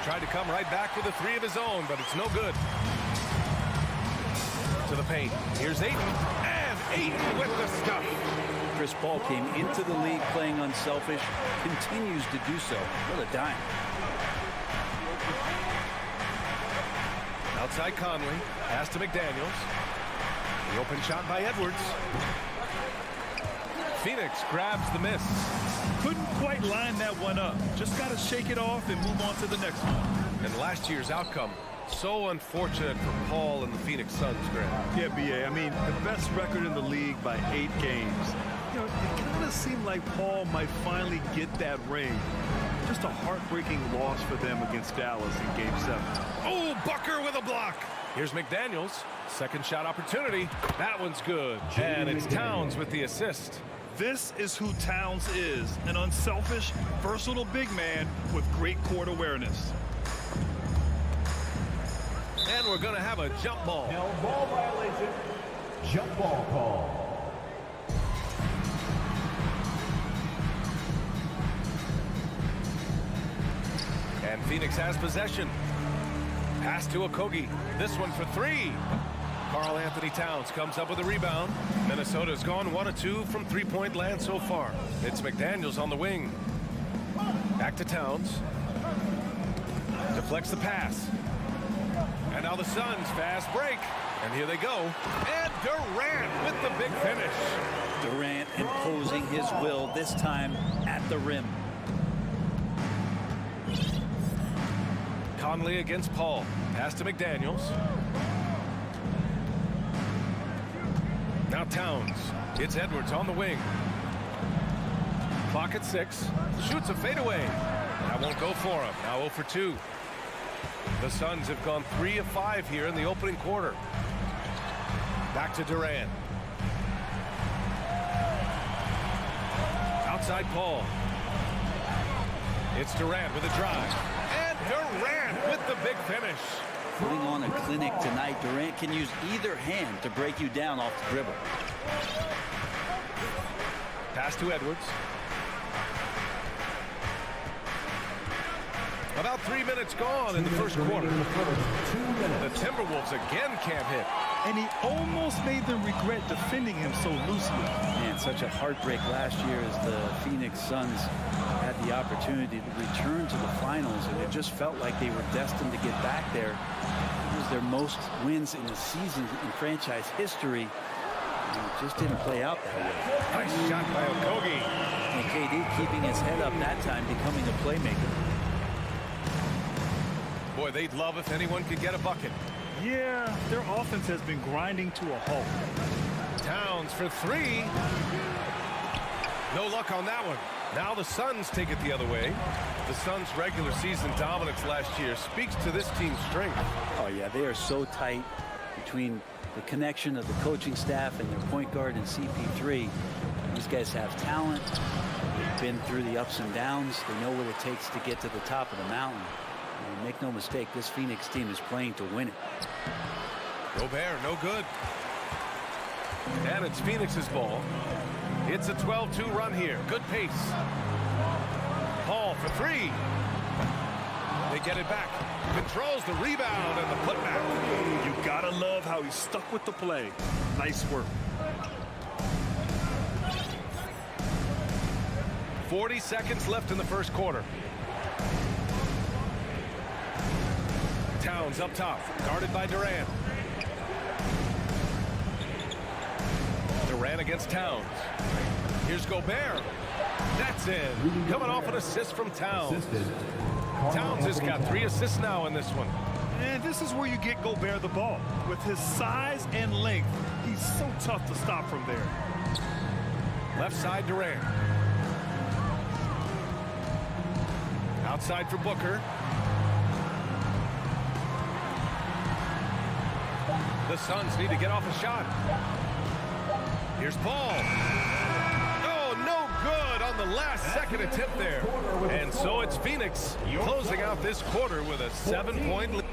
Tried to come right back with a 3 of his own, but it's no good. To the paint, here's Ayton, and Ayton with the stuff. Chris Paul came into the league playing unselfish, continues to do so. What a dime. Outside Conley, pass to McDaniels. The open shot by Edwards. Phoenix grabs the miss. Couldn't quite line that one up. Just got to shake it off and move on to the next one. And last year's outcome, so unfortunate for Paul and the Phoenix Suns, Grant. Yeah, B.A. I mean, the best record in the league by 8 games. You know, it kind of seemed like Paul might finally get that ring. Just a heartbreaking loss for them against Dallas in Game 7. Oh, Booker with a block. Here's McDaniels. Second shot opportunity. That one's good. And it's Towns with the assist. This is who Towns is, an unselfish, versatile big man with great court awareness. And we're going to have a jump ball. No ball violation. Jump ball call. And Phoenix has possession. Pass to Okogie. This one for 3. Karl Anthony Towns comes up with a rebound. Minnesota's gone 1 of 2 from three-point land so far. It's McDaniels on the wing. Back to Towns. Deflects the pass. And now the Suns fast break. And here they go. And Durant with the big finish. Durant imposing his will, this time at the rim. Conley against Paul. Pass to McDaniels. Now Towns. It's Edwards on the wing. Clock at 6. Shoots a fadeaway. That won't go for him. Now 0 for 2. The Suns have gone 3 of 5 here in the opening quarter. Back to Durant. Outside Paul. It's Durant with a drive. And Durant with the big finish. Putting on a clinic tonight. Durant can use either hand to break you down off the dribble. Pass to Edwards. About 3 minutes gone in the first quarter. The Timberwolves again can't hit. And he almost made them regret defending him so loosely. Man, such a heartbreak last year as the Phoenix Suns had the opportunity to return to the finals, and it just felt like they were destined to get back there. It was their most wins in the season in franchise history. And it just didn't play out that way. Nice shot by Okogie. And KD keeping his head up that time, becoming a playmaker. Boy, they'd love if anyone could get a bucket. Yeah, their offense has been grinding to a halt. Towns for 3. No luck on that one. Now the Suns take it the other way. The Suns' regular season dominance last year speaks to this team's strength. Oh, yeah, they are so tight between the connection of the coaching staff and their point guard and CP3. These guys have talent. They've been through the ups and downs. They know what it takes to get to the top of the mountain. And make no mistake, this Phoenix team is playing to win it. Gobert, no good. And it's Phoenix's ball. It's a 12-2 run here. Good pace. Paul for 3. They get it back. Controls the rebound and the putback. You gotta love how he stuck with the play. Nice work. 40 seconds left in the first quarter. Towns up top, guarded by Durant. Durant against Towns. Here's Gobert. That's in. Coming off an assist from Towns. Towns has got 3 assists now in this one. And this is where you get Gobert the ball. With his size and length, he's so tough to stop from there. Left side Durant. Outside for Booker. The Suns need to get off a shot. Here's Paul. Oh, no good on the last second attempt there. And so it's Phoenix closing out this quarter with a 7-point lead.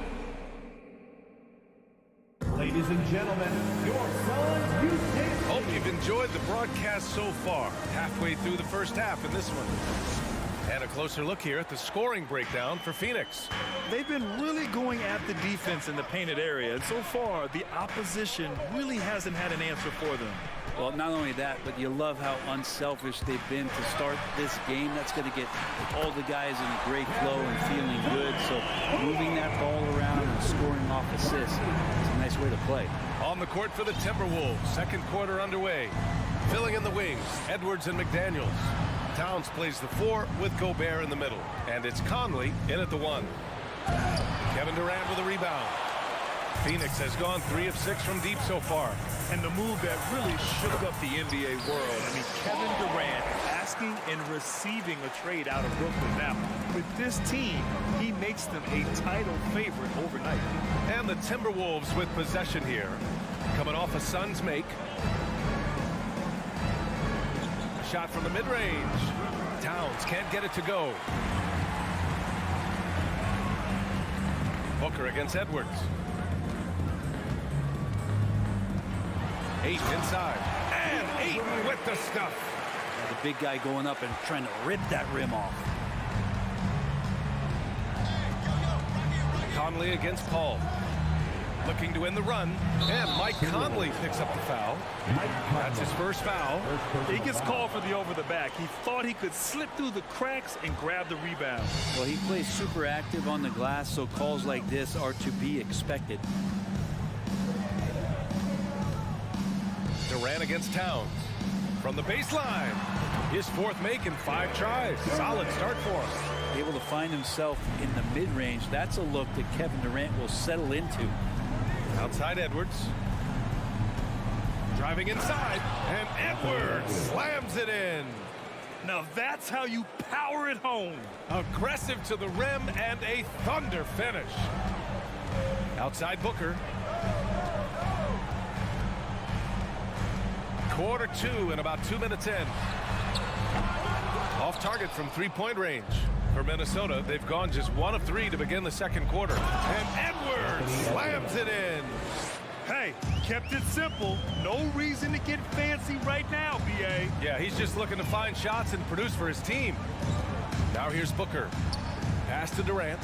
Ladies and gentlemen, your Suns Houston. Hope you've enjoyed the broadcast so far. Halfway through the first half in this one. And a closer look here at the scoring breakdown for Phoenix. They've been really going at the defense in the painted area, and so far the opposition really hasn't had an answer for them. Well, not only that, but you love how unselfish they've been to start this game. That's going to get all the guys in a great flow and feeling good. So moving that ball around and scoring off assists is a nice way to play. On the court for the Timberwolves, second quarter underway. Filling in the wings, Edwards and McDaniels. Towns plays the 4 with Gobert in the middle. And it's Conley in at the 1. Kevin Durant with a rebound. Phoenix has gone 3 of 6 from deep so far. And the move that really shook up the NBA world. I mean, Kevin Durant asking and receiving a trade out of Brooklyn. Now, with this team, he makes them a title favorite overnight. And the Timberwolves with possession here. Coming off a Suns make. Shot from the mid-range. Towns can't get it to go. Booker against Edwards. 8 inside. And 8 with the stuff. Now the big guy going up and trying to rip that rim off. Conley against Paul. Looking to end the run. And Mike Conley picks up the foul. That's his first foul. He gets called for the over the back. He thought he could slip through the cracks and grab the rebound. Well, he plays super active on the glass, so calls like this are to be expected. Durant against Towns. From the baseline. His 4th make in 5 tries. Solid start for him. Able to find himself in the mid-range. That's a look that Kevin Durant will settle into. Outside Edwards. Driving inside. And Edwards slams it in. Now that's how you power it home. Aggressive to the rim and a thunder finish. Outside Booker. Quarter 2 and about 2 minutes in. Off target from 3-point range. For Minnesota, they've gone just 1 of 3 to begin the second quarter. And Edwards slams it in. Hey, kept it simple. No reason to get fancy right now, B.A. Yeah, he's just looking to find shots and produce for his team. Now here's Booker. Pass to Durant.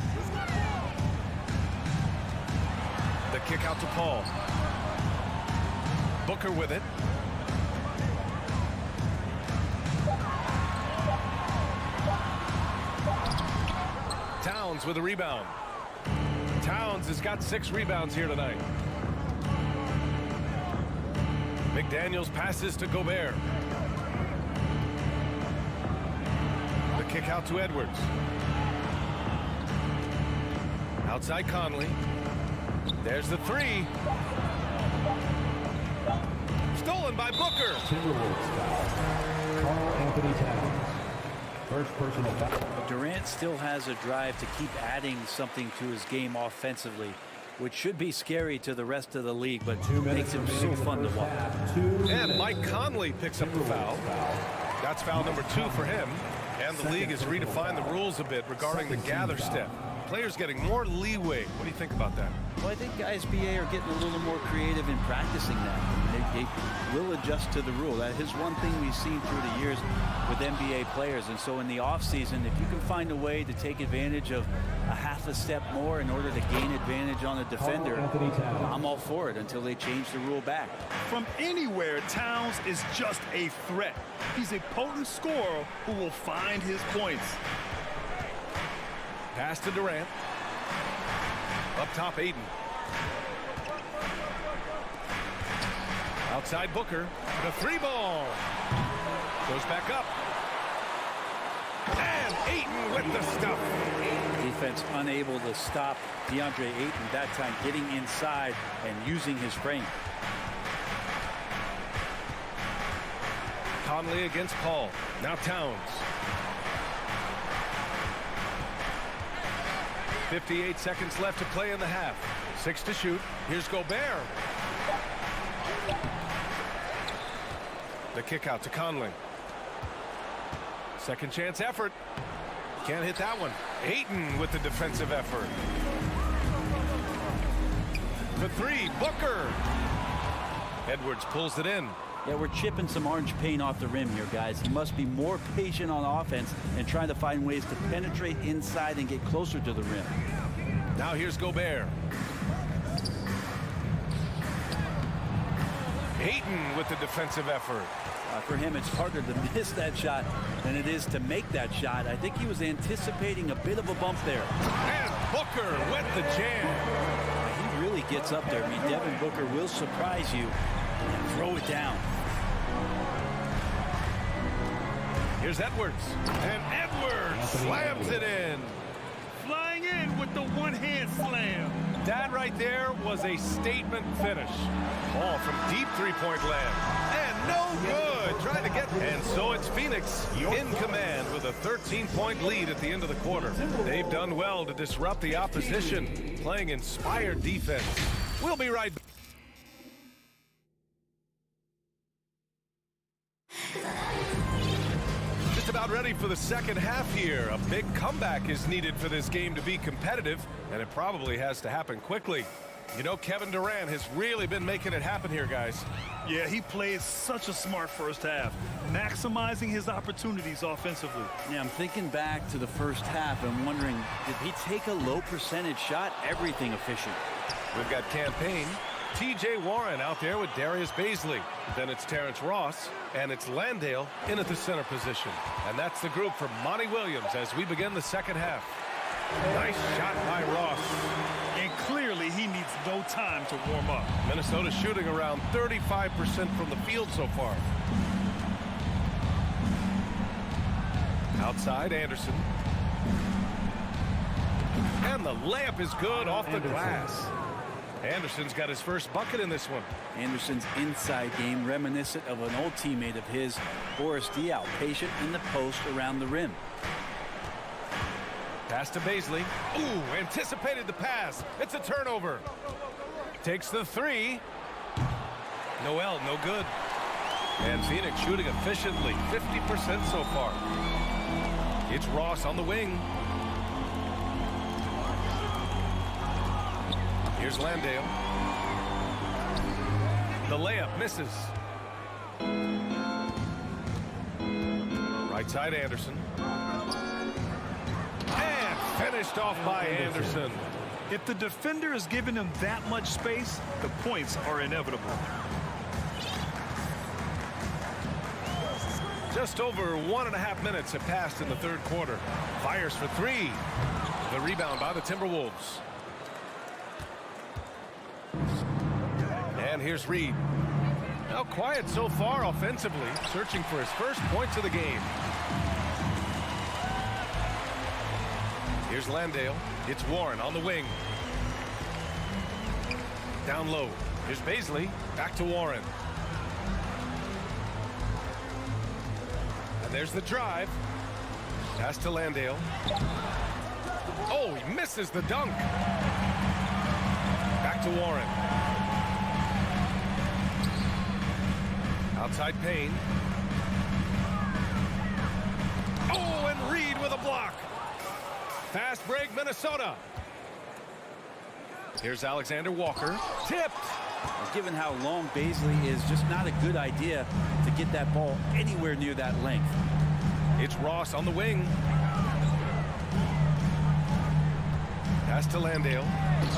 The kick out to Paul. Booker with it. Towns with a rebound. Towns has got 6 rebounds here tonight. McDaniels passes to Gobert. The kick out to Edwards. Outside Conley. There's the 3. Stolen by Booker. Timberwolves foul. Carl Anthony Towns. First personal foul. Durant still has a drive to keep adding something to his game offensively, which should be scary to the rest of the league, but makes him so fun to watch. And Mike Conley picks up the foul. That's foul number 2 for him. And the league has redefined the rules a bit regarding the gather step. Players getting more leeway. What do you think about that? Well, I think guys, BA, are getting a little more creative in practicing that. They will adjust to the rule. That is one thing we've seen through the years with NBA players. And so in the offseason, if you can find a way to take advantage of a half a step more in order to gain advantage on a defender, I'm all for it until they change the rule back. From anywhere, Towns is just a threat. He's a potent scorer who will find his points. Pass to Durant. Up top, Aiden. Outside Booker. The three ball. Goes back up. And Ayton with the stuff. Defense unable to stop DeAndre Ayton that time, getting inside and using his frame. Conley against Paul. Now Towns. 58 seconds left to play in the half. 6 to shoot. Here's Gobert. The kick out to Conley. Second chance effort. Can't hit that one. Ayton with the defensive effort. For three, Booker. Edwards pulls it in. Yeah, we're chipping some orange paint off the rim here, guys. He must be more patient on offense and trying to find ways to penetrate inside and get closer to the rim. Now here's Gobert. Ayton with the defensive effort. For him, it's harder to miss that shot than it is to make that shot. I think he was anticipating a bit of a bump there. And Booker with the jam. He really gets up there. I mean, Devin Booker will surprise you and throw it down. Here's Edwards. And Edwards slams it in. Flying in with the one-hand slam. That right there was a statement finish. Ball from deep three-point land. And no good. Trying to get. And so it's Phoenix in command with a 13-point lead at the end of the quarter. They've done well to disrupt the opposition, playing inspired defense. We'll be right back. Just about ready for the second half here. A big comeback is needed for this game to be competitive, and it probably has to happen quickly. You know, Kevin Durant has really been making it happen here, guys. Yeah, he played such a smart first half, maximizing his opportunities offensively. Yeah, I'm thinking back to the first half and wondering, did he take a low percentage shot? Everything efficient. We've got Campaign, T.J. Warren out there with Darius Baisley. Then it's Terrence Ross, and it's Landale in at the center position. And that's the group for Monty Williams as we begin the second half. Nice shot by Ross. And clearly he needs no time to warm up. Minnesota shooting around 35% from the field so far. Outside, Anderson. And the layup is good off the glass. Anderson's got his first bucket in this one. Anderson's inside game reminiscent of an old teammate of his, Boris Diaw, patient in the post around the rim. Pass to Baisley. Ooh, anticipated the pass. It's a turnover. Takes the three. Noel, no good. And Phoenix shooting efficiently, 50% so far. It's Ross on the wing. Here's Landale. The layup misses. Right side, Anderson. And finished off by Anderson. If the defender is giving him that much space, the points are inevitable. Just over 1.5 minutes have passed in the third quarter. Fires for three. The rebound by the Timberwolves. And here's Reed. Now quiet so far offensively, searching for his first points of the game. Here's Landale. It's Warren on the wing. Down low. Here's Baisley. Back to Warren. And there's the drive. Pass to Landale. Oh, he misses the dunk. Back to Warren. Outside Payne. Oh, and Reed with a block. Fast break, Minnesota. Here's Alexander Walker. Tipped. Given how long Baisley is, just not a good idea to get that ball anywhere near that length. It's Ross on the wing. Pass to Landale.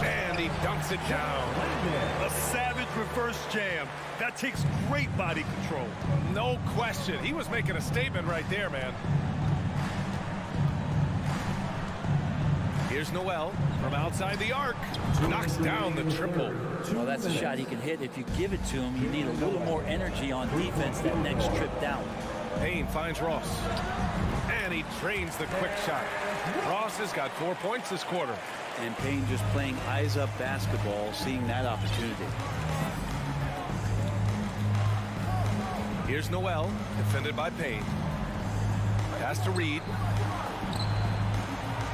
And he dunks it down. A savage reverse jam. That takes great body control. No question. He was making a statement right there, man. Here's Noel from outside the arc. Knocks down the triple. Well, that's a shot he can hit. If you give it to him, you need a little more energy on defense that next trip down. Payne finds Ross. And he drains the quick shot. Ross has got 4 points this quarter. And Payne just playing eyes-up basketball, seeing that opportunity. Here's Noel, defended by Payne. Pass to Reed.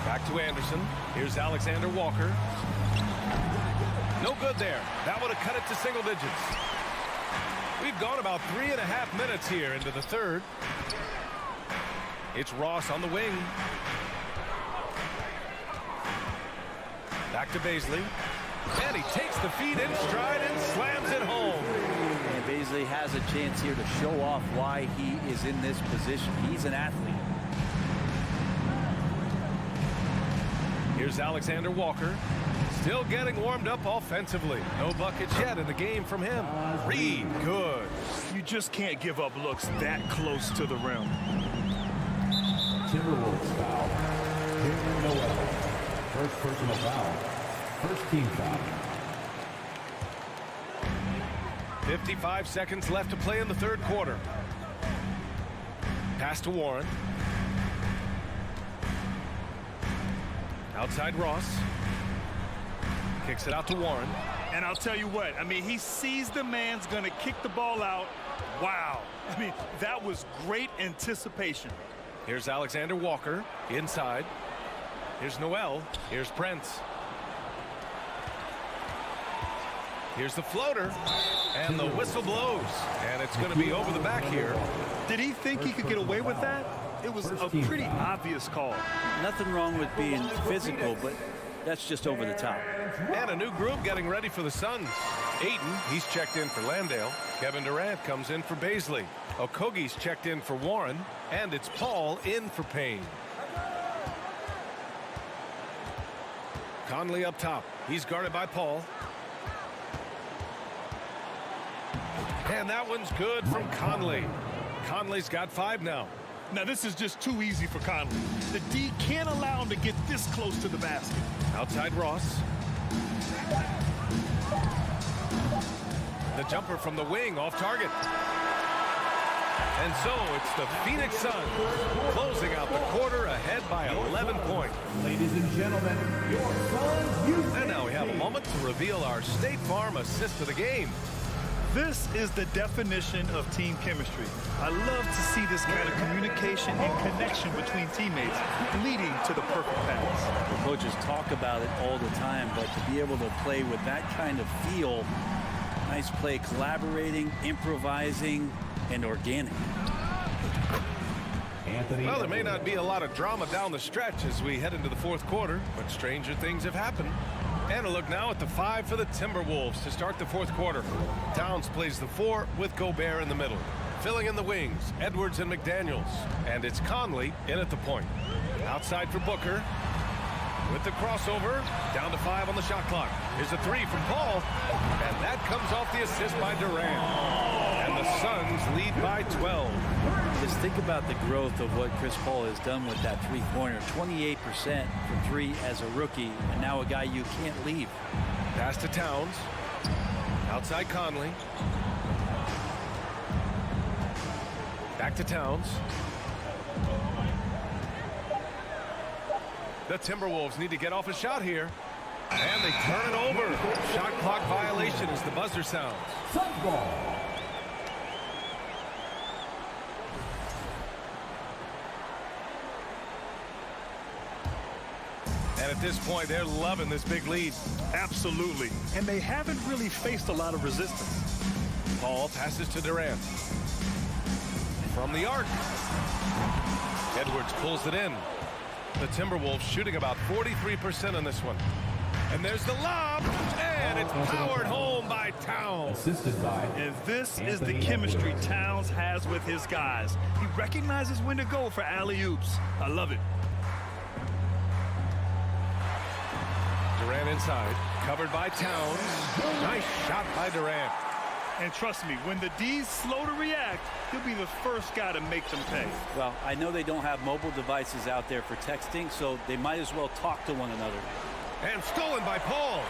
Back to Anderson. Here's Alexander Walker. No good there. That would have cut it to single digits. We've gone about 3.5 minutes here into the third. It's Ross on the wing. Back to Baisley. And he takes the feed in stride and slams it home. And Baisley has a chance here to show off why he is in this position. He's an athlete. Here's Alexander Walker. Still getting warmed up offensively. No buckets yet in the game from him. Reed, good. You just can't give up looks that close to the rim. Timberwolves foul. Jalen Noel. First personal foul. First team foul. 55 seconds left to play in the third quarter. Pass to Warren. Outside Ross. Kicks it out to Warren. And I'll tell you what, I mean, he sees the man's going to kick the ball out. Wow. I mean, that was great anticipation. Here's Alexander Walker inside. Here's Noel. Here's Prince. Here's the floater. And the whistle blows. And it's going to be over the back here. Did he think he could get away with that? It was a pretty obvious call. Nothing wrong with being physical, but that's just over the top. And a new group getting ready for the Suns. Ayton, he's checked in for Landale. Kevin Durant comes in for Baisley. Okogie's checked in for Warren. And it's Paul in for Payne. Conley up top. He's guarded by Paul. And that one's good from Conley. Conley's got 5 now. Now, this is just too easy for Conley. The D can't allow him to get this close to the basket. Outside Ross. The jumper from the wing off target. And so it's the Phoenix Suns closing out the quarter ahead by 11 points. Ladies and gentlemen, your Suns. And now we have a moment to reveal our State Farm assist of the game. This is the definition of team chemistry. I love to see this kind of communication and connection between teammates leading to the perfect pass. The coaches talk about it all the time, but to be able to play with that kind of feel, nice play, collaborating, improvising, and organic. Well, there may not be a lot of drama down the stretch as we head into the fourth quarter, but stranger things have happened. And a look now at the 5 for the Timberwolves to start the fourth quarter. Towns plays the 4 with Gobert in the middle. Filling in the wings, Edwards and McDaniels. And it's Conley in at the point. Outside for Booker. With the crossover, down to 5 on the shot clock. Here's a 3 from Paul. And that comes off the assist by Durant. And the Suns lead by 12. Just think about the growth of what Chris Paul has done with that three-pointer. 28% from 3 as a rookie, and now a guy you can't leave. Pass to Towns. Outside Conley. Back to Towns. The Timberwolves need to get off a shot here. And they turn it over. Shot clock violation as the buzzer sounds. Suns ball. And at this point, they're loving this big lead. Absolutely. And they haven't really faced a lot of resistance. Paul passes to Durant. From the arc. Edwards pulls it in. The Timberwolves shooting about 43% on this one. And there's the lob. And it's powered home by Towns. Assisted by. And this is the chemistry Towns has with his guys. He recognizes when to go for alley-oops. I love it. Durant inside, covered by Towns. Nice shot by Durant. And trust me, when the D's slow to react, he'll be the first guy to make them pay. Well, I know they don't have mobile devices out there for texting, so they might as well talk to one another. And stolen by Paul.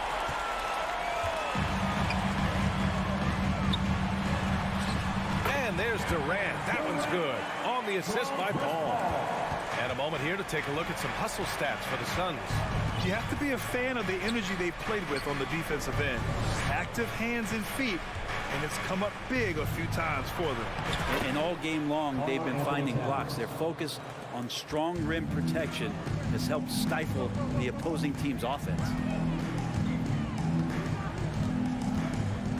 And there's Durant. That one's good. On the assist by Paul. And a moment here to take a look at some hustle stats for the Suns. You have to be a fan of the energy they've played with on the defensive end. Active hands and feet, and it's come up big a few times for them. And all game long, they've been finding blocks. Their focus on strong rim protection has helped stifle the opposing team's offense.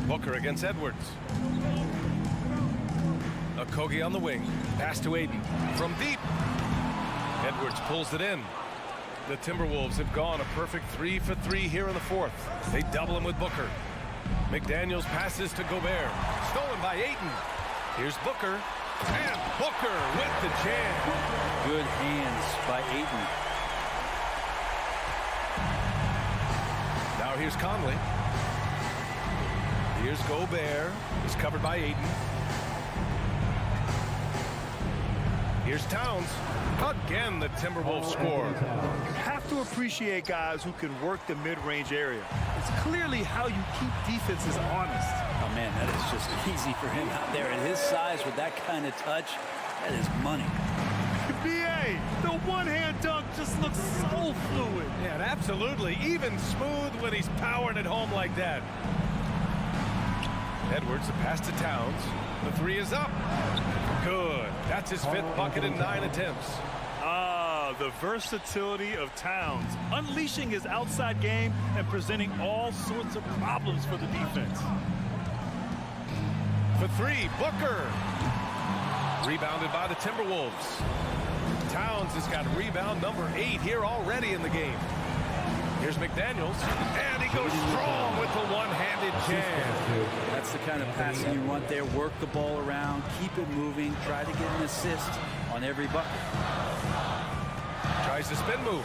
Booker against Edwards. Okogie on the wing. Pass to Aiden. From deep. Edwards pulls it in. The Timberwolves have gone a perfect 3 for 3 here in the fourth. They double him with Booker. McDaniels passes to Gobert. Stolen by Ayton. Here's Booker. And Booker with the jam. Good hands by Ayton. Now here's Conley. Here's Gobert. He's covered by Ayton. Here's Towns. Again, the Timberwolves score. You have to appreciate guys who can work the mid-range area. It's clearly how you keep defenses honest. Oh, man, that is just easy for him out there. At his size with that kind of touch, that is money. BA, the one-hand dunk just looks so fluid. Yeah, absolutely. Even smooth when he's powering it home like that. Edwards, the pass to Towns. The three is up. Good. That's his fifth bucket in 9 attempts. The versatility of Towns, unleashing his outside game and presenting all sorts of problems for the defense. For three, Booker. Rebounded by the Timberwolves. Towns has got rebound number 8 here already in the game. Here's McDaniels, and he goes strong with the one-handed jam. That's the kind of passing you want there. Work the ball around, keep it moving, try to get an assist on every bucket. Tries the spin move.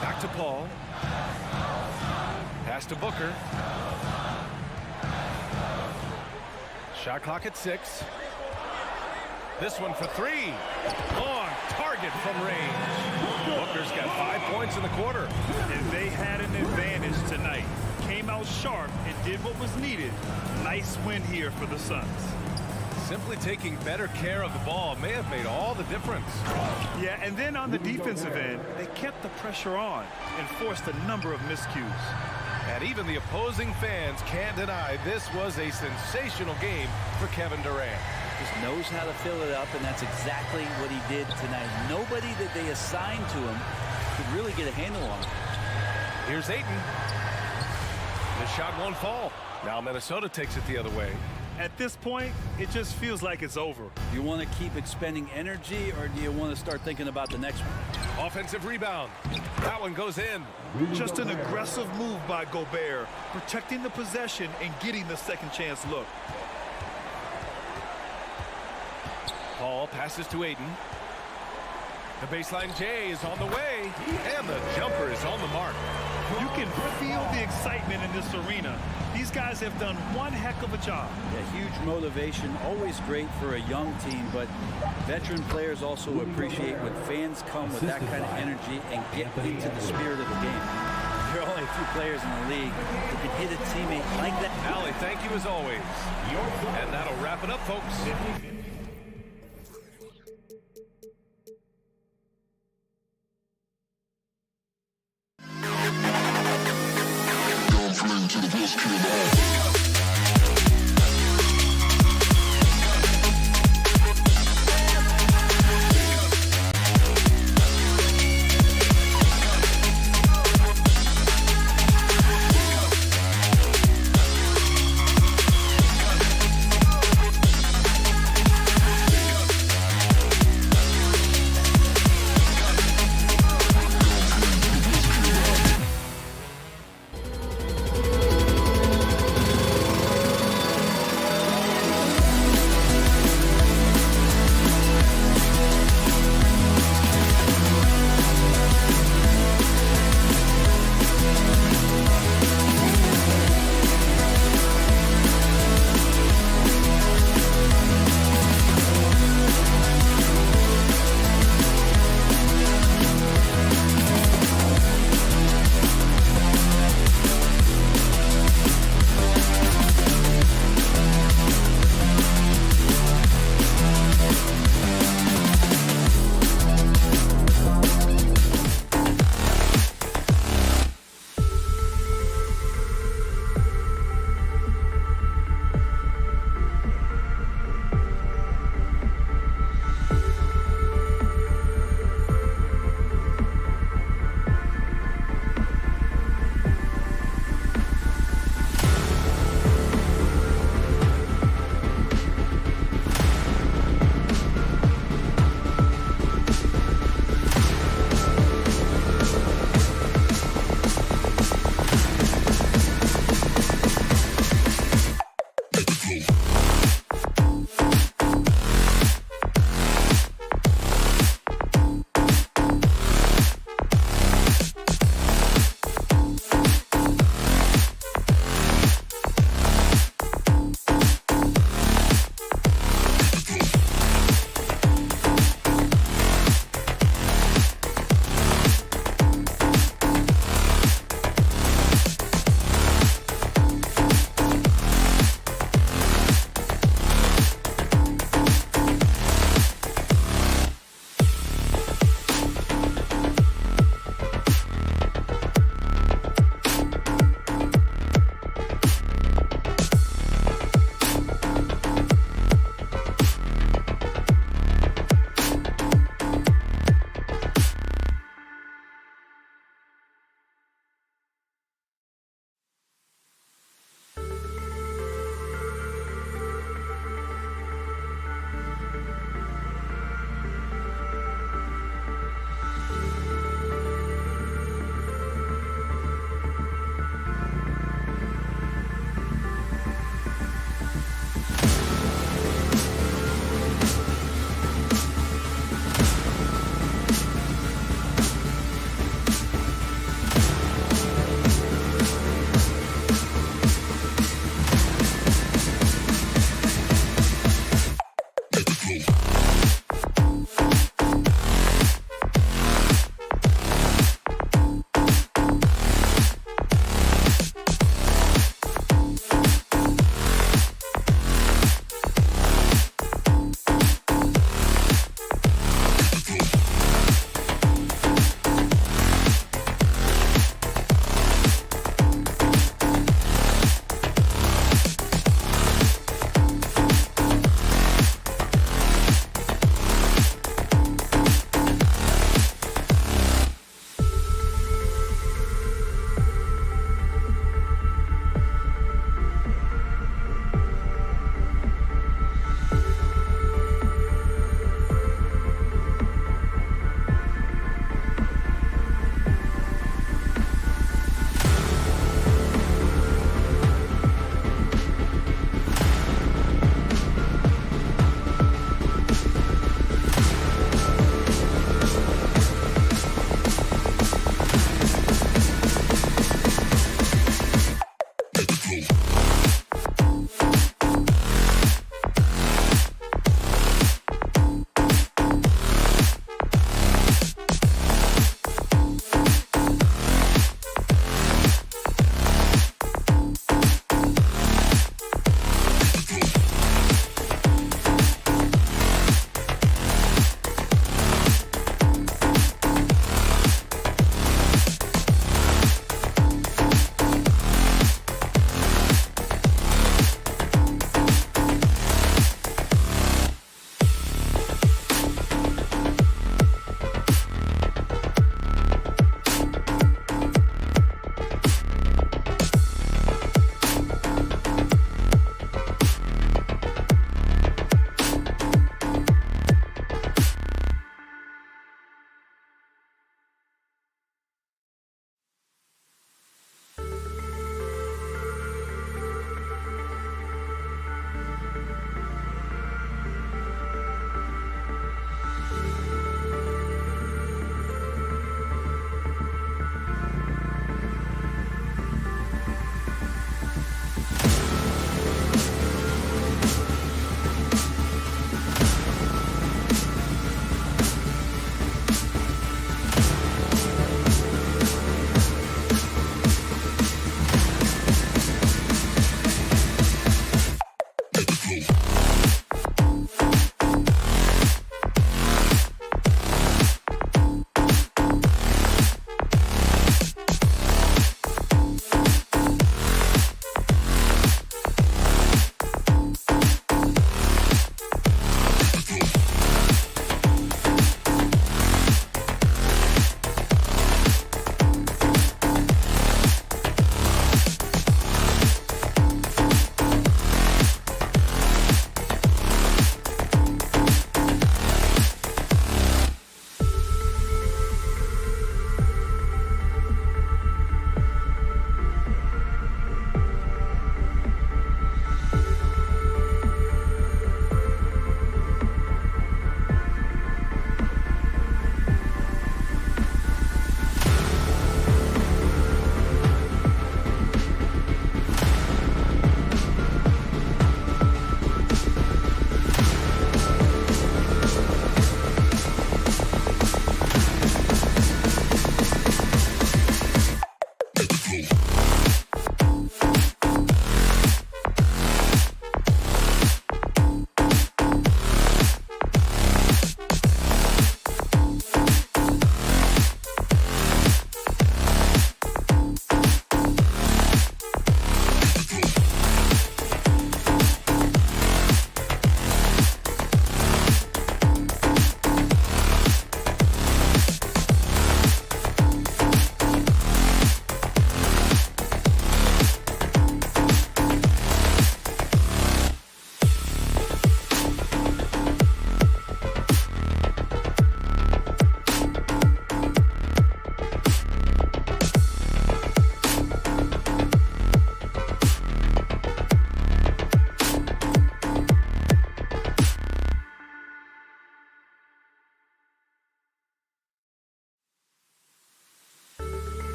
Back to Paul. Pass to Booker. Shot clock at 6. This one for 3. On target from range. Booker's got 5 points in the quarter. And they had an advantage tonight. Came out sharp and did what was needed. Nice win here for the Suns. Simply taking better care of the ball may have made all the difference. Yeah, and then on the defensive end, they kept the pressure on and forced a number of miscues. And even the opposing fans can't deny this was a sensational game for Kevin Durant. Just knows how to fill it up, and that's exactly what he did tonight. Nobody that they assigned to him could really get a handle on him. Here's Ayton. The shot won't fall. Now Minnesota takes it the other way. At this point, it just feels like it's over. Do you want to keep expending energy, or do you want to start thinking about the next one? Offensive rebound. That one goes in. Just an aggressive move by Gobert, protecting the possession and getting the second chance look. Paul passes to Ayton. The baseline J is on the way, and the jumper is on the mark. You can feel the excitement in this arena. These guys have done one heck of a job. Yeah, huge motivation, always great for a young team, but veteran players also appreciate when fans come with that kind of energy and get into the spirit of the game. There are only a few players in the league who can hit a teammate like that. Allie, thank you as always. And that'll wrap it up, folks. To the best kid in the hall.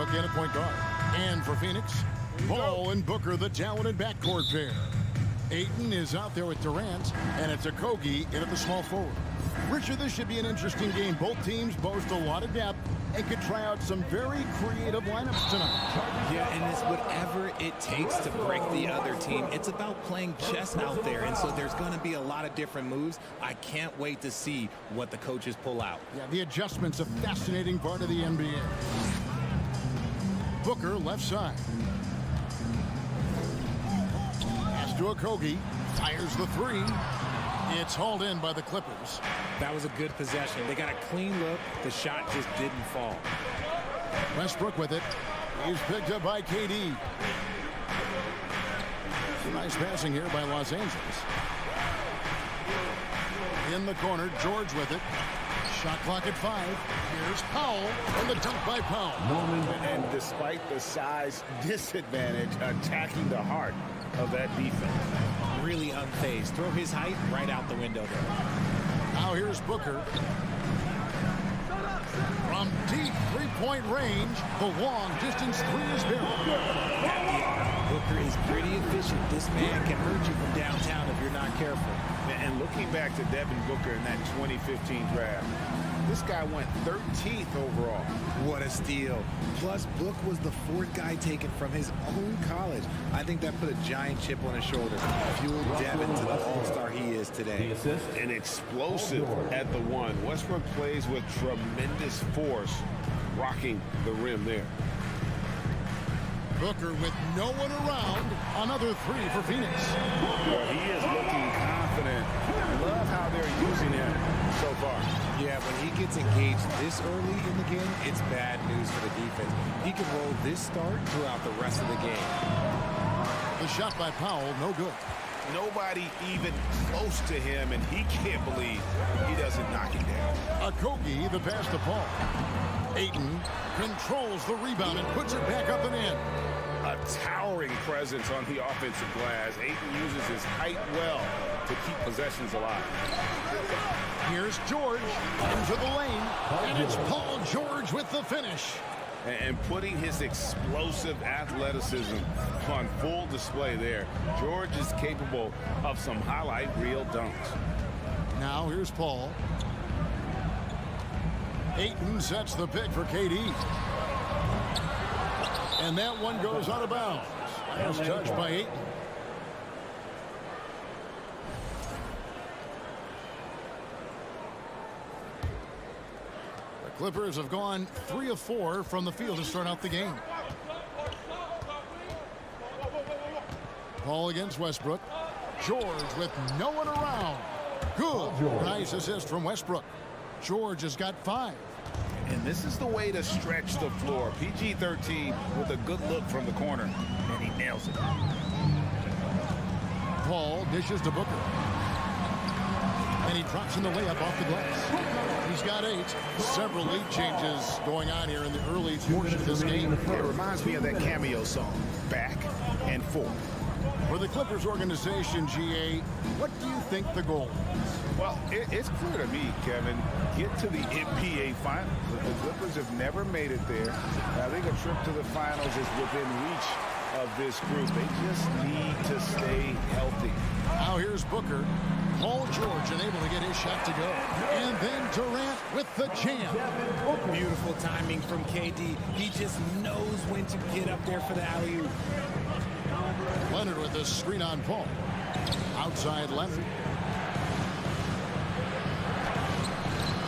And a point guard. And for Phoenix, Ball and Booker, the talented backcourt pair. Ayton is out there with Durant, and it's Okogie in at the small forward. Richard, this should be an interesting game. Both teams boast a lot of depth and could try out some very creative lineups tonight. Yeah, and it's whatever it takes to break the other team. It's about playing chess out there, and so there's going to be a lot of different moves. I can't wait to see what the coaches pull out. Yeah, the adjustment's a fascinating part of the NBA. Booker left side. Pass to Okogie. Fires the three. It's hauled in by the Clippers. That was a good possession. They got a clean look. The shot just didn't fall. Westbrook with it. He's picked up by KD. Some nice passing here by Los Angeles. In the corner, George with it. Shot clock at 5. Here's Powell, and the dunk by Powell. And despite the size disadvantage, attacking the heart of that defense. Really unfazed. Throw his height right out the window there. Now here's Booker. From deep three-point range, the long-distance three is good. Booker is pretty efficient. This man can hurt you from downtown if you're not careful. And looking back to Devin Booker in that 2015 draft, this guy went 13th overall. What a steal. Plus, Book was the 4th guy taken from his own college. I think that put a giant chip on his shoulder. Fueled Devin to the all-star he is today. And explosive at the one. Westbrook plays with tremendous force, rocking the rim there. Booker with no one around. Another three for Phoenix. Well, he is looking confident. Love how they're using him so far. Yeah, when he gets engaged this early in the game, it's bad news for the defense. He can roll this start throughout the rest of the game. The shot by Powell, no good. Nobody even close to him, and he can't believe he doesn't knock it down. Okogie, the pass to Paul. Ayton controls the rebound and puts it back up and in. A towering presence on the offensive glass. Ayton uses his height well to keep possessions alive. Here's George into the lane, and it's Paul George with the finish. And putting his explosive athleticism on full display there. George is capable of some highlight reel dunks. Now here's Paul. Ayton sets the pick for KD. And that one goes out of bounds. Last touch by Ayton. The Clippers have gone 3 of 4 from the field to start out the game. Paul against Westbrook. George with no one around. Good. Nice assist from Westbrook. George has got 5. And this is the way to stretch the floor. PG-13 with a good look from the corner, and he nails it. Paul dishes to Booker. And he drops in the layup off the glass. He's got 8. Several lead changes going on here in the early portion of this game. It reminds me of that cameo song, Back and Forth. For the Clippers organization, GA, what do you think the goal is? Well, it's clear to me, Kevin, get to the NBA Finals. The Clippers have never made it there. I think a trip to the Finals is within reach of this group. They just need to stay healthy. Now here's Booker. Paul George unable to get his shot to go. And then Durant with the jam. Beautiful timing from KD. He just knows when to get up there for the alley-oop. Leonard with the screen on Paul. Outside Leonard.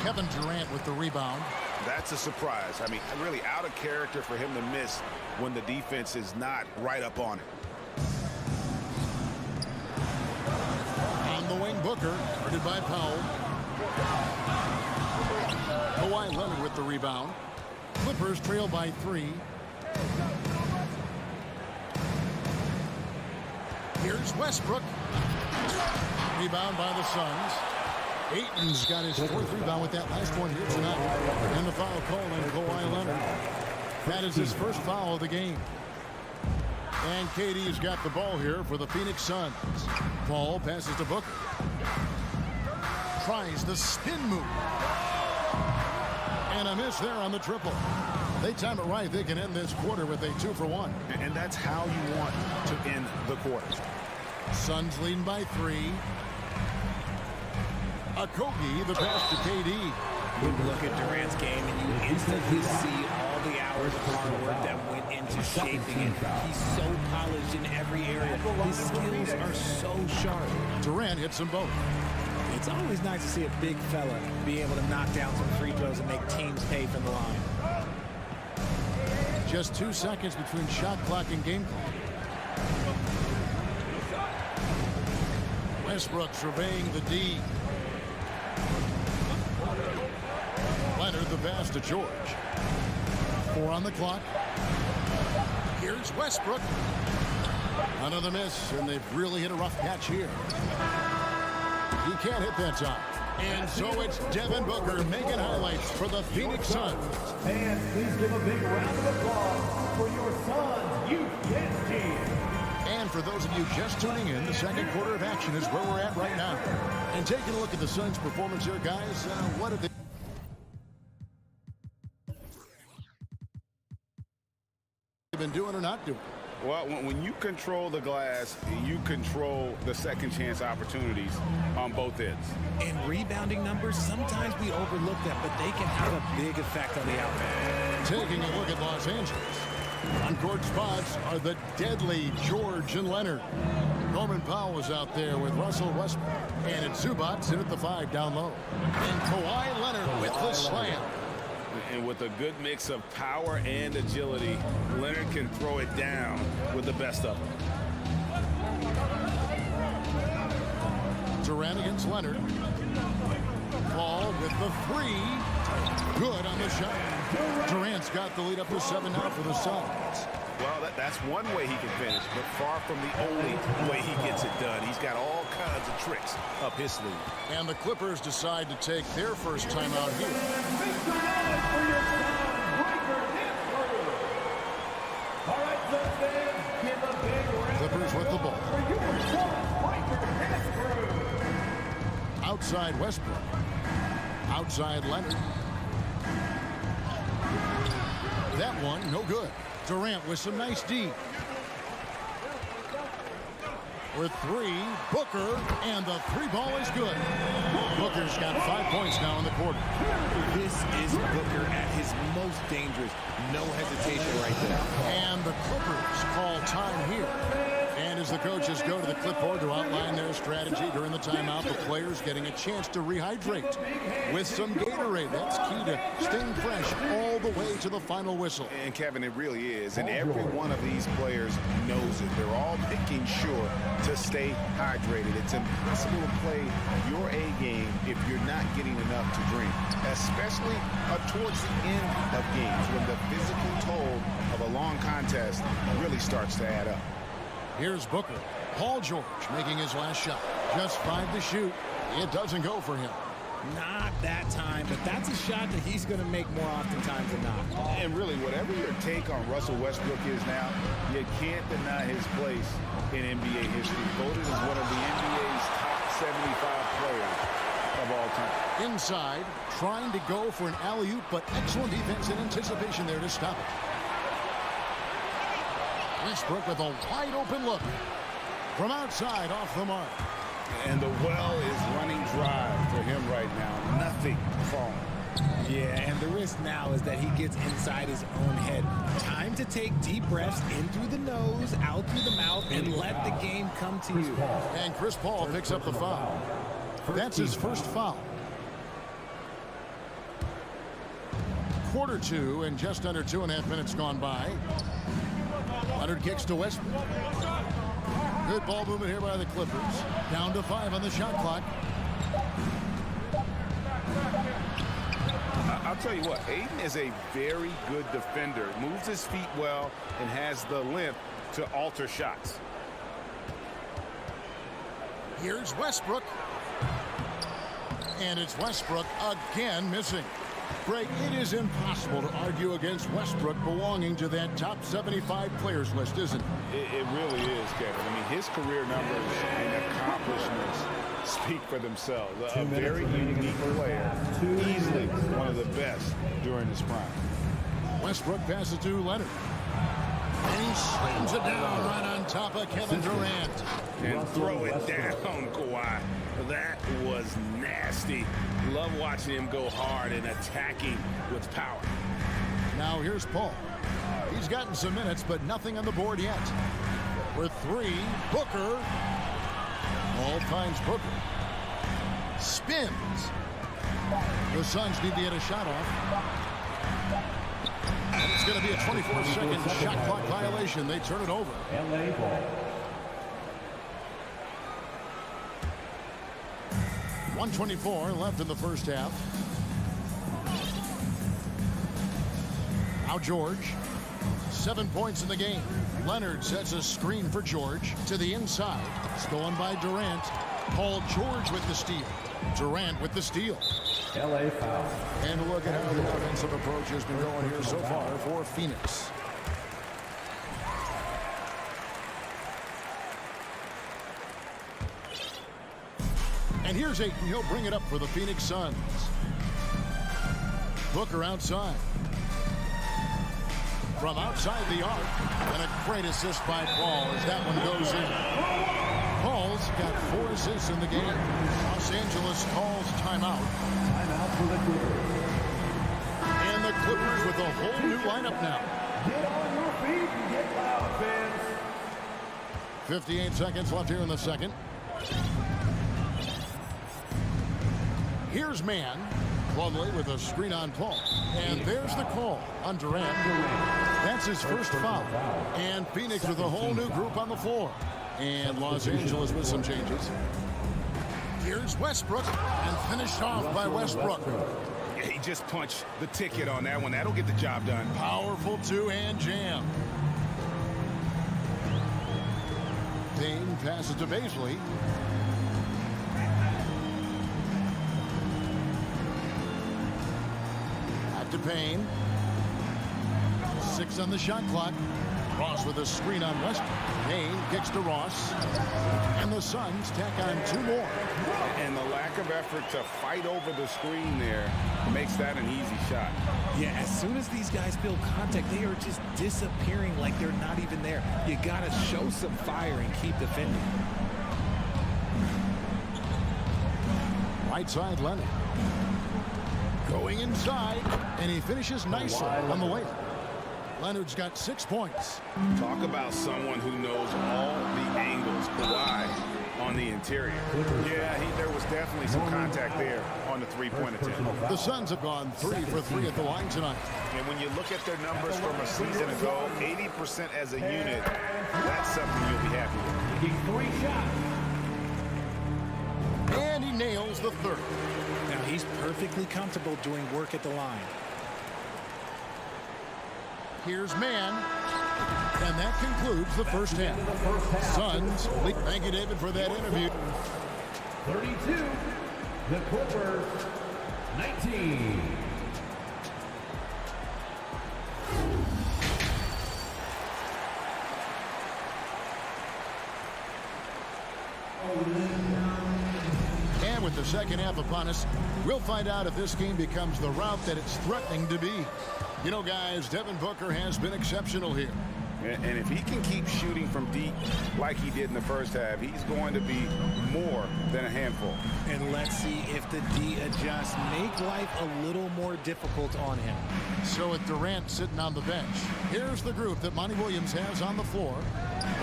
Kevin Durant with the rebound. That's a surprise. I mean, really out of character for him to miss when the defense is not right up on it. On the wing, Booker, guarded by Powell. Kawhi Leonard with the rebound. Clippers trail by 3. Here's Westbrook. Rebound by the Suns. Ayton's got his 4th rebound with that last one here tonight. And the foul called on Kawhi Leonard. That is his first foul of the game. And KD's got the ball here for the Phoenix Suns. Ball passes to Booker. Tries the spin move. And a miss there on the triple. They time it right. They can end this quarter with a 2-for-1. And that's how you want to end the quarter. Suns leading by 3. Okogie, the pass to KD. You look at Durant's game and you instantly see all the hours of hard work that went into shaping it. He's so polished in every area. His skills are so sharp. Durant hits them both. It's always nice to see a big fella be able to knock down some free throws and make teams pay from the line. Just 2 seconds between shot clock and game clock. Westbrook surveying the D. Leonard the pass to George. 4 on the clock. Here's Westbrook. Another miss, and they've really hit a rough patch here. He can't hit that time. And so it's Devin Booker making highlights for the Phoenix Suns. Fans, please give a big round of applause for your Suns Youth Kids team. And for those of you just tuning in, the second quarter of action is where we're at right now. And taking a look at the Suns' performance here, guys, what did they been doing or not doing? Well, when you control the glass, you control the second chance opportunities on both ends. And rebounding numbers, sometimes we overlook that, but they can have a big effect on the outcome. Taking a look at Los Angeles. On court spots are the deadly George and Leonard. Norman Powell was out there with Russell Westbrook. And it's Zubats in at the 5 down low. And Kawhi Leonard with the slam. And with a good mix of power and agility, Leonard can throw it down with the best of them. Durant against Leonard. Paul with the 3. Good on the shot. Durant's got the lead up to 7 now for the Suns. Well, that's one way he can finish, but far from the only way he gets it done. He's got all kinds of tricks up his sleeve. And the Clippers decide to take their first time out here. Clippers with the ball. Outside Westbrook. Outside Leonard. That one, no good. Durant with some nice D. With 3, Booker, and the 3 ball is good. Booker's got 5 points now in the quarter. This is Booker at his most dangerous. No hesitation right there. And the Clippers call time here. And as the coaches go to the clipboard to outline their strategy during the timeout, the players getting a chance to rehydrate with some Gatorade. That's key to staying fresh all the way to the final whistle. And Kevin, it really is. And every one of these players knows it. They're all making sure to stay hydrated. It's impossible to play your A game if you're not getting enough to drink, especially towards the end of games when the physical toll of a long contest really starts to add up. Here's Booker. Paul George making his last shot. Just 5 to shoot. It doesn't go for him. Not that time, but that's a shot that he's going to make more oftentimes than not. And really, whatever your take on Russell Westbrook is now, you can't deny his place in NBA history. Voted as one of the NBA's top 75 players of all time. Inside, trying to go for an alley-oop, but excellent defense and anticipation there to stop it. Westbrook with a wide-open look. From outside, off the mark. And the well is running dry for him right now. Nothing falling. Yeah, and the risk now is that he gets inside his own head. Time to take deep breaths in through the nose, out through the mouth, and let the game come to you. And Chris Paul picks up the foul. That's his first foul. Quarter 2 and just under 2.5 minutes gone by. Leonard kicks to Westbrook. Good ball movement here by the Clippers. Down to 5 on the shot clock. I'll tell you what, Aiden is a very good defender. Moves his feet well and has the length to alter shots. Here's Westbrook. And it's Westbrook again missing. Greg, it is impossible to argue against Westbrook belonging to that top 75 players list, isn't it? It really is, Kevin. I mean, his career numbers and accomplishments speak for themselves. A very unique player, easily one of the best during his prime. Westbrook passes to Leonard. And he slams it down right on top of Kevin Durant. And throw it down, Kawhi. That was nasty. Love watching him go hard and attacking with power. Now here's Paul. He's gotten some minutes, but nothing on the board yet. For three, Booker. Paul finds Booker. Spins. The Suns need to get a shot off. And it's going to be a 24-second shot clock violation. They turn it over. LA ball. 1:24 left in the first half. Now George. 7 points in the game. Leonard sets a screen for George to the inside. Stolen by Durant. Paul George with the steal. Durant with the steal. LA foul. And look at how the offensive approach has been going here so far for Phoenix. And here's Ayton. He'll bring it up for the Phoenix Suns. Booker outside. From outside the arc. And a great assist by Paul as that one goes in. Paul's got 4 assists in the game. Los Angeles calls timeout. Timeout for the Clippers. And the Clippers with a whole new lineup now. Get on your feet and get loud, fans. 58 seconds left here in the second. Here's Mann. Plumlee with a screen on Paul. And there's the call on Durant. That's his first foul. And Phoenix with a whole new group on the floor. And Los Angeles with some changes. Here's Westbrook. And finished off by Westbrook. Yeah, he just punched the ticket on that one. That'll get the job done. Powerful two-hand jam. Payne passes to Baisley. To Payne. 6 on the shot clock. Ross with a screen on Westbrook. Payne kicks to Ross. And the Suns tack on 2 more. And the lack of effort to fight over the screen there makes that an easy shot. Yeah, as soon as these guys feel contact, they are just disappearing like they're not even there. You got to show some fire and keep defending. Right side, Leonard. Going inside, and he finishes nicely on the layup. Leonard's got 6 points. Talk about someone who knows all the angles. Kawhi on the interior. Yeah, there was definitely some contact there on the three-point attempt. The Suns have gone 3 for 3 at the line tonight. And when you look at their numbers from a season ago, 80% as a unit, that's something you'll be happy with. He's 3 shots. And he nails the third. Now he's perfectly comfortable doing work at the line. Here's Mann. And that concludes the first half. Suns. Thank you, David, for that interview. 32. The Clippers. 19. And with the second half upon us, we'll find out if this game becomes the route that it's threatening to be. You know, guys, Devin Booker has been exceptional here. And if he can keep shooting from deep like he did in the first half, he's going to be more than a handful. And let's see if the D adjusts, make life a little more difficult on him. So with Durant sitting on the bench, here's the group that Monty Williams has on the floor.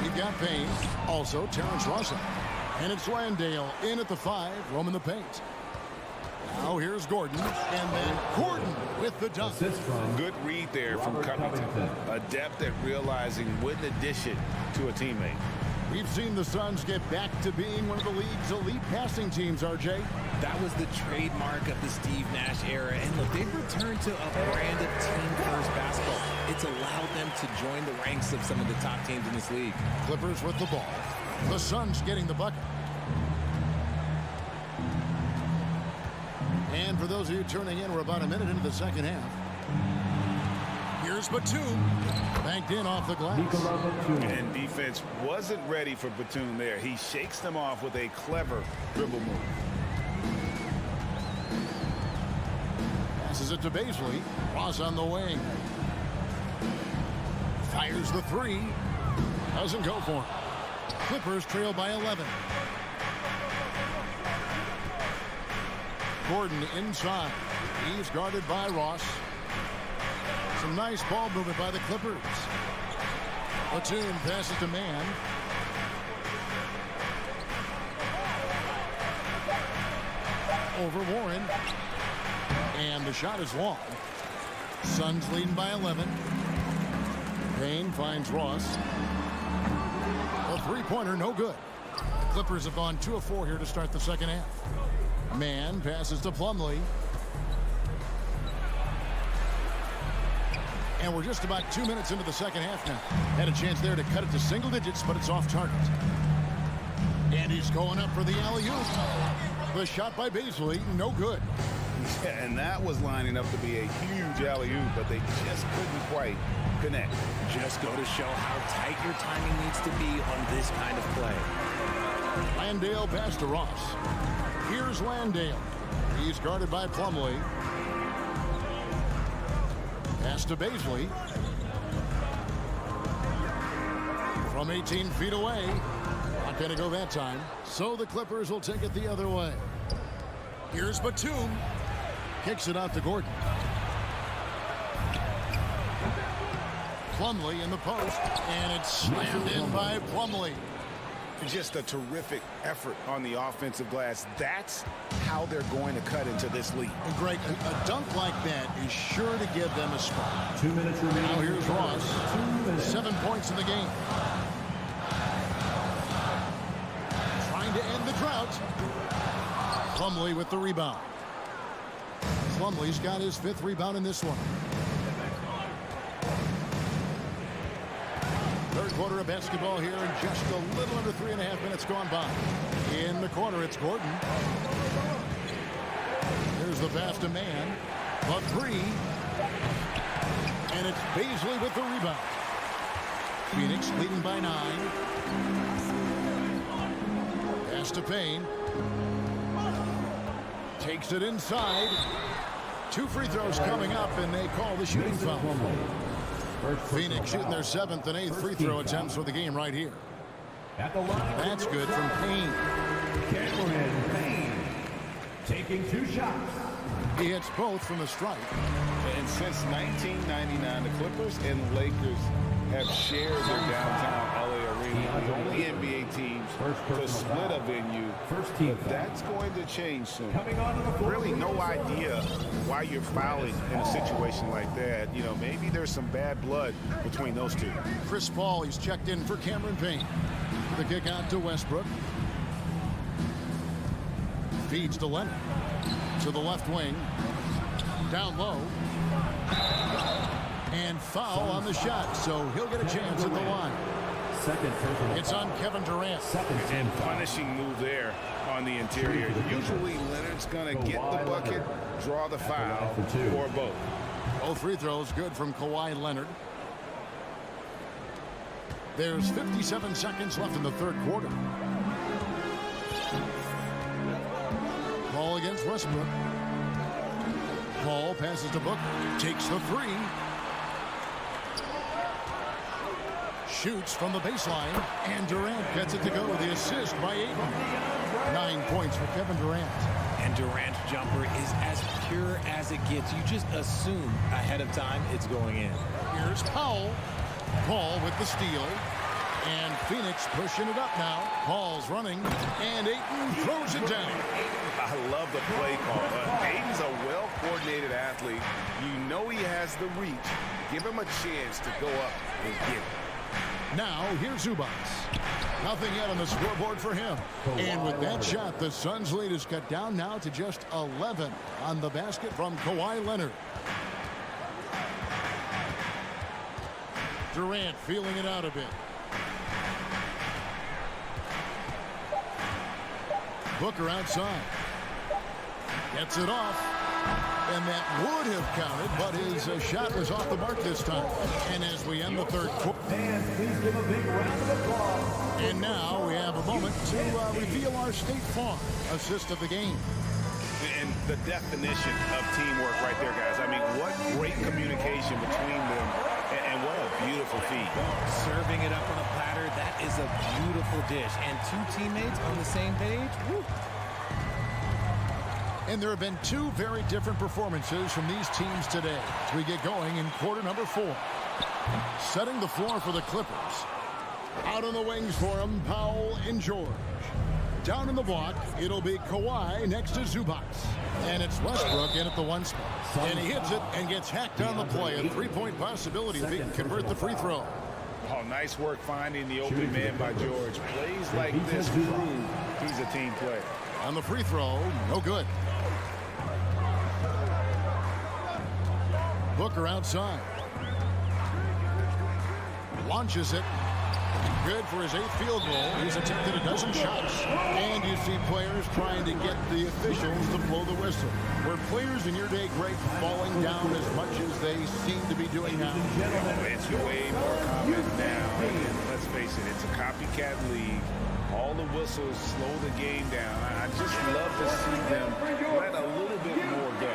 We've got Payne, also Terrence Russell. And it's Landale in at the 5, roaming the paint. Now here's Gordon, and then Gordon with the dunk. Good read there from Covington. Adept at realizing when to dish it to a teammate. We've seen the Suns get back to being one of the league's elite passing teams, RJ. That was the trademark of the Steve Nash era. And look, they've returned to a brand of team-first basketball. It's allowed them to join the ranks of some of the top teams in this league. Clippers with the ball. The Suns getting the bucket. And for those of you turning in, we're about a minute into the second half. Here's Batum. Banked in off the glass. And defense wasn't ready for Batum there. He shakes them off with a clever dribble move. Passes it to Baisley. Ross on the wing. Fires the three. Doesn't go for him. Clippers trail by 11. Gordon inside. He's guarded by Ross. Some nice ball movement by the Clippers. Batum passes to Mann. Over Warren. And the shot is long. Suns leading by 11. Payne finds Ross. A three-pointer, no good. The Clippers have gone 2 of 4 here to start the second half. Mann passes to Plumlee. And we're just about 2 minutes into the second half now. Had a chance there to cut it to single digits, but it's off target. And he's going up for the alley-oop. The shot by Baisley, no good. Yeah, and that was lining up to be a huge alley-oop, but they just couldn't quite connect. Just go to show how tight your timing needs to be on this kind of play. Landale pass to Ross. Here's Landale. He's guarded by Plumlee. Pass to Baisley. From 18 feet away. Not going to go that time. So the Clippers will take it the other way. Here's Batum. Kicks it out to Gordon. Plumlee in the post. And it's slammed in by Plumlee. Just a terrific effort on the offensive glass. That's how they're going to cut into this league. And Greg, a dunk like that is sure to give them a spot. 2 minutes remaining. Now here's Ross. 7 points in the game. Trying to end the drought. Plumlee with the rebound. Plumlee's got his 5th rebound in this one. Third quarter of basketball here, and just a little under 3.5 minutes gone by. In the corner, it's Gordon. Here's the pass to Mann. The three. And it's Baisley with the rebound. Phoenix leading by 9. Pass to Payne. Takes it inside. 2 free throws coming up, and they call the shooting foul. Phoenix shooting their 7th and 8th free throw attempts for the game right here. That's good from Payne. Cameron Payne taking 2 shots. He hits both from the stripe. And since 1999, the Clippers and Lakers have shared their downtown LA arena. The only NBA teams to split a venue. But that's going to change soon. Really no idea why you're fouling in a situation like that. You know, maybe there's some bad blood between those two. Chris Paul, he's checked in for Cameron Payne. The kick out to Westbrook. Feeds to Leonard. To the left wing. Down low. And foul on the shot, so he'll get a chance at the line. It's on Kevin Durant. And punishing move there on the interior. Usually Leonard's going to get the bucket, draw the foul, or both. Both free throws good from Kawhi Leonard. There's 57 seconds left in the third quarter. Ball against Westbrook. Paul passes to Booker. Takes the three. Shoots from the baseline, and Durant gets it to go. The assist by Ayton. 9 points for Kevin Durant. And Durant's jumper is as pure as it gets. You just assume ahead of time it's going in. Here's Powell. Paul with the steal. And Phoenix pushing it up now. Paul's running, and Ayton throws it down. I love the play call. Ayton's a well-coordinated athlete. You know he has the reach. Give him a chance to go up and get it. Now, here's Zubac. Nothing yet on the scoreboard for him. And with that shot, the Suns' lead is cut down now to just 11 on the basket from Kawhi Leonard. Durant feeling it out a bit. Booker outside. Gets it off. And that would have counted, but his shot was off the mark this time. And as we end the third quarter. Please give a big round of applause. And now we have a moment to reveal our State Farm assist of the game. And the definition of teamwork right there, guys. I mean, what great communication between them, and what a beautiful feat. Serving it up on a platter, that is a beautiful dish. And two teammates on the same page, woo. And there have been two very different performances from these teams today as we get going in quarter number 4. Setting the floor for the Clippers. Out on the wings for them, Powell and George. Down in the block, it'll be Kawhi next to Zubac. And it's Westbrook in at the 1 spot. And he hits it and gets hacked on the play. A 3-point possibility if he can convert the free throw. Oh, nice work finding the open man by George. Plays like this prove he's a team player. On the free throw, no good. Booker outside. Launches it. Good for his 8th field goal. He's attempted a dozen shots. And you see players trying to get the officials to blow the whistle. Were players in your day great falling down as much as they seem to be doing now? Oh, it's way more common now. And let's face it, it's a copycat league. All the whistles slow the game down. I just love to see them let a little bit more go.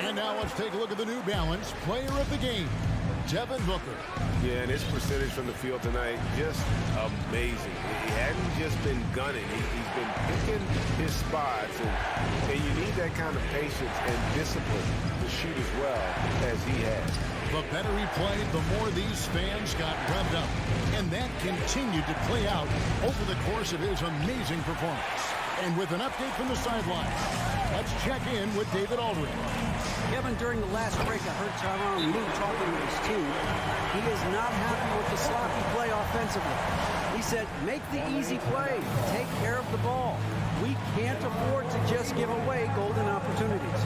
And now let's take a look at the New Balance player of the game, Devin Booker. Yeah, and his percentage from the field tonight, just amazing. He hadn't just been gunning. He's been picking his spots, and you need that kind of patience and discipline to shoot as well as he has. The better he played, the more these fans got revved up. And that continued to play out over the course of his amazing performance. And with an update from the sidelines, let's check in with David Aldridge. Kevin, during the last break, I heard Tyronn Lue talking with his team. He is not happy with the sloppy play offensively. He said, make the easy play. Take care of the ball. We can't afford to just give away golden opportunities.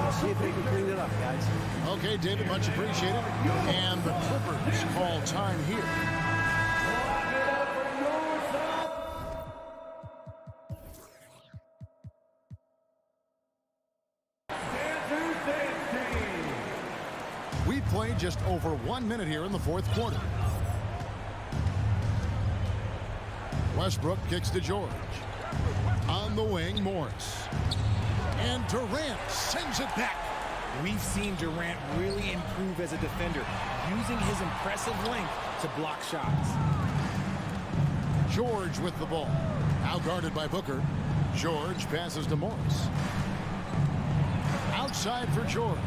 We'll see if they can clean it up, guys. Okay, David, much appreciated. And the Clippers call time here. We played just over 1 minute here in the 4th quarter. Westbrook kicks to George. On the wing, Morris. And Durant sends it back. We've seen Durant really improve as a defender, using his impressive length to block shots. George with the ball. Now guarded by Booker. George passes to Morris. Outside for George.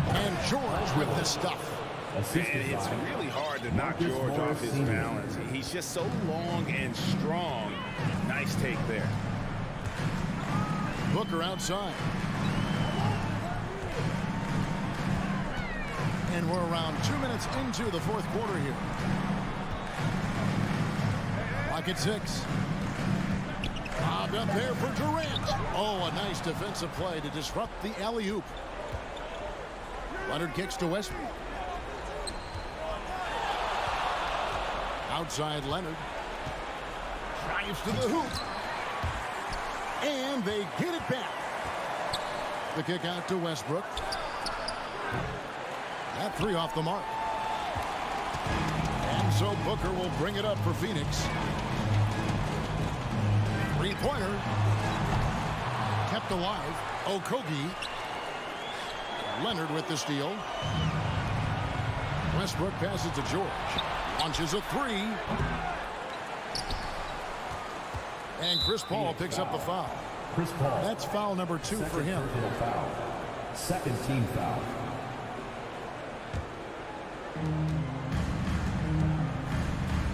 And George with the stuff. And it's really hard to knock George off his balance. He's just so long and strong. Nice take there. Booker outside. And we're around 2 minutes into the 4th quarter here. Clock at 6. Bobbed up there for Durant. Oh, a nice defensive play to disrupt the alley-oop. Leonard kicks to Westbrook. Outside Leonard. Drives to the hoop. And they get it back. The kick out to Westbrook. That 3 off the mark. And so Booker will bring it up for Phoenix. 3-pointer. Kept alive. Okogie. Leonard with the steal. Westbrook passes to George. Launches a 3. And Chris Paul picks up the foul. Chris Paul. That's foul number 2 for him. Foul. Second team foul.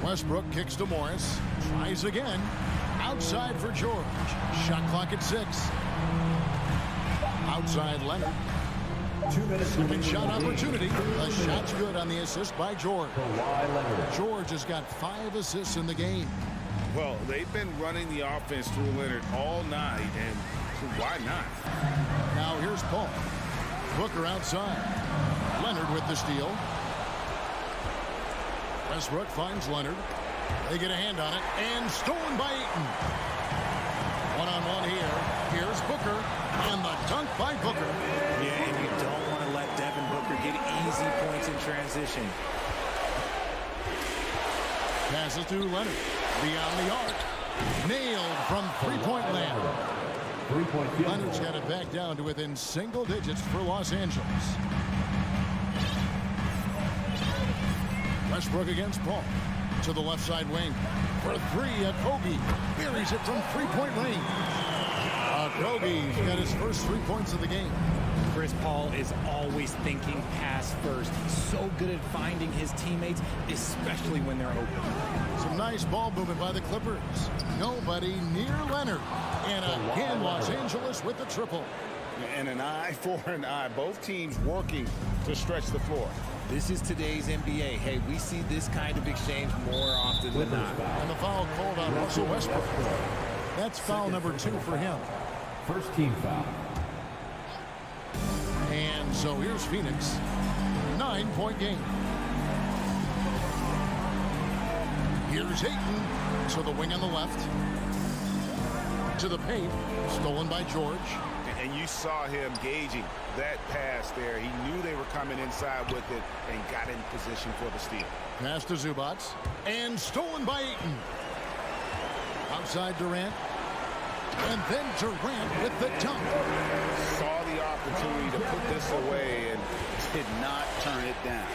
Westbrook kicks to Morris. Tries again. Outside for George. Shot clock at 6. Outside Leonard. Second shot opportunity. The shot's good on the assist by George. George has got 5 assists in the game. Well, they've been running the offense through Leonard all night, and why not? Now here's Paul. Booker outside. Leonard with the steal. Westbrook finds Leonard. They get a hand on it, and stolen by Ayton. One-on-one here. Here's Booker, and the dunk by Booker. Yeah, and you don't want to let Devin Booker get easy points in transition. Passes to Leonard. Beyond the arc. Nailed from three-point land. Leonard's got it back down to within single digits for Los Angeles. Westbrook against Paul. To the left side wing. For 3 at Kobe. Buries it from three-point range. Kobe's got his first 3 points of the game. Chris Paul is always thinking pass first. He's so good at finding his teammates, especially when they're open. Some nice ball movement by the Clippers. Nobody near Leonard. And again, Los Angeles with the triple. And an eye for an eye. Both teams working to stretch the floor. This is today's NBA. Hey, we see this kind of exchange more often than not. And the foul called on Russell Westbrook. That's foul number 2 for him. First team foul. And so here's Phoenix. 9-point game. Here's Ayton to the wing on the left. To the paint. Stolen by George. And you saw him gauging that pass there. He knew they were coming inside with it and got in position for the steal. Pass to Zubac. And stolen by Ayton. Outside Durant. And then Durant with the dunk. Saw the opportunity to put this away and did not turn it down.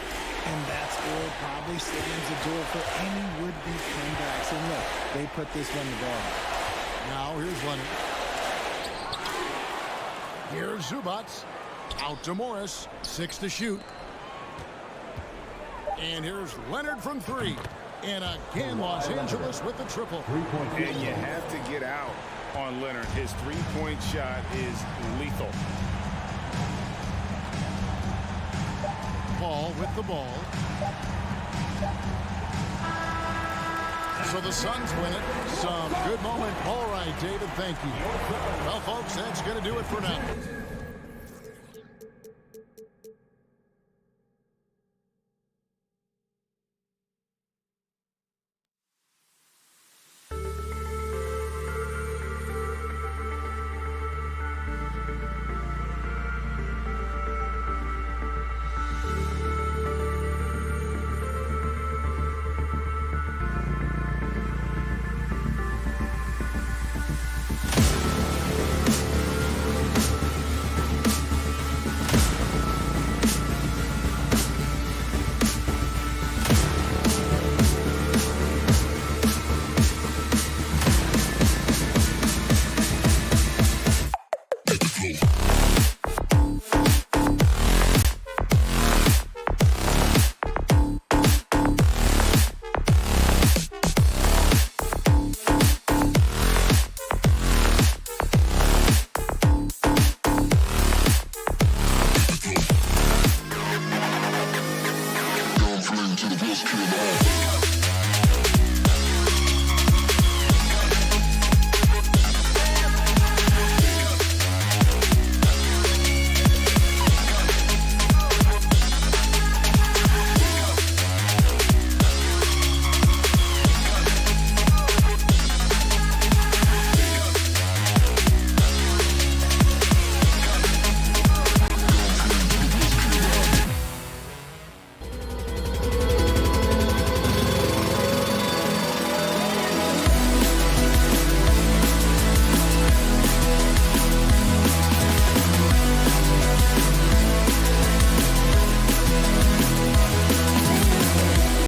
And that score probably slams the door for any would-be comebacks. And look, they put this one to bed. Now here's Leonard. Here's Zubac. Out to Morris. 6 to shoot. And here's Leonard from 3. And again, Los Angeles with the triple. And you have to get out on Leonard. His three-point shot is lethal. Paul with the ball. So the Suns win it. Some good moment. All right, David, thank you. Well, folks, that's going to do it for now.